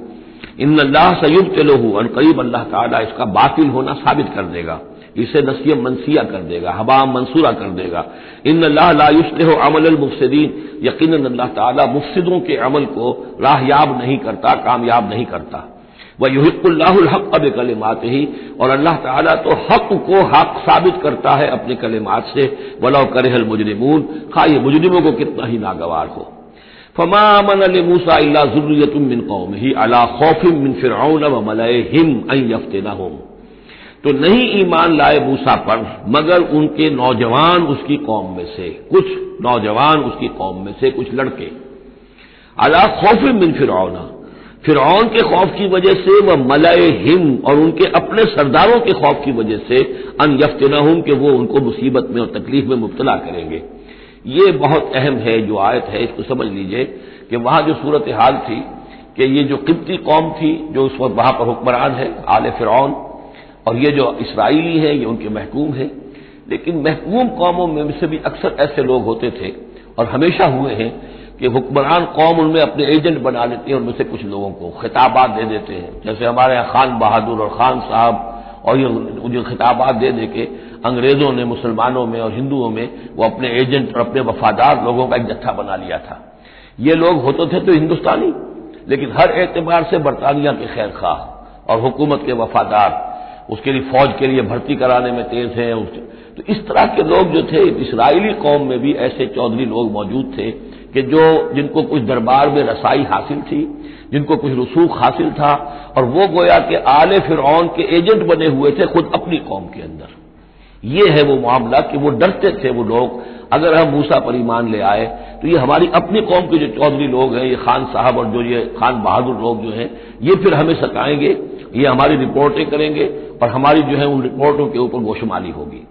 ان اللہ سیبطلہ، ان قریب اللہ تعالیٰ اس کا باطل ہونا ثابت کر دے گا، اسے نسیہ منسیہ کر دے گا، ہباء منصورہ کر دے گا۔ ان اللہ لا یصلح عمل المفسدین، یقیناً اللہ تعالیٰ مفسدوں کے عمل کو راہیاب نہیں کرتا، کامیاب نہیں کرتا۔ وَيُحِقُّ اللَّهُ الْحَقَّ بِكَلِمَاتِهِ، اور اللہ تعالیٰ تو حق کو حق ثابت کرتا ہے اپنے کلمات سے، وَلَوْ كَرِهَ الْمُجْرِمُونَ، خواہ یہ مجرموں کو کتنا ہی ناگوار ہو۔ فما آمن لموسیٰ الا ذریۃ من قومہ علی خوف من فرعون وملئہم ان یفتنہم، تو نہیں ایمان لائے موسیٰ پر مگر ان کے نوجوان اس کی قوم میں سے، کچھ نوجوان اس کی قوم میں سے، کچھ لڑکے، علی خوف من فرعون، فرعون کے خوف کی وجہ سے، وہ ملئہم، اور ان کے اپنے سرداروں کے خوف کی وجہ سے، ان یفتنہم، کہ وہ ان کو مصیبت میں اور تکلیف میں مبتلا کریں گے۔ یہ بہت اہم ہے جو آیت ہے، اس کو سمجھ لیجئے کہ وہاں جو صورتحال تھی کہ یہ جو قبطی قوم تھی جو اس وقت وہاں پر حکمران ہے آل فرعون، اور یہ جو اسرائیلی ہیں یہ ان کے محکوم ہیں، لیکن محکوم قوموں میں سے بھی اکثر ایسے لوگ ہوتے تھے اور ہمیشہ ہوئے ہیں کہ حکمران قوم ان میں اپنے ایجنٹ بنا لیتے ہیں، ان میں سے کچھ لوگوں کو خطابات دے دیتے ہیں، جیسے ہمارے یہاں خان بہادر اور خان صاحب، اور یہ جو خطابات دے دے کے انگریزوں نے مسلمانوں میں اور ہندوؤں میں وہ اپنے ایجنٹ اور اپنے وفادار لوگوں کا ایک جتھا بنا لیا تھا۔ یہ لوگ ہوتے تھے تو ہندوستانی، لیکن ہر اعتبار سے برطانیہ کے خیر خواہ اور حکومت کے وفادار، اس کے لیے فوج کے لیے بھرتی کرانے میں تیز ہیں۔ تو اس طرح کے لوگ جو تھے اسرائیلی قوم میں بھی ایسے چودھری لوگ موجود تھے کہ جن کو کچھ دربار میں رسائی حاصل تھی، جن کو کچھ رسوخ حاصل تھا، اور وہ گویا کہ آل فرعون کے ایجنٹ بنے ہوئے تھے خود اپنی قوم کے اندر۔ یہ ہے وہ معاملہ کہ وہ ڈرتے تھے وہ لوگ، اگر ہم موسیٰ پر ایمان لے آئے تو یہ ہماری اپنی قوم کے جو چودھری لوگ ہیں، یہ خان صاحب اور جو یہ خان بہادر لوگ جو ہیں، یہ پھر ہمیں ستائیں گے یہ ہماری رپورٹیں کریں گے اور ہماری جو ہے ان رپورٹوں کے اوپر گوشمالی ہوگی۔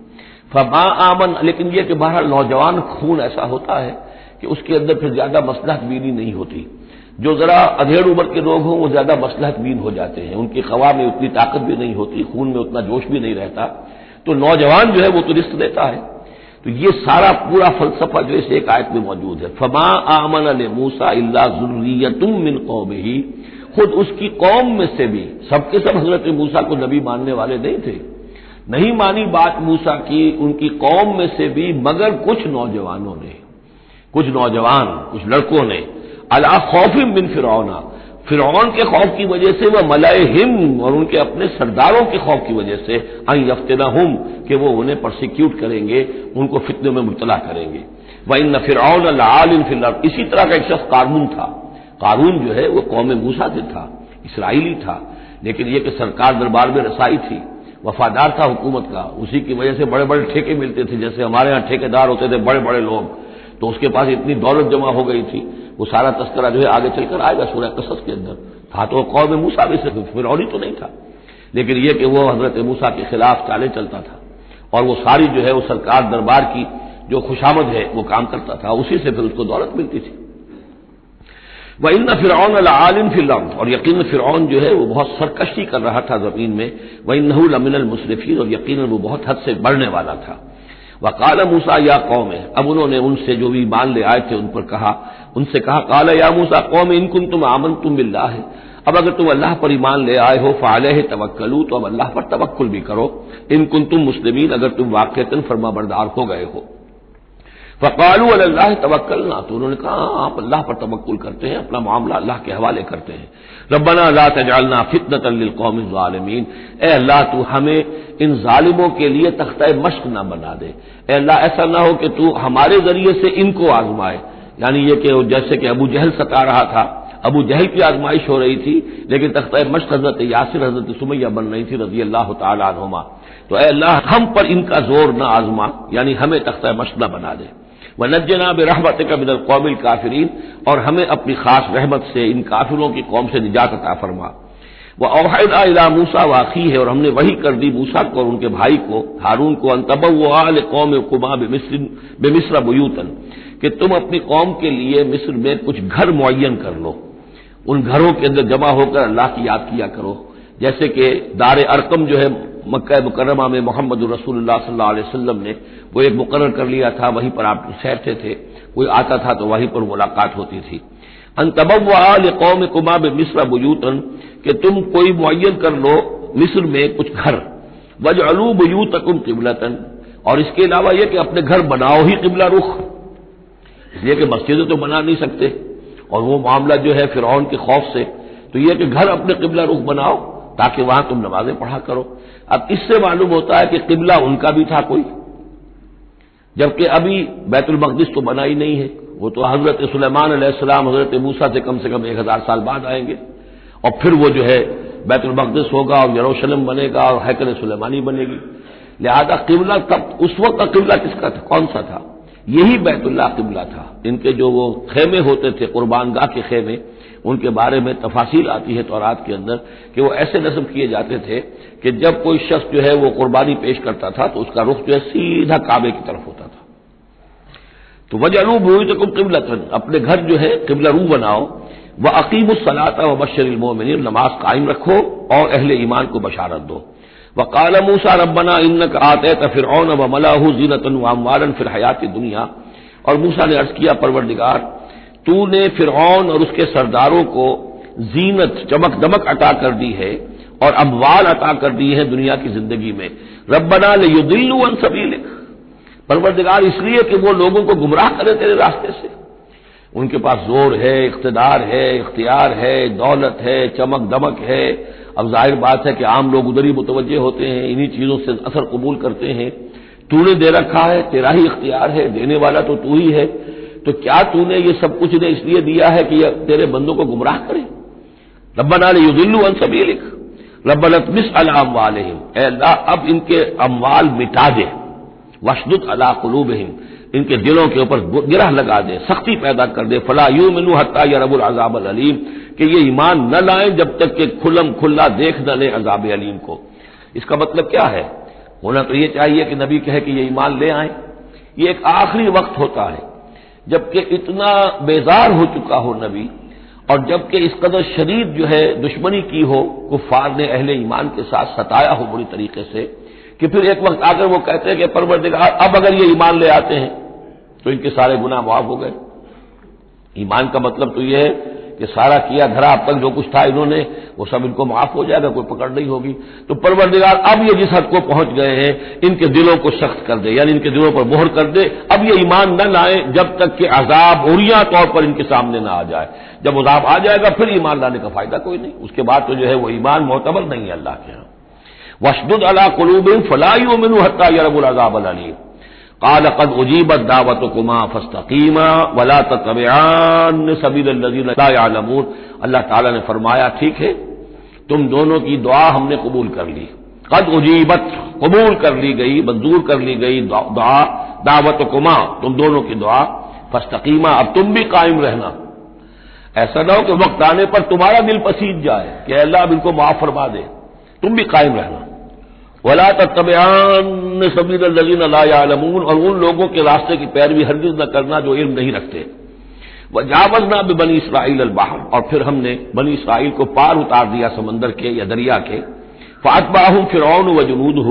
فما آمن، لیکن یہ کہ بہرحال نوجوان خون ایسا ہوتا ہے کہ اس کے اندر پھر زیادہ مصلحت بینی نہیں ہوتی۔ جو ذرا ادھیڑ عمر کے لوگ ہوں وہ زیادہ مصلحت بین ہو جاتے ہیں، ان کی خوا میں اتنی طاقت بھی نہیں ہوتی، خون میں اتنا جوش بھی نہیں رہتا، تو نوجوان جو ہے وہ تو رزق دیتا ہے۔ تو یہ سارا پورا فلسفہ جو اس ایک آیت میں موجود ہے۔ فما آمن لموسیٰ الا ذریۃ من قومہ، خود اس کی قوم میں سے بھی، سب کے سب حضرت موسیٰ کو نبی ماننے والے نہیں تھے، نہیں مانی بات موسیٰ کی ان کی قوم میں سے بھی، مگر کچھ نوجوانوں نے، کچھ نوجوان، کچھ لڑکوں نے، علی خوف من فرعون، فرعون کے خوف کی وجہ سے، وہ ملئہم، اور ان کے اپنے سرداروں کے خوف کی وجہ سے، ان یفتنہم، کہ وہ انہیں پرسیکیوٹ کریں گے، ان کو فتنے میں مبتلا کریں گے۔ وان فرعون لعال فی الارض، اسی طرح کا ایک شخص قارون تھا، قارون جو ہے وہ قوم موسیٰ سے تھا، اسرائیلی تھا، لیکن یہ کہ سرکار دربار میں رسائی تھی، وفادار تھا حکومت کا، اسی کی وجہ سے بڑے بڑے ٹھیکے ملتے تھے، جیسے ہمارے ہاں ٹھیکیدار ہوتے تھے بڑے بڑے لوگ، تو اس کے پاس اتنی دولت جمع ہو گئی تھی، وہ سارا تذکرہ جو ہے آگے چل کر آئے گا سورہ قصص کے اندر، تھا تو قوم موسیٰ میں سے، فرعونی تو نہیں تھا، لیکن یہ کہ وہ حضرت موسیٰ کے خلاف چالیں چلتا تھا، اور وہ ساری جو ہے وہ سرکار دربار کی جو خوشامد ہے وہ کام کرتا تھا، اسی سے پھر اس کو دولت ملتی تھی۔ وَإِنَّ فِرْعَوْنَ لَعَالٍ فِي الْأَرْضِ، اور یقین فرعون جو ہے وہ بہت سرکشی کر رہا تھا زمین میں، وَإِنَّهُ لَمِنَ الْمُسْرِفِينَ، اور یقیناً وہ بہت حد سے بڑھنے والا تھا۔ وَقَالَ مُوسَىٰ يَا قَوْمِ، اب انہوں نے ان سے جو بھی ایمان لے آئے تھے ان پر کہا، ان سے کہا، قَالَ يَا مُوسَىٰ قَوْمِ إِن كُنتُمْ آمَنتُم بِاللَّهِ، اب اگر تم اللہ پر ایمان لے آئے ہو، فَعَلَيْهِ تَوَكَّلُوا، تو اب اللہ پر توکل بھی کرو، إِن كُنتُم مُسْلِمِينَ، اگر تم واقعتاً فرما بردار ہو گئے ہو۔ فقالوا علی اللہ توکلنا، تو انہوں نے کہا آپ اللہ پر توکل کرتے ہیں، اپنا معاملہ اللہ کے حوالے کرتے ہیں۔ ربنا لا تجعلنا فتنة للقوم الظالمین، اے اللہ تو ہمیں ان ظالموں کے لیے تختہ مشق نہ بنا دے، اے اللہ ایسا نہ ہو کہ تو ہمارے ذریعے سے ان کو آزمائے، یعنی یہ کہ جیسے کہ ابو جہل ستا رہا تھا، ابو جہل کی آزمائش ہو رہی تھی، لیکن تختہ مشق حضرت یاسر، حضرت سمیہ بن رہی تھی رضی اللہ تعالی عنہما، تو اے اللہ ہم پر ان کا زور نہ آزما، یعنی ہمیں تختہ مشق نہ بنا دے۔ وَنَجِّنَا بِرَحْمَتِكَ مِنَ الْقَوْمِ الْكَافِرِينَ، اور ہمیں اپنی خاص رحمت سے ان کافروں کی قوم سے نجات عطا فرما۔ وَأَوْحَيْنَا إِلَىٰ مُوسَىٰ وَأَخِيهِ، اور ہم نے وحی کر دی موسیٰ کو اور ان کے بھائی کو ہارون کو، أَن تَبَوَّآ لِقَوْمِكُمَا بِمِصْرَ بُيُوتًا، کہ تم اپنی قوم کے لیے مصر میں کچھ گھر معین کر لو، ان گھروں کے اندر جمع ہو کر اللہ کی یاد کیا کرو، جیسے کہ دار ارقم جو ہے مکہ مکرمہ میں محمد رسول اللہ صلی اللہ علیہ وسلم نے وہ ایک مقرر کر لیا تھا، وہیں پر آپ ٹھہرتے تھے، کوئی آتا تھا تو وہیں پر ملاقات ہوتی تھی۔ ان تبوأ لقومکما بمصر بیوتا، کہ تم کوئی معین کر لو مصر میں کچھ گھر، واجعلوا بیوتکم قبلۃ، اور اس کے علاوہ یہ کہ اپنے گھر بناؤ ہی قبلہ رخ، اس لیے کہ مسجدیں تو بنا نہیں سکتے، اور وہ معاملہ جو ہے فرعون کے خوف سے، تو یہ کہ گھر اپنے قبلہ رخ بناؤ تاکہ وہاں تم نمازیں پڑھا کرو۔ اب اس سے معلوم ہوتا ہے کہ قبلہ ان کا بھی تھا کوئی، جبکہ ابھی بیت المقدس تو بنا ہی نہیں ہے، وہ تو حضرت سلیمان علیہ السلام حضرت موسیٰ سے کم 1000 سال بعد آئیں گے، اور پھر وہ جو ہے بیت المقدس ہوگا اور یروشلم بنے گا اور ہیکل سلیمانی بنے گی، لہذا قبلہ تب اس وقت کا قبلہ کس کا تھا، کون سا تھا؟ یہی بیت اللہ قبلہ تھا۔ ان کے جو وہ خیمے ہوتے تھے قربان گاہ کے خیمے، ان کے بارے میں تفاصیل آتی ہے تورات کے اندر کہ وہ ایسے نصب کیے جاتے تھے کہ جب کوئی شخص جو ہے وہ قربانی پیش کرتا تھا تو اس کا رخ جو ہے سیدھا کعبے کی طرف ہوتا تھا۔ تو وجعلوا بیوتکم قبلۃ، اپنے گھر جو ہے قبلہ رو بناؤ، واقیموا الصلاۃ وبشر المؤمنین، نماز قائم رکھو اور اہل ایمان کو بشارت دو۔ وقال موسیٰ ربنا انک آتیت فرعون وملأہ زینۃ واموالا فی الحیاۃ الدنیا، اور موسیٰ نے عرض کیا پروردگار تو نے فرعون اور اس کے سرداروں کو زینت، چمک دمک عطا کر دی ہے اور اموال عطا کر دی ہے دنیا کی زندگی میں، ربنا لیضلوا عن سبیلک، پروردگار اس لیے کہ وہ لوگوں کو گمراہ کرے تیرے راستے سے، ان کے پاس زور ہے، اقتدار ہے، اختیار ہے، دولت ہے، چمک دمک ہے، اب ظاہر بات ہے کہ عام لوگ ادھر ہی متوجہ ہوتے ہیں، انہی چیزوں سے اثر قبول کرتے ہیں، تو نے دے رکھا ہے، تیرا ہی اختیار ہے، دینے والا تو تو ہی ہے، تو کیا تو نے یہ سب کچھ نے اس لیے دیا ہے کہ یہ تیرے بندوں کو گمراہ کرے؟ ربنا لیضلوا عن سبیلک ربنا اطمس علی اموالہم، اے اللہ اب ان کے اموال مٹا دے، واشدد علی قلوبہم، ان کے دلوں کے اوپر گرہ لگا دے، سختی پیدا کر دے، فلا یؤمنوا حتی یروا العذاب العلیم، کہ یہ ایمان نہ لائیں جب تک کہ کھلم کھلا دیکھ نہ لیں عذاب علیم کو۔ اس کا مطلب کیا ہے؟ ہونا تو یہ چاہیے کہ نبی کہے کہ یہ ایمان لے آئیں۔ یہ ایک آخری وقت ہوتا ہے جبکہ اتنا بیزار ہو چکا ہو نبی، اور جبکہ اس قدر شدید جو ہے دشمنی کی ہو کفار نے اہل ایمان کے ساتھ، ستایا ہو بری طریقے سے، کہ پھر ایک وقت آ کر وہ کہتے ہیں کہ پروردگار اب اگر یہ ایمان لے آتے ہیں تو ان کے سارے گناہ معاف ہو گئے۔ ایمان کا مطلب تو یہ ہے کہ سارا کیا دھرا اب تک جو کچھ تھا انہوں نے وہ سب ان کو معاف ہو جائے گا، کوئی پکڑ نہیں ہوگی۔ تو پروردگار اب یہ جس حد کو پہنچ گئے ہیں ان کے دلوں کو سخت کر دے، یعنی ان کے دلوں پر مہر کر دے، اب یہ ایمان نہ لائیں جب تک کہ عذاب عریاں طور پر ان کے سامنے نہ آ جائے۔ جب عذاب آ جائے گا پھر ایمان لانے کا فائدہ کوئی نہیں، اس کے بعد تو جو ہے وہ ایمان معتبر نہیں ہے اللہ کے ہاں۔ وَاشْدُدْ عَلَىٰ قُلُوبِهِمْ فَلَا يُؤْمِنُوا حَتَّىٰ يَرَوُا الْعَذَابَ الْأَلِيمَ قَالَ قَدْ أُجِيبَتْ دَعْوَتُكُمَا فَاسْتَقِيمَا وَلَا تَتَّبِعَانَّ سَبِيلَ الَّذِينَ لَا يَعْلَمُونَ۔ اللہ تعالیٰ نے فرمایا ٹھیک ہے، تم دونوں کی دعا ہم نے قبول کر لی، قد اجیبت قبول کر لی گئی، منظور کر لی گئی دعا، دعوتکما تم دونوں کی دعا، فاستقیما اب تم بھی قائم رہنا۔ ایسا نہ ہو کہ وقت آنے پر تمہارا دل پسیج جائے کہ اے اللہ اب ان کو معاف فرما دے، تم بھی قائم رہنا۔ ولا تتبعان سبیل الذین لا یعلمون، اور ان لوگوں کے راستے کی پیروی ہرگز نہ کرنا جو علم نہیں رکھتے۔ وجاوزنا ببنی اسرائیل البحر، اور پھر ہم نے بنی اسرائیل کو پار اتار دیا سمندر کے یا دریا کے، فاتبعہم فرعون وجنودہ،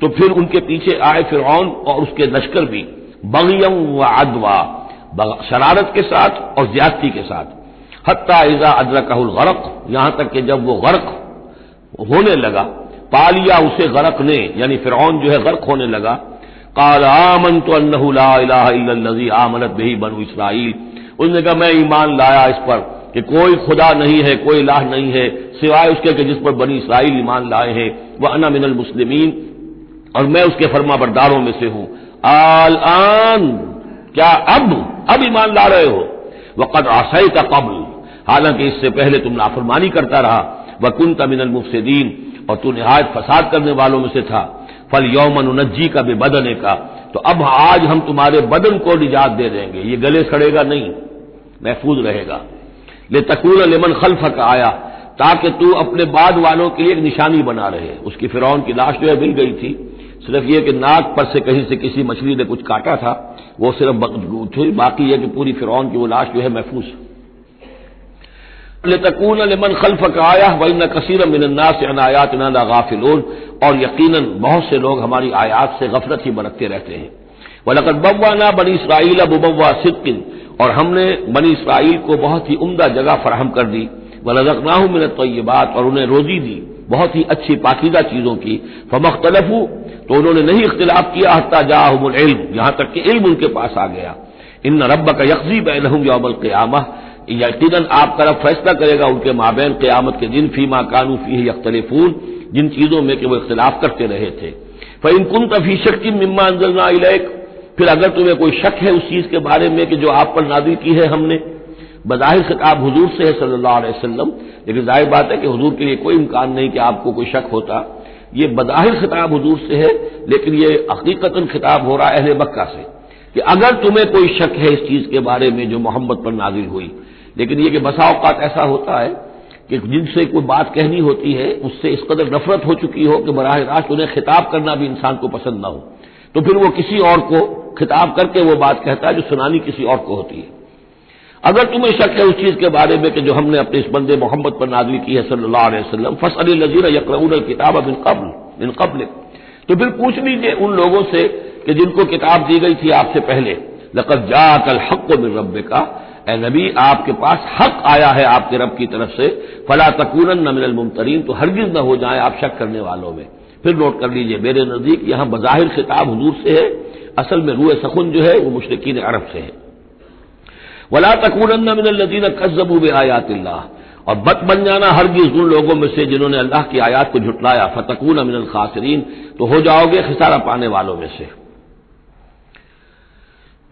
تو پھر ان کے پیچھے آئے فرعون اور اس کے لشکر بھی، بغیا وعدوا، شرارت کے ساتھ اور زیادتی کے ساتھ، حتی اذا ادرکہ الغرق، یہاں تک کہ جب وہ غرق ہونے لگا، پالیا اسے غرق نے، یعنی فرعون جو ہے غرق ہونے لگا، قال آمنت انہ لا الہ الا الذی آمنت بہ بنو اسرائیل، اس نے کہا میں ایمان لایا اس پر کہ کوئی خدا نہیں ہے، کوئی الہ نہیں ہے سوائے اس کے کہ جس پر بنی اسرائیل ایمان لائے ہیں، وانا من المسلمین، اور میں اس کے فرما برداروں میں سے ہوں۔ الآن کیا اب ایمان لا رہے ہو؟ وقد عصیت قبل، حالانکہ اس سے پہلے تم نافرمانی کرتا رہا، وکنت من المفسدین، اور تو نہایت فساد کرنے والوں میں سے تھا۔ فالیوم ننجیک ببدنک، تو اب آج ہم تمہارے بدن کو نجات دے دیں گے، یہ گلے سڑے گا نہیں، محفوظ رہے گا۔ لتکون لمن خلفک آیا، تاکہ تو اپنے بعد والوں کے لیے ایک نشانی بنا رہے۔ اس کی فرعون کی لاش جو ہے مل گئی تھی، صرف یہ کہ ناک پر سے کہیں سے کسی مچھلی نے کچھ کاٹا تھا، وہ صرف باقی یہ کہ پوری فرعون کی وہ لاش جو ہے محفوظ۔ لتکون لمن خلفک آیا وان کثیرا من الناس عن آیاتنا لغافلون، اور یقیناً بہت سے لوگ ہماری آیات سے غفلت ہی برتتے رہتے ہیں۔ وَلَقَدْ بَوَّأْنَا بَنِي إِسْرَائِيلَ مُبَوَّأَ صِدْقٍ، اور ہم نے بنی اسرائیل کو بہت ہی عمدہ جگہ فراہم کر دی، وَرَزَقْنَاهُم مِّنَ الطَّيِّبَاتِ، اور انہیں روزی دی بہت ہی اچھی پاکیزہ چیزوں کی، فَمَا اخْتَلَفُوا، تو انہوں نے نہیں اختلاف کیا، حتیٰ جاءہم العلم، یہاں تک کہ علم ان کے پاس آ گیا۔ ان ربک یقضی بینہم یوم القیامہ، یقیناً آپ کا رب فیصلہ کرے گا ان کے مابین قیامت کے دن، فیما کانوا فیہ یختلفون، جن چیزوں میں کہ وہ اختلاف کرتے رہے تھے۔ فإن كنت فی شک مما انزلنا الیک، پھر اگر تمہیں کوئی شک ہے اس چیز کے بارے میں کہ جو آپ پر نازل کی ہے ہم نے، بظاہر خطاب حضور سے ہے صلی اللہ علیہ وسلم، لیکن ظاہر بات ہے کہ حضور کے لیے کوئی امکان نہیں کہ آپ کو کوئی شک ہوتا، یہ بظاہر خطاب حضور سے ہے، لیکن یہ حقیقتاً خطاب ہو رہا ہے اہل مکہ سے، کہ اگر تمہیں کوئی شک ہے اس چیز کے بارے میں جو محمد پر نازل ہوئی، لیکن یہ کہ بسا اوقات ایسا ہوتا ہے کہ جن سے کوئی بات کہنی ہوتی ہے اس سے اس قدر نفرت ہو چکی ہو کہ براہ راست انہیں خطاب کرنا بھی انسان کو پسند نہ ہو، تو پھر وہ کسی اور کو خطاب کر کے وہ بات کہتا ہے جو سنانی کسی اور کو ہوتی ہے۔ اگر تمہیں شک ہے اس چیز کے بارے میں کہ جو ہم نے اپنے اس بندے محمد پر نازل کی ہے صلی اللہ علیہ وسلم، فاسأل الذین یقرؤون الکتاب من قبل، تو پھر پوچھ لیجیے ان لوگوں سے کہ جن کو کتاب دی گئی تھی آپ سے پہلے، لقد جاءک الحق من ربک، اے نبی آپ کے پاس حق آیا ہے آپ کے رب کی طرف سے، فلا تکونن من الممترین، تو ہرگز نہ ہو جائیں آپ شک کرنے والوں میں۔ پھر نوٹ کر لیجئے میرے نزدیک یہاں بظاہر خطاب حضور سے ہے، اصل میں روح سخن جو ہے وہ مشرکین عرب سے ہے۔ ولا تکونن من الذین کذبوا بآیات اللہ، اور بت بن جانا ہرگز ان لوگوں میں سے جنہوں نے اللہ کی آیات کو جھٹلایا، فتکون من الخاسرین، تو ہو جاؤ گے خسارہ پانے والوں میں سے۔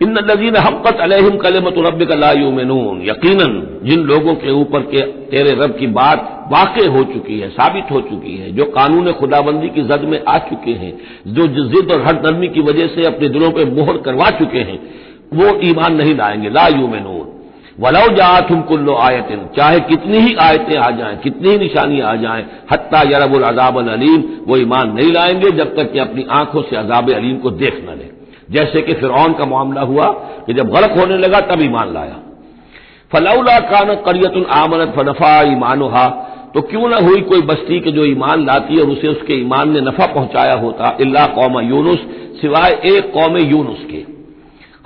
ان الذین حقت علیہم کلمۃ ربک لا یؤمنون، یقیناً جن لوگوں کے اوپر کے تیرے رب کی بات واقع ہو چکی ہے، ثابت ہو چکی ہے، جو قانون خداوندی کی زد میں آ چکے ہیں، جو ضد اور ہر نرمی کی وجہ سے اپنے دلوں پہ مہر کروا چکے ہیں، وہ ایمان نہیں لائیں گے، لا یؤمنون۔ ولو جاءتهم كل آیۃ، چاہے کتنی ہی آیتیں آ جائیں، کتنی ہی نشانیاں آ جائیں، حتی یروا العذاب العلیم، وہ ایمان نہیں لائیں گے جب تک کہ اپنی آنکھوں سے عذاب علیم کو دیکھ نہ لیں. جیسے کہ فرعون کا معاملہ ہوا کہ جب غرق ہونے لگا تب ایمان لایا. فلولا كانت قرية آمنت فنفعها ایمانها، تو کیوں نہ ہوئی کوئی بستی کہ جو ایمان لاتی اور اسے اس کے ایمان نے نفع پہنچایا ہوتا، الا قوم یونس، سوائے ایک قوم یونس کے.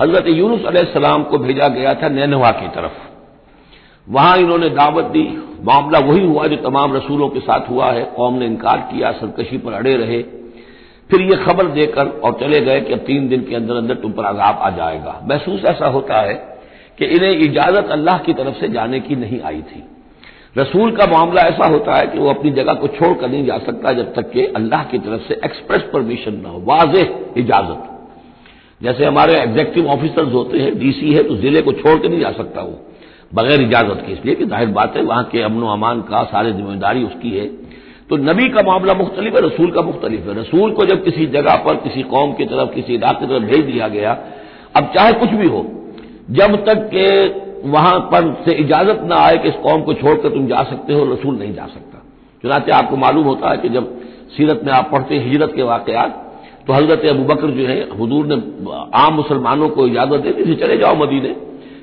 حضرت یونس علیہ السلام کو بھیجا گیا تھا نینوا کی طرف، وہاں انہوں نے دعوت دی، معاملہ وہی ہوا جو تمام رسولوں کے ساتھ ہوا ہے، قوم نے انکار کیا، سرکشی پر اڑے رہے، پھر یہ خبر دے کر اور چلے گئے کہ اب 3 دن کے اندر اندر تم پر عذاب آ جائے گا. محسوس ایسا ہوتا ہے کہ انہیں اجازت اللہ کی طرف سے جانے کی نہیں آئی تھی. رسول کا معاملہ ایسا ہوتا ہے کہ وہ اپنی جگہ کو چھوڑ کر نہیں جا سکتا جب تک کہ اللہ کی طرف سے ایکسپریس پرمیشن نہ ہو، واضح اجازت. جیسے ہمارے ایگزیکٹو آفیسرز ہوتے ہیں، ڈی سی ہے تو ضلع کو چھوڑ کے نہیں جا سکتا وہ بغیر اجازت کے، اس لیے کہ ظاہر بات ہے وہاں کے امن و امان کا سارے ذمہ داری اس کی ہے. تو نبی کا معاملہ مختلف ہے، رسول کا مختلف ہے. رسول کو جب کسی جگہ پر کسی قوم کی طرف کسی علاقے کی طرف بھیج دیا گیا، اب چاہے کچھ بھی ہو، جب تک کہ وہاں پر سے اجازت نہ آئے کہ اس قوم کو چھوڑ کر تم جا سکتے ہو، رسول نہیں جا سکتا. چنانچہ آپ کو معلوم ہوتا ہے کہ جب سیرت میں آپ پڑھتے ہیں ہجرت کے واقعات، تو حضرت ابوبکر جو ہے حضور نے عام مسلمانوں کو اجازت دے دی تھی چلے جاؤ مدینے،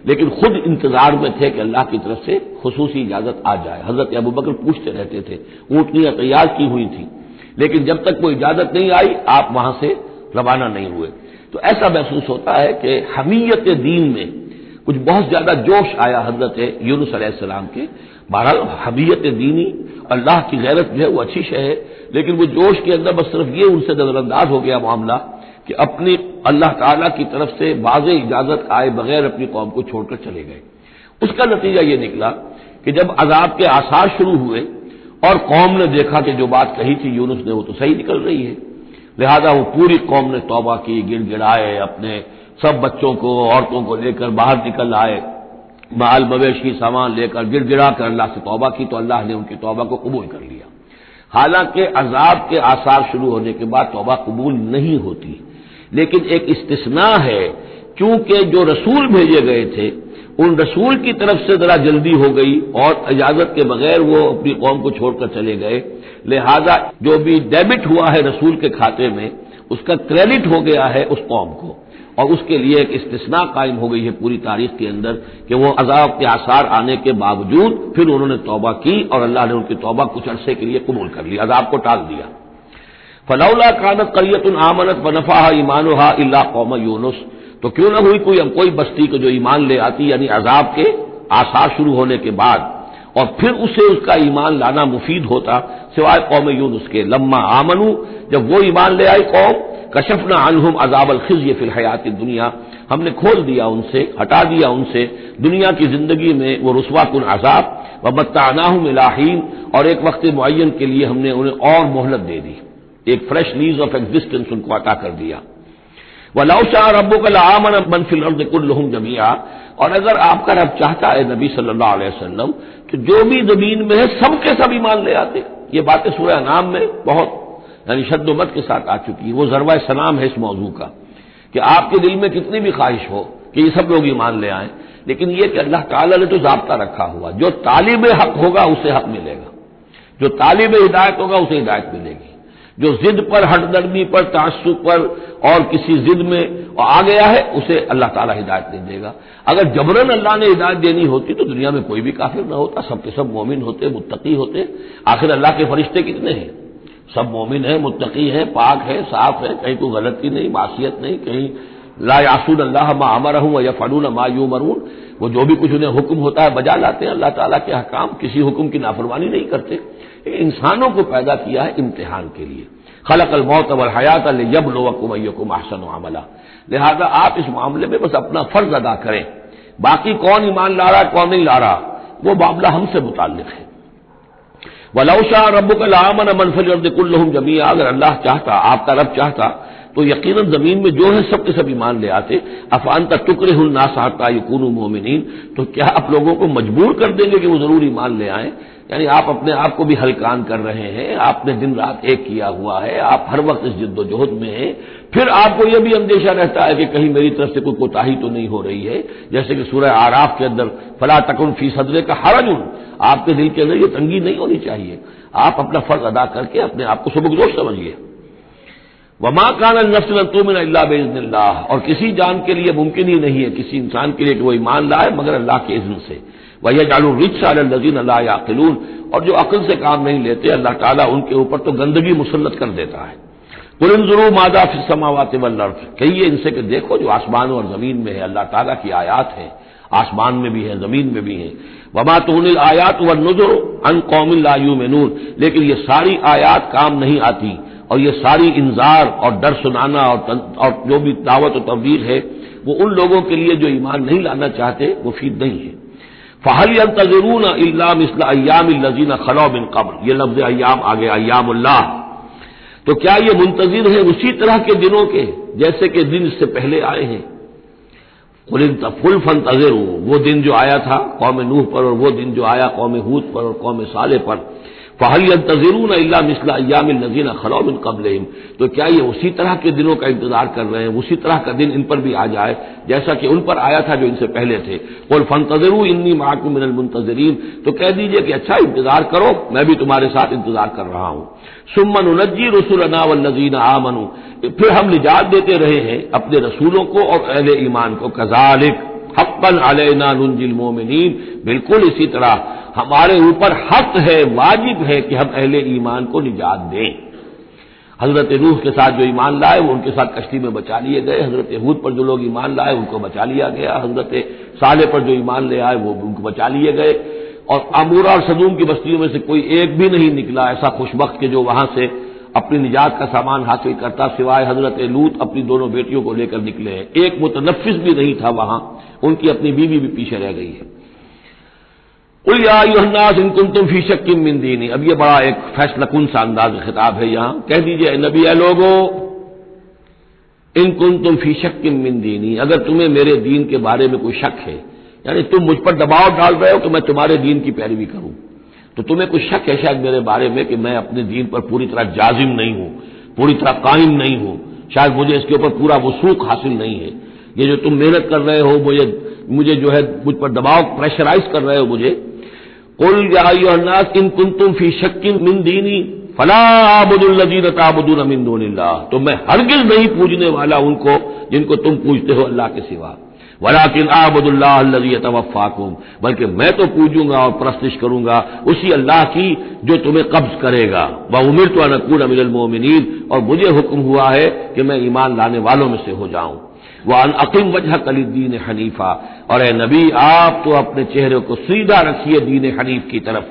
لیکن خود انتظار میں تھے کہ اللہ کی طرف سے خصوصی اجازت آ جائے. حضرت ابوبکر پوچھتے رہتے تھے، اونٹنیاں تیار کی ہوئی تھیں، لیکن جب تک وہ اجازت نہیں آئی آپ وہاں سے روانہ نہیں ہوئے. تو ایسا محسوس ہوتا ہے کہ حمیت دین میں کچھ بہت زیادہ جوش آیا حضرت یونس علیہ السلام کے. بہرحال حمیت دینی، اللہ کی غیرت جو ہے وہ اچھی شے ہے، لیکن وہ جوش کے اندر بس صرف یہ ان سے نظر انداز ہو گیا معاملہ کہ اپنی اللہ تعالیٰ کی طرف سے واضح اجازت آئے بغیر اپنی قوم کو چھوڑ کر چلے گئے. اس کا نتیجہ یہ نکلا کہ جب عذاب کے آثار شروع ہوئے اور قوم نے دیکھا کہ جو بات کہی تھی یونس نے وہ تو صحیح نکل رہی ہے، لہذا وہ پوری قوم نے توبہ کی، گڑ گڑائے، اپنے سب بچوں کو عورتوں کو لے کر باہر نکل آئے، مال مویشی سامان لے کر گڑ گڑا کر اللہ سے توبہ کی، تو اللہ نے ان کی توبہ کو قبول کر لیا. حالانکہ عذاب کے آثار شروع ہونے کے بعد توبہ قبول نہیں ہوتی، لیکن ایک استثناء ہے، چونکہ جو رسول بھیجے گئے تھے ان رسول کی طرف سے ذرا جلدی ہو گئی اور اجازت کے بغیر وہ اپنی قوم کو چھوڑ کر چلے گئے، لہذا جو بھی ڈیبٹ ہوا ہے رسول کے کھاتے میں اس کا کریڈٹ ہو گیا ہے اس قوم کو، اور اس کے لیے ایک استثناء قائم ہو گئی ہے پوری تاریخ کے اندر کہ وہ عذاب کے آثار آنے کے باوجود پھر انہوں نے توبہ کی اور اللہ نے ان کی توبہ کچھ عرصے کے لیے قبول کر لی، عذاب کو ٹال دیا. فلولا كانت قرية آمنت فنفعها ایمانها الا قوم یونس، تو کیوں نہ ہوئی کوئی بستی کو جو ایمان لے آتی، یعنی عذاب کے آثار شروع ہونے کے بعد اور پھر اسے اس کا ایمان لانا مفید ہوتا، سوائے قوم یونس کے. لما آمنوا، جب وہ ایمان لے آئی قوم، کشفنا عنہم عذاب الخزي فی الحیات الدنیا، ہم نے کھول دیا ان سے، ہٹا دیا ان سے دنیا کی زندگی میں وہ رسوا کن عذاب، ومتعناہم الی حین، اور ایک وقت معین کے لیے ہم نے انہیں اور مہلت دے دی، ایک فریش لیز آف ایگزسٹنس ان کو عطا کر دیا. وَلَوْ شَاءَ رَبُّكَ لَآمَنَ مَنْ فِي الْأَرْضِ كُلُّهُمْ جَمِيعًا، اور اگر آپ کا رب چاہتا ہے نبی صلی اللہ علیہ وسلم تو جو بھی زمین میں ہے سب کے سب ایمان لے آتے. یہ باتیں سورہ انعام میں بہت یعنی شد و مت کے ساتھ آ چکی ہے، وہ ضربہ سلام ہے اس موضوع کا کہ آپ کے دل میں کتنی بھی خواہش ہو کہ یہ سب لوگ ایمان لے آئیں، لیکن یہ کہ اللہ تعالیٰ نے تو ضابطہ رکھا ہوا، جو طالب حق ہوگا اسے حق ملے گا، جو طالب ہدایت ہوگا اسے ہدایت ملے گی، جو ضد پر، ہٹ درمی پر، تعصب پر اور کسی ضد میں آ گیا ہے اسے اللہ تعالیٰ ہدایت نہیں دے گا. اگر جبراً اللہ نے ہدایت دینی ہوتی تو دنیا میں کوئی بھی کافر نہ ہوتا، سب کے سب مومن ہوتے، متقی ہوتے. آخر اللہ کے فرشتے کتنے ہیں؟ سب مومن ہیں، متقی ہیں، پاک ہیں، صاف ہیں، کہیں کوئی غلطی نہیں، معصیت نہیں، کہیں لا یعصون اللہ ما امرهم ویفعلون ما یؤمرون، وہ جو بھی کچھ انہیں حکم ہوتا ہے بجا لاتے ہیں اللہ تعالیٰ کے احکام، کسی حکم کی نافرمانی نہیں کرتے. انسانوں کو پیدا کیا ہے امتحان کے لیے، خلق الموت والحیات لیبلوکم ایکم احسن عملا، لہذا آپ اس معاملے میں بس اپنا فرض ادا کریں، باقی کون ایمان لا رہا کون نہیں لا رہا وہ معاملہ ہم سے متعلق ہے. وَلَوْ شَاءَ رَبُّكَ لَآمَنَ مَنْ فِي الْأَرْضِ كُلُّهُمْ جَمِيعًا، اگر اللہ چاہتا، آپ کا رب چاہتا تو یقیناً زمین میں جو ہے سب کے سب ایمان لے آتے. أَفَأَنْتَ تُكْرِهُ النَّاسَ حَتَّى يَكُونُوا مُؤْمِنِينَ، تو کیا آپ لوگوں کو مجبور کر دیں گے کہ وہ ضرور ایمان لے آئیں؟ یعنی آپ اپنے آپ کو بھی ہلکان کر رہے ہیں، آپ نے دن رات ایک کیا ہوا ہے، آپ ہر وقت اس جد و جہد میں ہیں، پھر آپ کو یہ بھی اندیشہ رہتا ہے کہ کہیں میری طرف سے کوئی کوتاہی تو نہیں ہو رہی ہے، جیسے کہ سورہ اعراف کے اندر فلا تکن فی صدرک حرج، آپ کے دل کے اندر یہ تنگی نہیں ہونی چاہیے، آپ اپنا فرض ادا کر کے اپنے آپ کو سبکدوش سمجھیے۔ وما کان النفس ان تؤمن الا باذن اللہ، اور کسی جان کے لیے ممکن ہی نہیں ہے، کسی انسان کے لیے کہ وہ ایمان لائے مگر اللہ کے اذن سے۔ وَيَجْعَلُ الرِّجْسَ عَلَى الَّذِينَ لَا يَعْقِلُونَ، اور جو عقل سے کام نہیں لیتے اللہ تعالیٰ ان کے اوپر تو گندگی مسلط کر دیتا ہے۔ قُلِ انظُرُوا مَاذَا فِي السَّمَاوَاتِ وَالْأَرْضِ، کہیے ان سے کہ دیکھو جو آسمانوں اور زمین میں ہے اللہ تعالیٰ کی آیات ہیں، آسمان میں بھی ہے زمین میں بھی ہے۔ وَمَا تُغْنِي الْآيَاتُ وَالنُّذُرُ عَنْ قَوْمٍ لَا يُؤْمِنُونَ، لیکن یہ ساری آیات کام نہیں آتی، اور یہ ساری انذار اور ڈر سنانا اور جو بھی دعوت و تبلیغ ہے وہ ان لوگوں کے لیے جو ایمان نہیں لانا چاہتے مفید نہیں ہے۔ فَهَلْ يَنتَظِرُونَ إِلَّا مِثْلَ أَيَّامِ الَّذِينَ خَلَوْا مِن قَبْلُ، یہ لفظ ایام آگے ایام اللہ، تو کیا یہ منتظر ہیں اسی طرح کے دنوں کے جیسے کہ دن اس سے پہلے آئے ہیں؟ قُلْ فَانتَظِرُوا، وہ دن جو آیا تھا قوم نوح پر، اور وہ دن جو آیا قوم ہود پر اور قوم صالح پر، فَهَلْ يَنتَظِرُونَ إِلَّا مِثْلَ أَيَّامِ الَّذِينَ خَلَوْا مِن قَبْلِهِمْ، تو کیا یہ اسی طرح کے دنوں کا انتظار کر رہے ہیں، اسی طرح کا دن ان پر بھی آ جائے جیسا کہ ان پر آیا تھا جو ان سے پہلے تھے؟ قُلْ فَانتَظِرُوا إِنِّي مَعَكُم مِّنَ الْمُنتَظِرِينَ، تو کہہ دیجئے کہ اچھا انتظار کرو، میں بھی تمہارے ساتھ انتظار کر رہا ہوں۔ ثُمَّ نُنَجِّي رُسُلَنَا وَالَّذِينَ آمَنُوا، پھر ہم نجات دیتے رہے ہیں اپنے رسولوں کو اور اہل ایمان کو، كَذَلِكَ حقاً علینا ننجی المؤمنین، بالکل اسی طرح ہمارے اوپر حق ہے، واجب ہے کہ ہم اہل ایمان کو نجات دیں۔ حضرت نوح کے ساتھ جو ایمان لائے وہ ان کے ساتھ کشتی میں بچا لیے گئے، حضرت ہود پر جو لوگ ایمان لائے ان کو بچا لیا گیا، حضرت صالح پر جو ایمان لے آئے وہ ان کو بچا لیے گئے، اور عمورہ اور سدوم کی بستیوں میں سے کوئی ایک بھی نہیں نکلا ایسا خوشبخت کہ جو وہاں سے اپنی نجات کا سامان حاصل کرتا، سوائے حضرت لوط اپنی دونوں بیٹیوں کو لے کر نکلے ہیں، ایک متنفس بھی نہیں تھا وہاں، ان کی اپنی بیوی بھی پیچھے رہ گئی ہے۔ قُلْ يَا أَيُّهَا النَّاسُ إِن كُنتُمْ فِي شَكٍّ مِّن دِينِي، اب یہ بڑا ایک فیصلہ کن سا انداز خطاب ہے یہاں، کہہ دیجئے اے نبی، اے لوگو، إِن كُنتُمْ فِي شَكٍّ مِّن دِينِي، اگر تمہیں میرے دین کے بارے میں کوئی شک ہے، یعنی تم مجھ پر دباؤ ڈال رہے ہو کہ میں تمہارے دین کی پیروی کروں، تو تمہیں کچھ شک ہے شاید میرے بارے میں کہ میں اپنے دین پر پوری طرح جازم نہیں ہوں، پوری طرح قائم نہیں ہوں، شاید مجھے اس کے اوپر پورا وثوق حاصل نہیں ہے، یہ جو تم محنت کر رہے ہو مجھے جو ہے مجھ پر دباؤ پریشرائز کر رہے ہو مجھے۔ قُلْ يَا أَيُّهَا النَّاسُ إِن كُنتُمْ فِي شَكٍّ مِّن دِينِي فَلَا أَعْبُدُ الَّذِينَ تَعْبُدُونَ مِن دُونِ اللَّهِ، تو میں ہرگز نہیں پوجنے والا ان کو جن کو تم پوجتے ہو اللہ کے سوا، وَلَٰكِنْ أَعْبُدُ اللَّهَ الَّذِي يَتَوَفَّاكُمْ، بلکہ میں تو پوجوں گا اور پرستش کروں گا اسی اللہ کی جو تمہیں قبض کرے گا، وَأُمِرْتُ أَنْ أَكُونَ مِنَ الْمُؤْمِنِينَ، اور مجھے حکم ہوا ہے کہ میں ایمان لانے والوں میں سے ہو جاؤں۔ وَأَنْ أَقِمْ وَجْهَكَ لِلدِّينِ حَنِيفًا، اور اے نبی آپ تو اپنے چہرے کو سیدھا رکھیے دین حنیف کی طرف،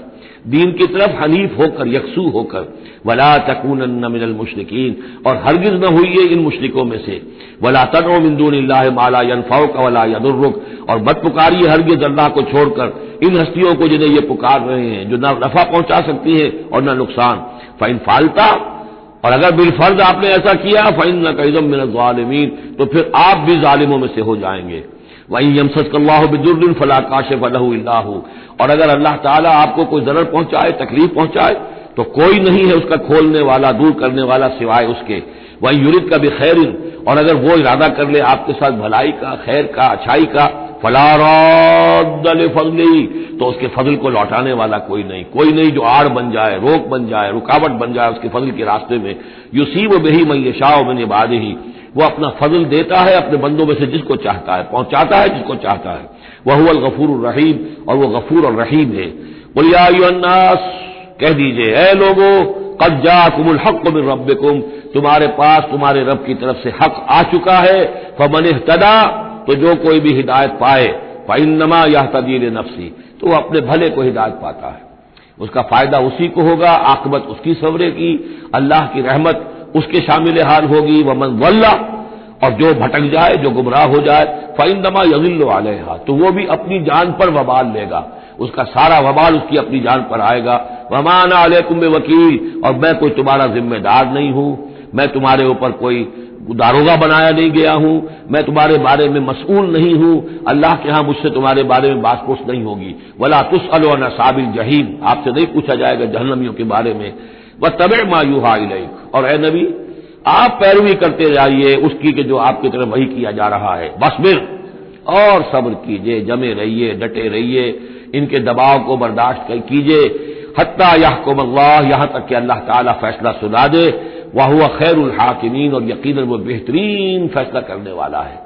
دین کی طرف حنیف ہو کر، یکسو ہو کر، وَلَا تَكُونَنَّ مِنَ الْمُشْرِكِينَ، اور ہرگز نہ ہوئیے ان مشرکوں میں سے، وَلَا تَدْعُ مِن دُونِ اللَّهِ مَا لَا يَنفَعُكَ وَلَا يَضُرُّكَ، اور مت پکاریے ہرگز اللہ کو چھوڑ کر ان ہستیوں کو جنہیں یہ پکار رہے ہیں جو نہ نفع پہنچا سکتی ہیں اور نہ نقصان۔ فَإِن فَعَلْتَ، اور اگر بالفرض آپ نے ایسا کیا، فَإِنَّكَ إِذًا مِّنَ الظَّالِمِينَ، تو پھر آپ بھی ظالموں میں سے ہو جائیں گے۔ وَإِن يَمْسَسْكَ اللَّهُ بِضُرٍّ فَلَا كَاشِفَ لَهُ إِلَّا هُوَ، اور اگر اللہ تعالیٰ آپ کو کوئی ضرر پہنچائے، تکلیف پہنچائے، تو کوئی نہیں ہے اس کا کھولنے والا، دور کرنے والا سوائے اس کے۔ وَإِن يُرِدْكَ بِخَيْرٍ، اور اگر وہ ارادہ کر لے آپ کے ساتھ بھلائی کا، خیر کا، اچھائی کا، فَلَا رَادَّ لِفَضْلِهِ، تو اس کے فضل کو لوٹانے والا کوئی نہیں جو آڑ بن جائے، روک بن جائے، رکاوٹ بن جائے اس کے فضل کے راستے میں۔ يُصِيبُ بِهِ مَن يَشَاءُ مِنْ عِبَادِهِ، وہ اپنا فضل دیتا ہے اپنے بندوں میں سے جس کو چاہتا ہے، پہنچاتا ہے جس کو چاہتا ہے۔ وَهُوَ الْغَفُورُ الرَّحِيمُ، اور وہ غفور اور رحیم ہے۔ قُلْ يَا أَيُّهَا النَّاسُ، کہہ دیجئے اے لوگو، قَدْ جَاءَكُمُ الْحَقُّ مِن رَبِّكُمْ، تمہارے پاس تمہارے رب کی طرف سے حق آ چکا ہے۔ فَمَنِ اهْتَدَىٰ، تو جو کوئی بھی ہدایت پائے، فَإِنَّمَا يَهْتَدِي لِنَفْسِهِ، تو وہ اپنے بھلے کو ہدایت پاتا ہے، اس کا فائدہ اسی کو ہوگا، عاقبت اس کی سورے کی، اللہ کی رحمت اس کے شامل حال ہوگی۔ وَمَنْ ضَلَّ، اور جو بھٹک جائے، جو گمراہ ہو جائے، فَإِنَّمَا يَضِلُّ عَلَيْهَا، تو وہ بھی اپنی جان پر وبال لے گا، اس کا سارا وبال اس کی اپنی جان پر آئے گا۔ وَمَا أَنَا عَلَيْكُمْ بِوَكِيلٍ، اور میں کوئی تمہارا ذمہ دار نہیں ہوں، میں تمہارے اوپر کوئی داروغہ بنایا نہیں گیا ہوں، میں تمہارے بارے میں مسئول نہیں ہوں، اللہ کے ہاں مجھ سے تمہارے بارے میں بات پوچھ نہیں ہوگی۔ ولا تسأل عن اصحاب الجحیم، آپ سے نہیں پوچھا جائے گا جہنمیوں کے بارے میں۔ واتبع ما یوحی الیک، اور اے نبی آپ پیروی کرتے جائیے اس کی کہ جو آپ کی طرف وحی کیا جا رہا ہے۔ واصبر، اور صبر کیجئے، جمے رہیے، ڈٹے رہیے، ان کے دباؤ کو برداشت کیجئے، حتی یحکم اللہ، یہاں تک کہ اللہ تعالیٰ فیصلہ سنا دے، وہو خیر الحاکمین، اور یقیناً وہ بہترین فیصلہ کرنے والا ہے۔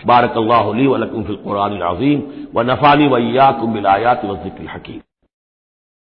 بارک اللہ لی ولکم فی القرآن العظیم ونفعنی وإیاکم بالآیات والذکر الحکیم۔